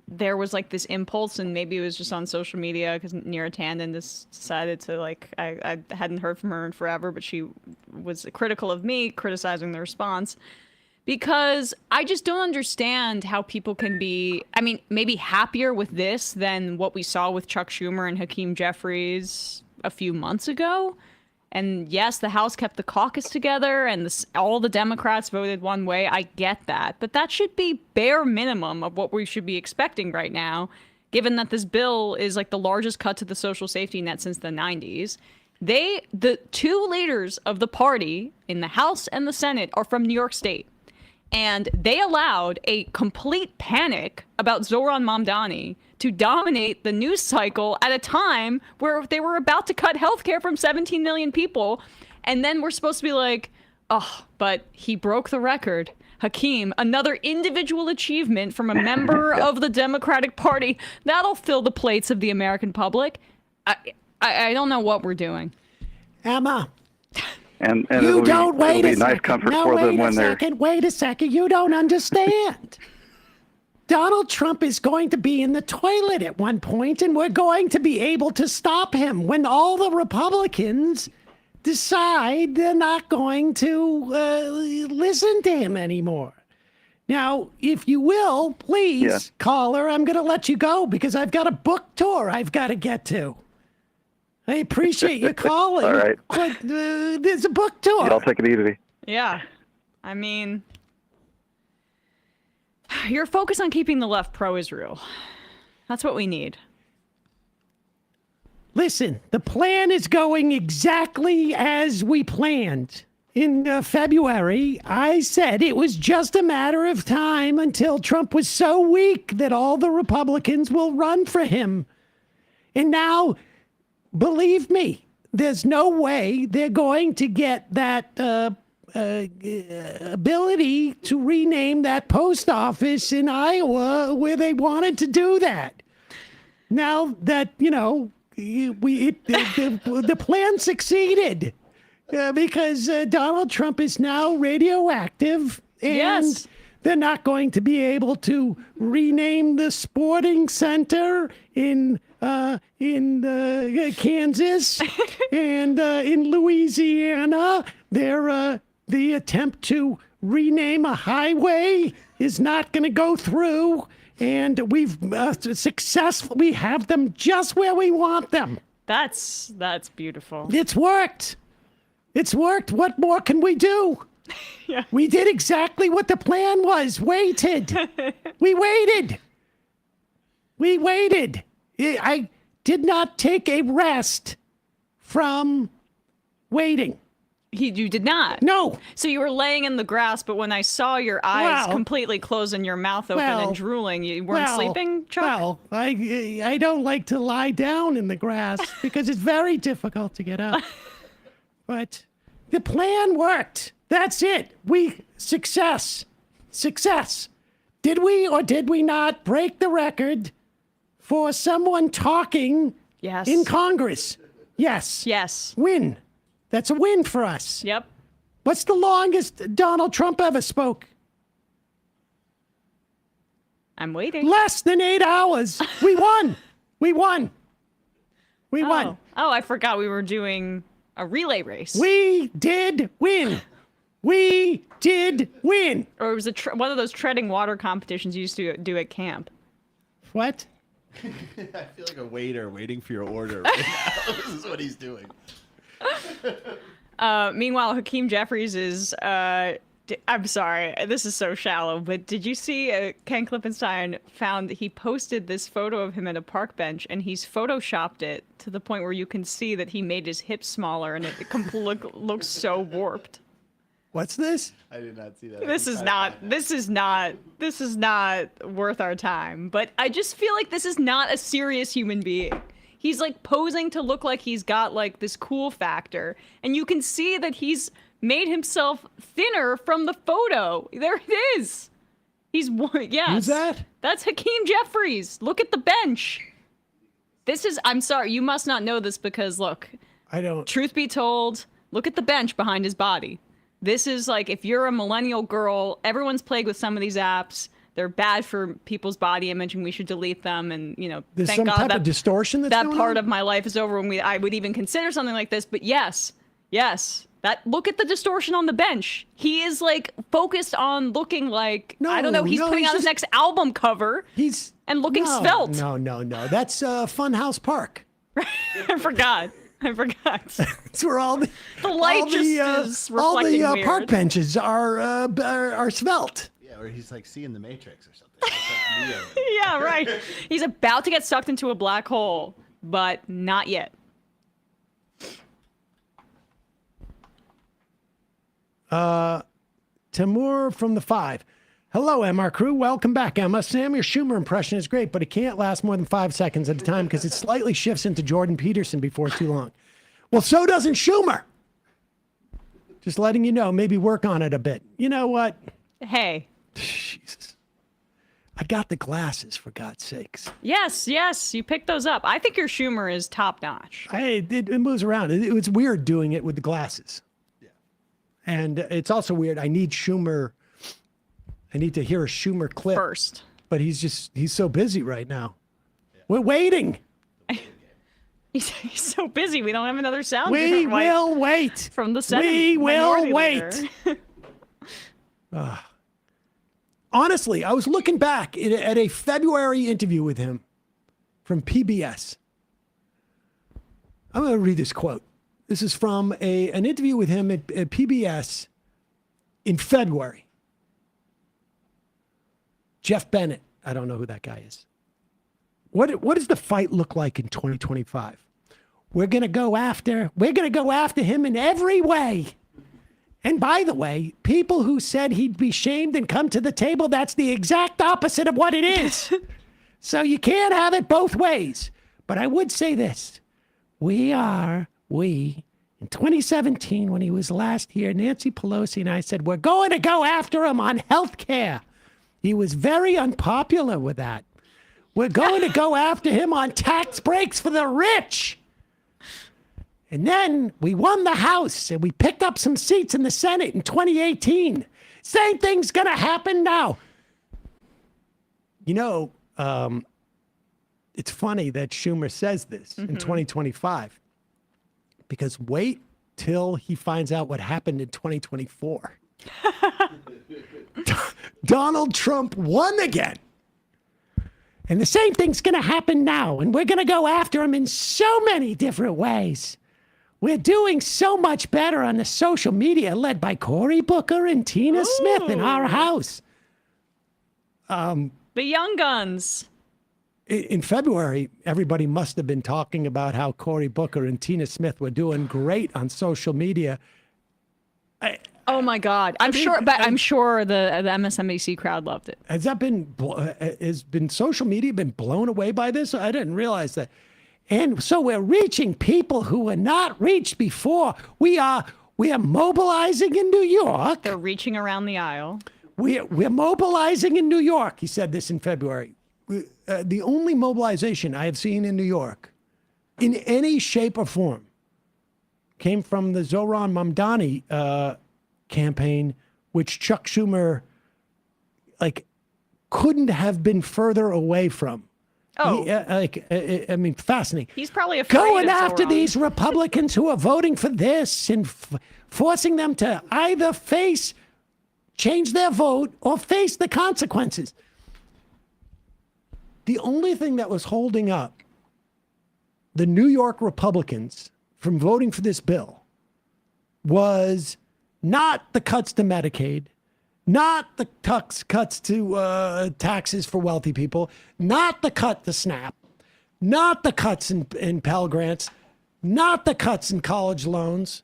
there was like this impulse, and maybe it was just on social media because Neera Tanden just decided to I hadn't heard from her in forever, but she was critical of me, criticizing the response. Because I just don't understand how people can be, maybe happier with this than what we saw with Chuck Schumer and Hakeem Jeffries a few months ago. And yes, the House kept the caucus together and all the Democrats voted one way. I get that. But that should be bare minimum of what we should be expecting right now, given that this bill is like the largest cut to the social safety net since the 90s. The two leaders of the party in the House and the Senate are from New York State. And they allowed a complete panic about Zohran Mamdani to dominate the news cycle at a time where they were about to cut healthcare from 17 million people. And then we're supposed to be like, oh, but he broke the record. Hakeem, another individual achievement from a member of the Democratic Party. That'll fill the plates of the American public. I don't know what we're doing. Emma, and You don't it'll wait be a nice second. comfort No, for wait them a when they're. second. Wait a second. You don't understand. Donald Trump is going to be in the toilet at one point, and we're going to be able to stop him when all the Republicans decide they're not going to listen to him anymore. Now, if you will, please, Yeah. caller, I'm going to let you go because I've got a book tour I've got to get to. I appreciate you calling. All right. But there's a book tour. Y'all take it easy. Yeah. I mean, you're focused on keeping the left pro-Israel. That's what we need. Listen, the plan is going exactly as we planned. In February, I said it was just a matter of time until Trump was so weak that all the Republicans will run for him. And now, believe me, there's no way they're going to get that ability to rename that post office in Iowa where they wanted to do that. Now that, the plan succeeded. Because Donald Trump is now radioactive, and Yes. they're not going to be able to rename the sporting center in Kansas and in Louisiana. The attempt to rename a highway is not going to go through, and we've successful. We have them just where we want them. That's beautiful. It's worked. It's worked. What more can we do? Yeah. We did exactly what the plan was. Waited. We waited. We waited. I did not take a rest from waiting. You did not? No. So you were laying in the grass, but when I saw your eyes Well- completely closed and your mouth open well- and drooling, you weren't well, sleeping, Chuck? Well, I don't like to lie down in the grass because it's very difficult to get up. But the plan worked. That's it. Success. Did we or did we not break the record for someone talking Yes. in Congress? Yes. Yes. Win. That's a win for us. Yep. What's the longest Donald Trump ever spoke? I'm waiting. Less than 8 hours. We won. We won. We won. Oh, I forgot we were doing a relay race. We did win. We did win. Or it was one of those treading water competitions you used to do at camp. What? I feel like a waiter waiting for your order right now. This is what he's doing. Meanwhile, Hakeem Jeffries is, I'm sorry, this is so shallow, but did you see Ken Klippenstein he posted this photo of him at a park bench, and he's photoshopped it to the point where you can see that he made his hips smaller, and it looks so warped. What's this? I did not see that. This is not worth our time. But I just feel like this is not a serious human being. He's like posing to look like he's got like this cool factor, and you can see that he's made himself thinner from the photo. There it is. Yes. Who's that? That's Hakeem Jeffries. Look at the bench. I'm sorry, you must not know this because look. I don't. Truth be told, look at the bench behind his body. This is like, if you're a millennial girl, everyone's plagued with some of these apps. They're bad for people's body image, and we should delete them. And There's thank some God type that of distortion that's that going part on? of my life is over when I would even consider something like this. But yes, look at the distortion on the bench. He is like focused on looking like I don't know. He's putting out his next album cover. And looking svelte. No. That's Funhouse Park. I forgot. It's where all the light is reflecting all the weird. park benches are svelte. Yeah, or he's like seeing the Matrix or something. It's like Neo. Yeah, right. He's about to get sucked into a black hole, but not yet. Timur from the 5. Hello, MR crew. Welcome back, Emma. Sam, your Schumer impression is great, but it can't last more than 5 seconds at a time because it slightly shifts into Jordan Peterson before too long. Well, so doesn't Schumer. Just letting you know, maybe work on it a bit. You know what? Hey. Jesus. I got the glasses, for God's sakes. Yes, you picked those up. I think your Schumer is top notch. It moves around. It was weird doing it with the glasses. And it's also weird. I need to hear a Schumer clip first. But he's so busy right now. We're waiting. He's so busy. We don't have another sound. We will wait. From the Senate. We will wait. Leader. Honestly, I was looking back at a February interview with him from PBS. I'm going to read this quote. This is from an interview with him at PBS in February. Jeff Bennett. I don't know who that guy is. What does the fight look like in 2025? We're going to go after him in every way. And by the way, people who said he'd be shamed and come to the table, that's the exact opposite of what it is. So you can't have it both ways. But I would say this. In 2017, when he was last here, Nancy Pelosi and I said, we're going to go after him on health care. He was very unpopular with that. We're going to go after him on tax breaks for the rich. And then we won the House and we picked up some seats in the Senate in 2018. Same thing's going to happen now. You know, it's funny that Schumer says this in 2025 because wait till he finds out what happened in 2024. Donald Trump won again. And the same thing's going to happen now. And we're going to go after him in so many different ways. We're doing so much better on the social media led by Cory Booker and Tina Smith in our house. The young guns. In February, everybody must have been talking about how Cory Booker and Tina Smith were doing great on social media. Oh my God! I'm sure the MSNBC crowd loved it. Has social media been blown away by this? I didn't realize that. And so we're reaching people who were not reached before. We are mobilizing in New York. They're reaching around the aisle. We're mobilizing in New York. He said this in February. The only mobilization I have seen in New York, in any shape or form, came from the Zohran Mamdani campaign, which Chuck Schumer couldn't have been further away from. Oh, I mean, fascinating. He's probably afraid going of after Zohran. These Republicans who are voting for this and forcing them to either change their vote or face the consequences. The only thing that was holding up the New York Republicans from voting for this bill was not the cuts to Medicaid, not the cuts to taxes for wealthy people, not the cut to SNAP, not the cuts in Pell Grants, not the cuts in college loans,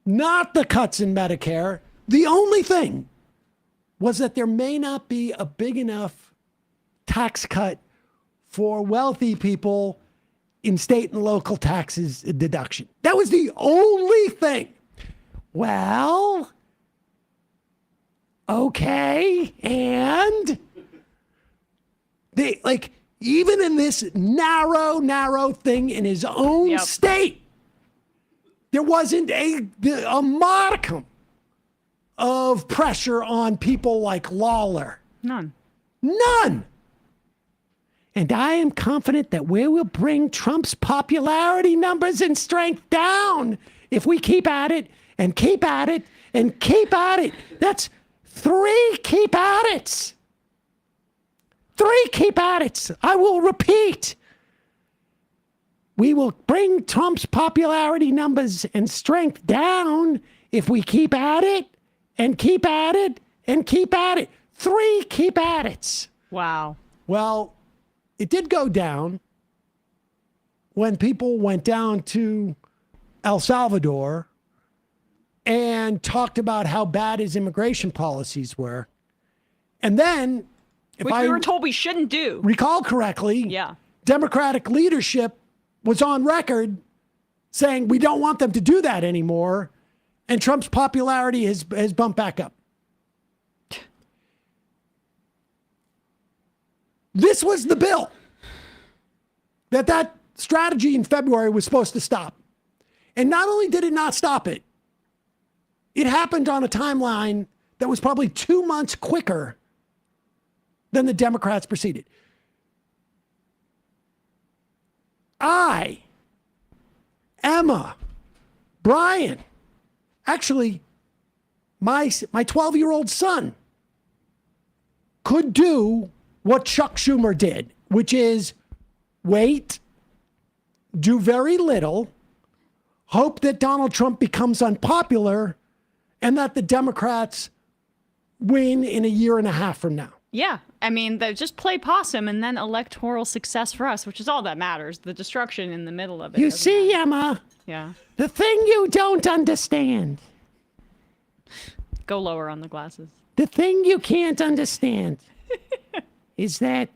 not the cuts in Medicare. The only thing was that there may not be a big enough tax cut for wealthy people in state and local taxes deduction. That was the only thing. Well, okay, and even in this narrow thing in his own state, there wasn't a modicum of pressure on people like Lawler. None. And I am confident that we will bring Trump's popularity numbers and strength down if we keep at it and keep at it and keep at it. That's 3 keep at it's. 3 keep at it's. I will repeat. We will bring Trump's popularity numbers and strength down if we keep at it and keep at it and keep at it. 3 keep at it's. Wow. Well, it did go down when people went down to El Salvador and talked about how bad his immigration policies were. And then, Which we were told we shouldn't do. Recall correctly, Democratic leadership was on record saying we don't want them to do that anymore. And Trump's popularity has bumped back up. This was the bill that strategy in February was supposed to stop. And not only did it not stop it, It happened on a timeline that was probably 2 months quicker than the Democrats proceeded. I, Emma, Brian, actually, my 12-year-old son could do what Chuck Schumer did, which is wait, do very little, hope that Donald Trump becomes unpopular, and that the Democrats win in a year and a half from now. Yeah. I mean, just play possum and then electoral success for us, which is all that matters. The destruction in the middle of it. You see, Emma, Yeah. the thing you don't understand, Go lower on the glasses. the thing you can't understand is that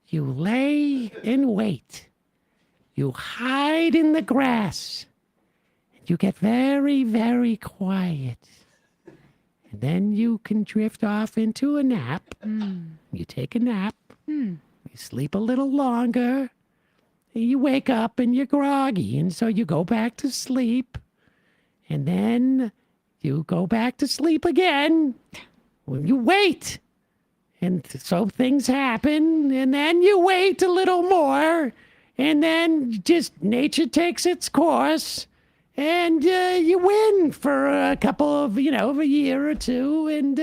you lay and wait. You hide in the grass. And you get very, very quiet. And then you can drift off into a nap. You take a nap. You sleep a little longer. And you wake up and you're groggy. And so you go back to sleep. And then you go back to sleep again. Well, you wait. And so things happen. And then you wait a little more. And then just nature takes its course. And you win for a couple of, a year or two. And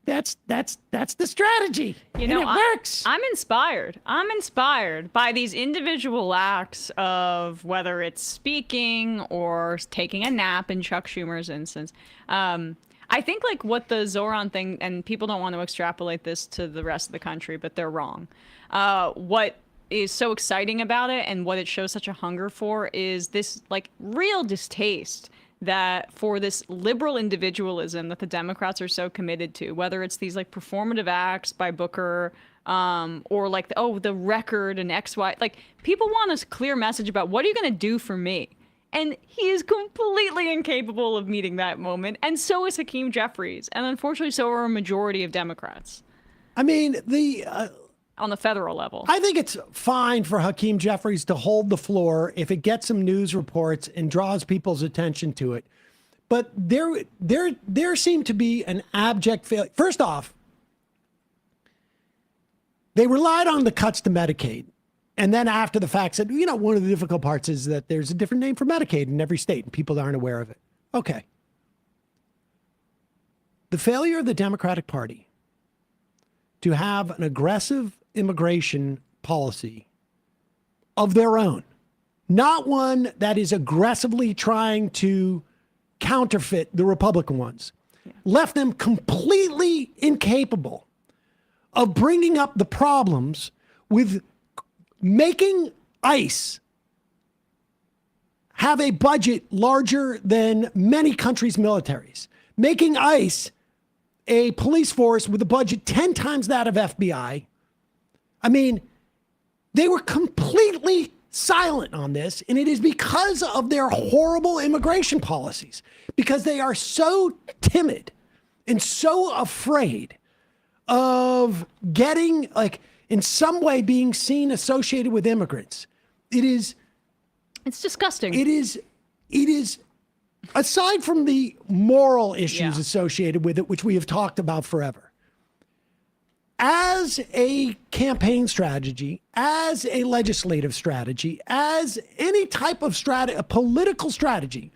that's the strategy. You know, and it works. I'm inspired. I'm inspired by these individual acts of whether it's speaking or taking a nap in Chuck Schumer's instance. I think like what the Zoran thing, and people don't want to extrapolate this to the rest of the country, but they're wrong. What is so exciting about it and what it shows such a hunger for is this like real distaste that for this liberal individualism that the Democrats are so committed to, whether it's these like performative acts by Booker or like, the record and XY, like people want a clear message about what are you going to do for me? And he is completely incapable of meeting that moment. And so is Hakeem Jeffries. And unfortunately, so are a majority of Democrats. I mean, on the federal level. I think it's fine for Hakeem Jeffries to hold the floor if it gets some news reports and draws people's attention to it. But there seemed to be an abject failure. First off, they relied on the cuts to Medicaid. And then after the fact said, one of the difficult parts is that there's a different name for Medicaid in every state and people aren't aware of it. Okay. The failure of the Democratic Party to have an aggressive immigration policy of their own, not one that is aggressively trying to counterfeit the Republican ones, left them completely incapable of bringing up the problems with making ICE have a budget larger than many countries' militaries, making ICE a police force with a budget 10 times that of FBI. I mean, they were completely silent on this, and it is because of their horrible immigration policies, because they are so timid and so afraid of getting, like, in some way being seen associated with immigrants. It's disgusting. It is aside from the moral issues associated with it, which we have talked about forever, as a campaign strategy, as a legislative strategy, as any type of a political strategy,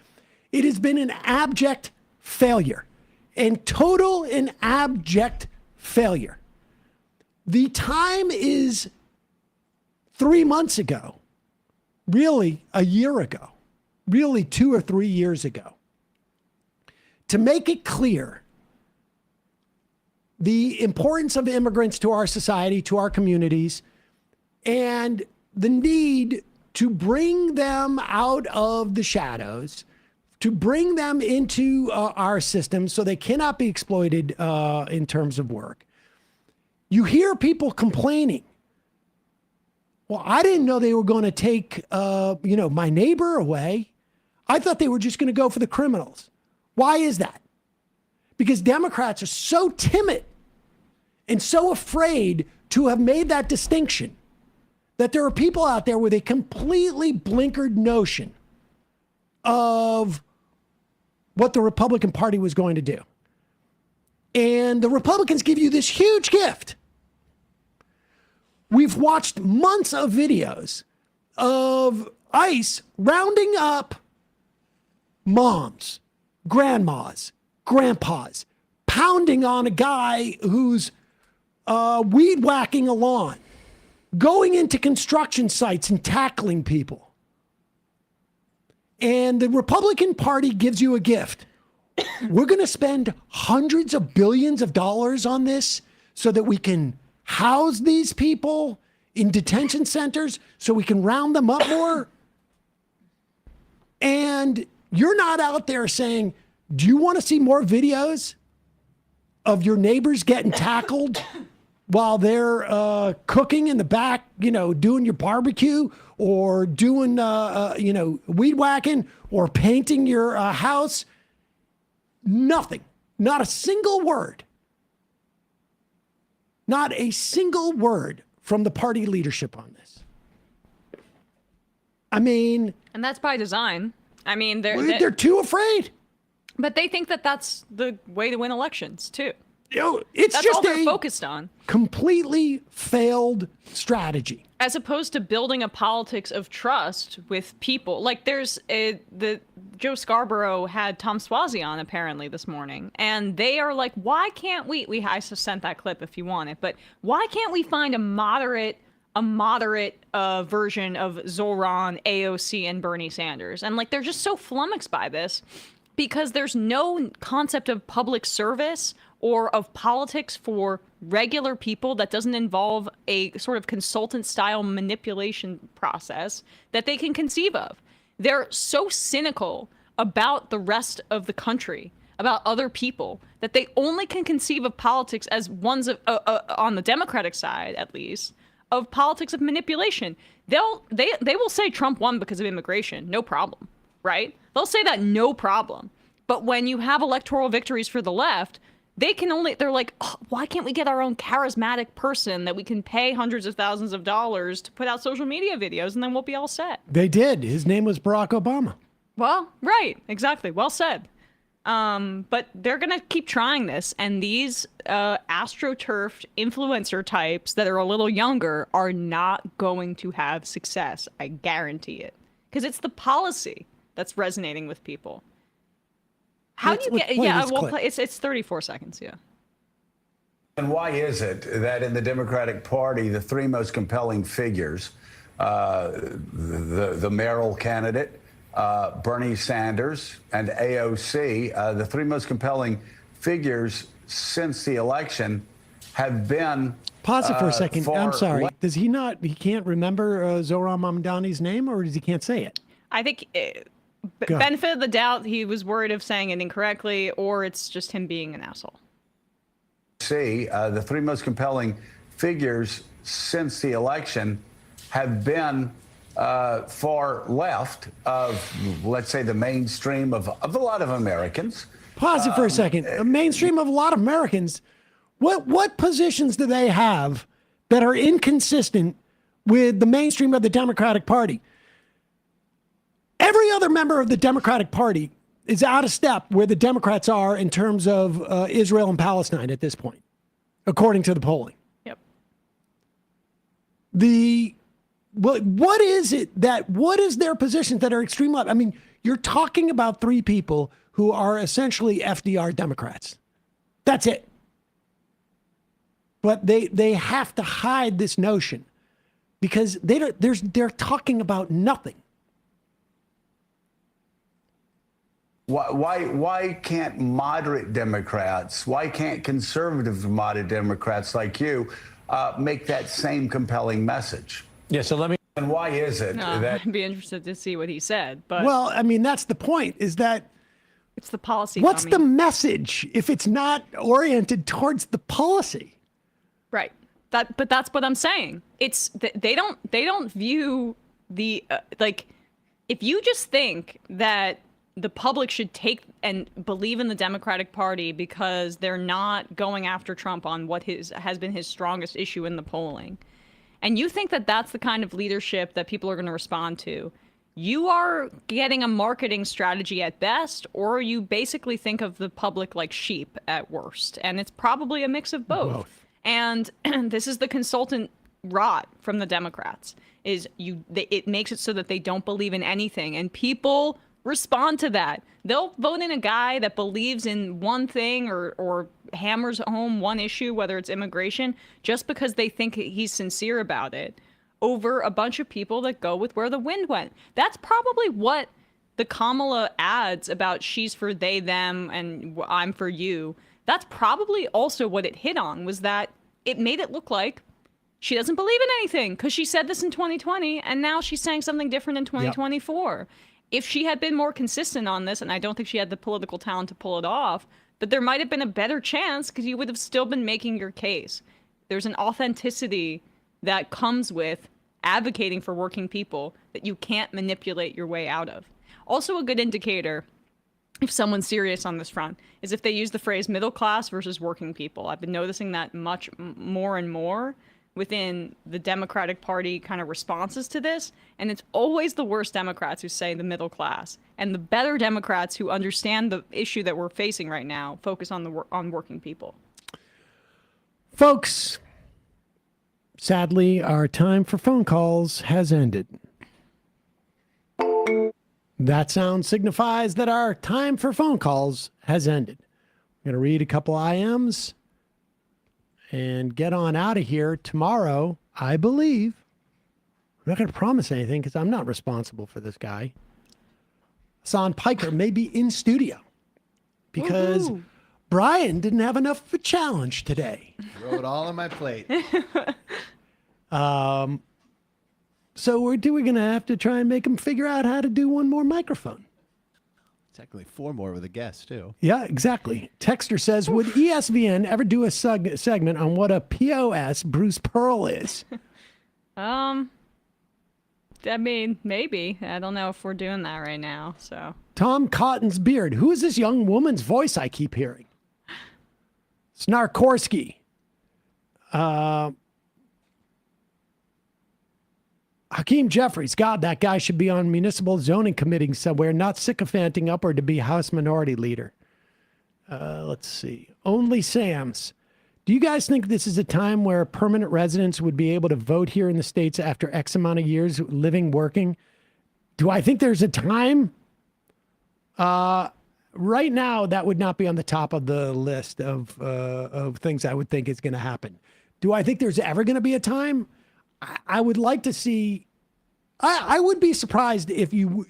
it has been an abject failure, and total and abject failure. The time is 3 months ago, really a year ago, really 2 or 3 years ago, to make it clear the importance of immigrants to our society, to our communities, and the need to bring them out of the shadows, to bring them into our system so they cannot be exploited in terms of work. You hear people complaining. Well, I didn't know they were going to take, my neighbor away. I thought they were just going to go for the criminals. Why is that? Because Democrats are so timid and so afraid to have made that distinction that there are people out there with a completely blinkered notion of what the Republican Party was going to do. And the Republicans give you this huge gift. We've watched months of videos of ICE rounding up moms, grandmas, grandpas, pounding on a guy who's weed whacking a lawn, going into construction sites and tackling people. And the Republican Party gives you a gift. We're going to spend hundreds of billions of dollars on this so that we can house these people in detention centers, so we can round them up more. And you're not out there saying, do you want to see more videos of your neighbors getting tackled while they're cooking in the back, doing your barbecue, or doing, weed whacking, or painting your house? Nothing. Not a single word. Not a single word from the party leadership on this. I mean... And that's by design. I mean, they're too afraid. But they think that that's the way to win elections, too. It's that's just all they're focused on. Completely failed strategy. As opposed to building a politics of trust with people. Like Joe Scarborough had Tom Suozzi on apparently this morning, and they are like, why can't I sent that clip if you want it, but why can't we find a moderate version of Zoran, AOC, and Bernie Sanders? And like, they're just so flummoxed by this because there's no concept of public service or of politics for regular people that doesn't involve a sort of consultant style manipulation process that they can conceive of. They're so cynical about the rest of the country, about other people, that they only can conceive of politics as ones of, on the Democratic side, at least, of politics of manipulation. They will say Trump won because of immigration, no problem, right? They'll say that no problem. But when you have electoral victories for the left, they're like, oh, why can't we get our own charismatic person that we can pay hundreds of thousands of dollars to put out social media videos, and then we'll be all set. They did. His name was Barack Obama. Well, right. Exactly. Well said. But they're going to keep trying this. And these astroturfed influencer types that are a little younger are not going to have success. I guarantee it. Because it's the policy that's resonating with people. How do you get? Yeah, we'll play. It's 34 seconds. Yeah. And why is it that in the Democratic Party, the three most compelling figures, the mayoral candidate, Bernie Sanders, and AOC, the three most compelling figures since the election have been... Pause it for a second. I'm sorry. Does he not? He can't remember Zohran Mamdani's name, or does he can't say it? I think... benefit of the doubt, he was worried of saying it incorrectly, or it's just him being an asshole. The three most compelling figures since the election have been far left of, let's say, the mainstream of a lot of Americans. Pause it for a second. A mainstream of a lot of Americans. What positions do they have that are inconsistent with the mainstream of the Democratic Party? Every other member of the Democratic Party is out of step where the Democrats are in terms of Israel and Palestine at this point, according to the polling. Yep. What is their positions that are extreme left? I mean, you're talking about three people who are essentially FDR Democrats. That's it. But they have to hide this notion because they're talking about nothing. Why can't moderate Democrats, why can't conservative moderate Democrats like you make that same compelling message? Yeah, so let me... And why is it that... I'd be interested to see what he said. But well, I mean, that's the point, is that... It's the policy. What's the message if it's not oriented towards the policy? Right. But that's what I'm saying. It's they don't view the like, if you just think that the public should take and believe in the Democratic Party because they're not going after Trump on what has been his strongest issue in the polling, and you think that that's the kind of leadership that people are going to respond to, you are getting a marketing strategy at best, or you basically think of the public like sheep at worst. And it's probably a mix of both. And this is the consultant rot from the Democrats, is it makes it so that they don't believe in anything. And people respond to that. They'll vote in a guy that believes in one thing or hammers home one issue, whether it's immigration, just because they think he's sincere about it, over a bunch of people that go with where the wind went. That's probably what the Kamala ads about she's for they, them, and I'm for you. That's probably also what it hit on, was that it made it look like she doesn't believe in anything because she said this in 2020 and now she's saying something different in 2024. Yep. If she had been more consistent on this, and I don't think she had the political talent to pull it off, but there might have been a better chance because you would have still been making your case. There's an authenticity that comes with advocating for working people that you can't manipulate your way out of. Also, a good indicator, if someone's serious on this front, is if they use the phrase middle class versus working people. I've been noticing that much more and more within the Democratic Party kind of responses to this, and it's always the worst Democrats who say the middle class, and the better Democrats who understand the issue that we're facing right now focus on working people. Folks, sadly, our time for phone calls has ended. That sound signifies that our time for phone calls has ended. I'm going to read a couple IMs and get on out of here. Tomorrow, I believe, I'm not going to promise anything because I'm not responsible for this guy. Hassan Piker may be in studio because Brian didn't have enough of a challenge today. Throw it all on my plate. So we're going to have to try and make him figure out how to do one more microphone. Technically 4 more with a guest, too. Yeah, exactly. Texter says, would ESVN ever do a segment on what a POS Bruce Pearl is? I mean, maybe. I don't know if we're doing that right now, so. Tom Cotton's beard. Who is this young woman's voice I keep hearing? Snarkorsky. Hakeem Jeffries. God, that guy should be on municipal zoning committee somewhere, not sycophanting upward to be House Minority Leader. Let's see. Only Sam's. Do you guys think this is a time where permanent residents would be able to vote here in the States after X amount of years living, working? Do I think there's a time? Right now, that would not be on the top of the list of things I would think is going to happen. Do I think there's ever going to be a time? I would like to see. I would be surprised if you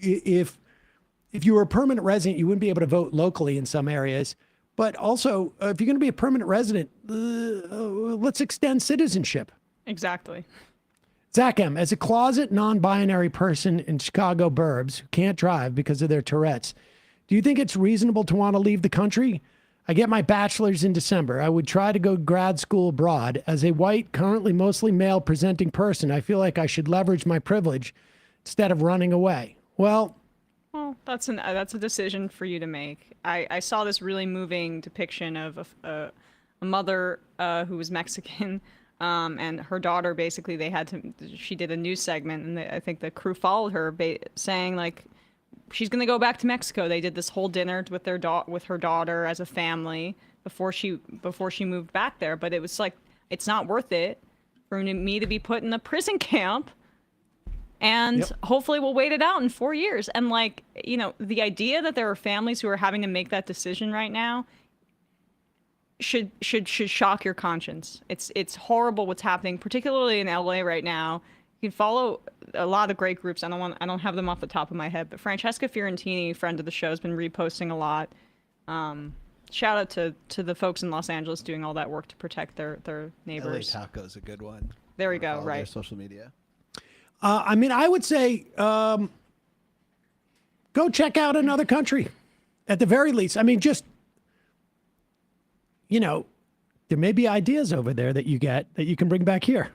were a permanent resident, you wouldn't be able to vote locally in some areas. But also, if you're going to be a permanent resident, let's extend citizenship. Exactly. Zach M., as a closet non-binary person in Chicago burbs who can't drive because of their Tourette's, do you think it's reasonable to want to leave the country? I get my bachelor's in December. I would try to go grad school abroad. As a white, currently mostly male presenting person, I feel like I should leverage my privilege instead of running away. Well, that's a decision for you to make. I saw this really moving depiction of a mother who was Mexican, and her daughter. Basically, she did a news segment, and I think the crew followed her, saying like, she's going to go back to Mexico. They did this whole dinner with her daughter as a family before she moved back there. But it was like, it's not worth it for me to be put in a prison camp. And hopefully we'll wait it out in 4 years. And like, the idea that there are families who are having to make that decision right now should shock your conscience. It's horrible what's happening, particularly in LA right now. You can follow a lot of great groups. I don't have them off the top of my head, but Francesca Fiorentini, friend of the show, has been reposting a lot. Shout out to the folks in Los Angeles doing all that work to protect their neighbors. LA Taco's a good one. There we go. Right. Their social media. I mean, I would say go check out another country at the very least. I mean, just, there may be ideas over there that you get that you can bring back here.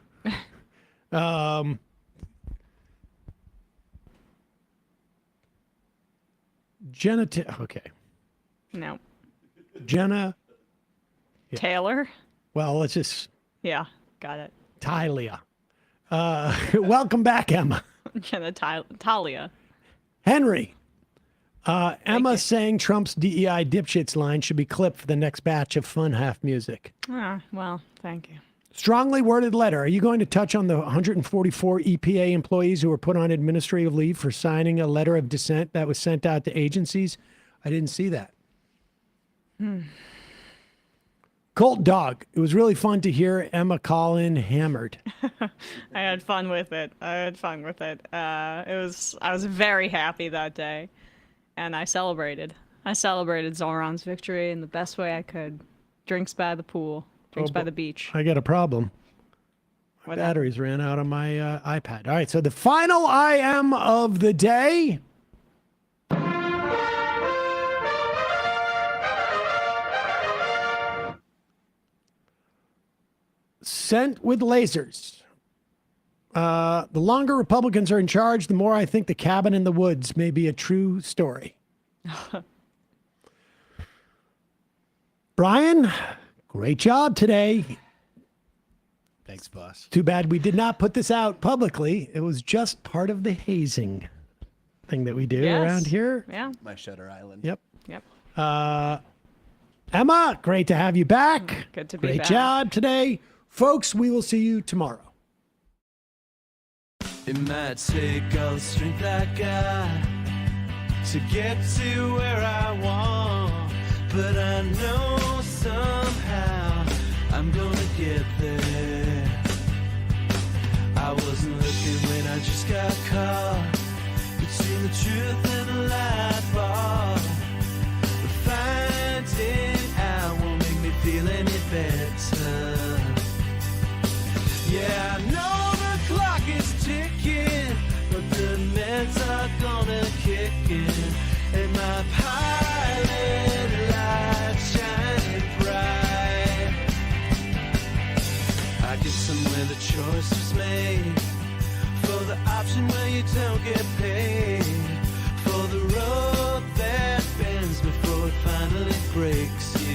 Jenna, okay. No. Jenna. Yeah. Taylor. Well, let's just. Yeah, got it. Talia. Welcome back, Emma. Jenna Talia. Henry. Emma saying Trump's DEI dipshits line should be clipped for the next batch of Fun Half music. Well, thank you. Strongly worded letter. Are you going to touch on the 144 EPA employees who were put on administrative leave for signing a letter of dissent that was sent out to agencies? I didn't see that. Colt Dog. It was really fun to hear Emma call in hammered. I had fun with it. I was very happy that day, and I celebrated. I celebrated Zoran's victory in the best way I could. Drinks by the pool, drinks by the beach. I got a problem. My What batteries ran out on my iPad. All right, so the final I am of the day. Sent with lasers. The longer Republicans are in charge, the more I think the cabin in the woods may be a true story. Brian, great job today. Thanks, boss. Too bad we did not put this out publicly. It was just part of the hazing thing that we do around here. Yeah. My Shutter Island. Yep. Yep. Emma, great to have you back. Good to be Great back. job today. Folks, we will see you tomorrow. It might take all the strength I got to get to where I want, but I know somehow I'm gonna get there. I wasn't looking when I just got caught between the truth and the light bar, but finding out won't make me feel any better. Yeah, I know the clock is ticking, but the meds are gonna kick in, and my pilot light shining bright. I get somewhere the choice was made, for the option where you don't get paid, for the road that bends before it finally breaks.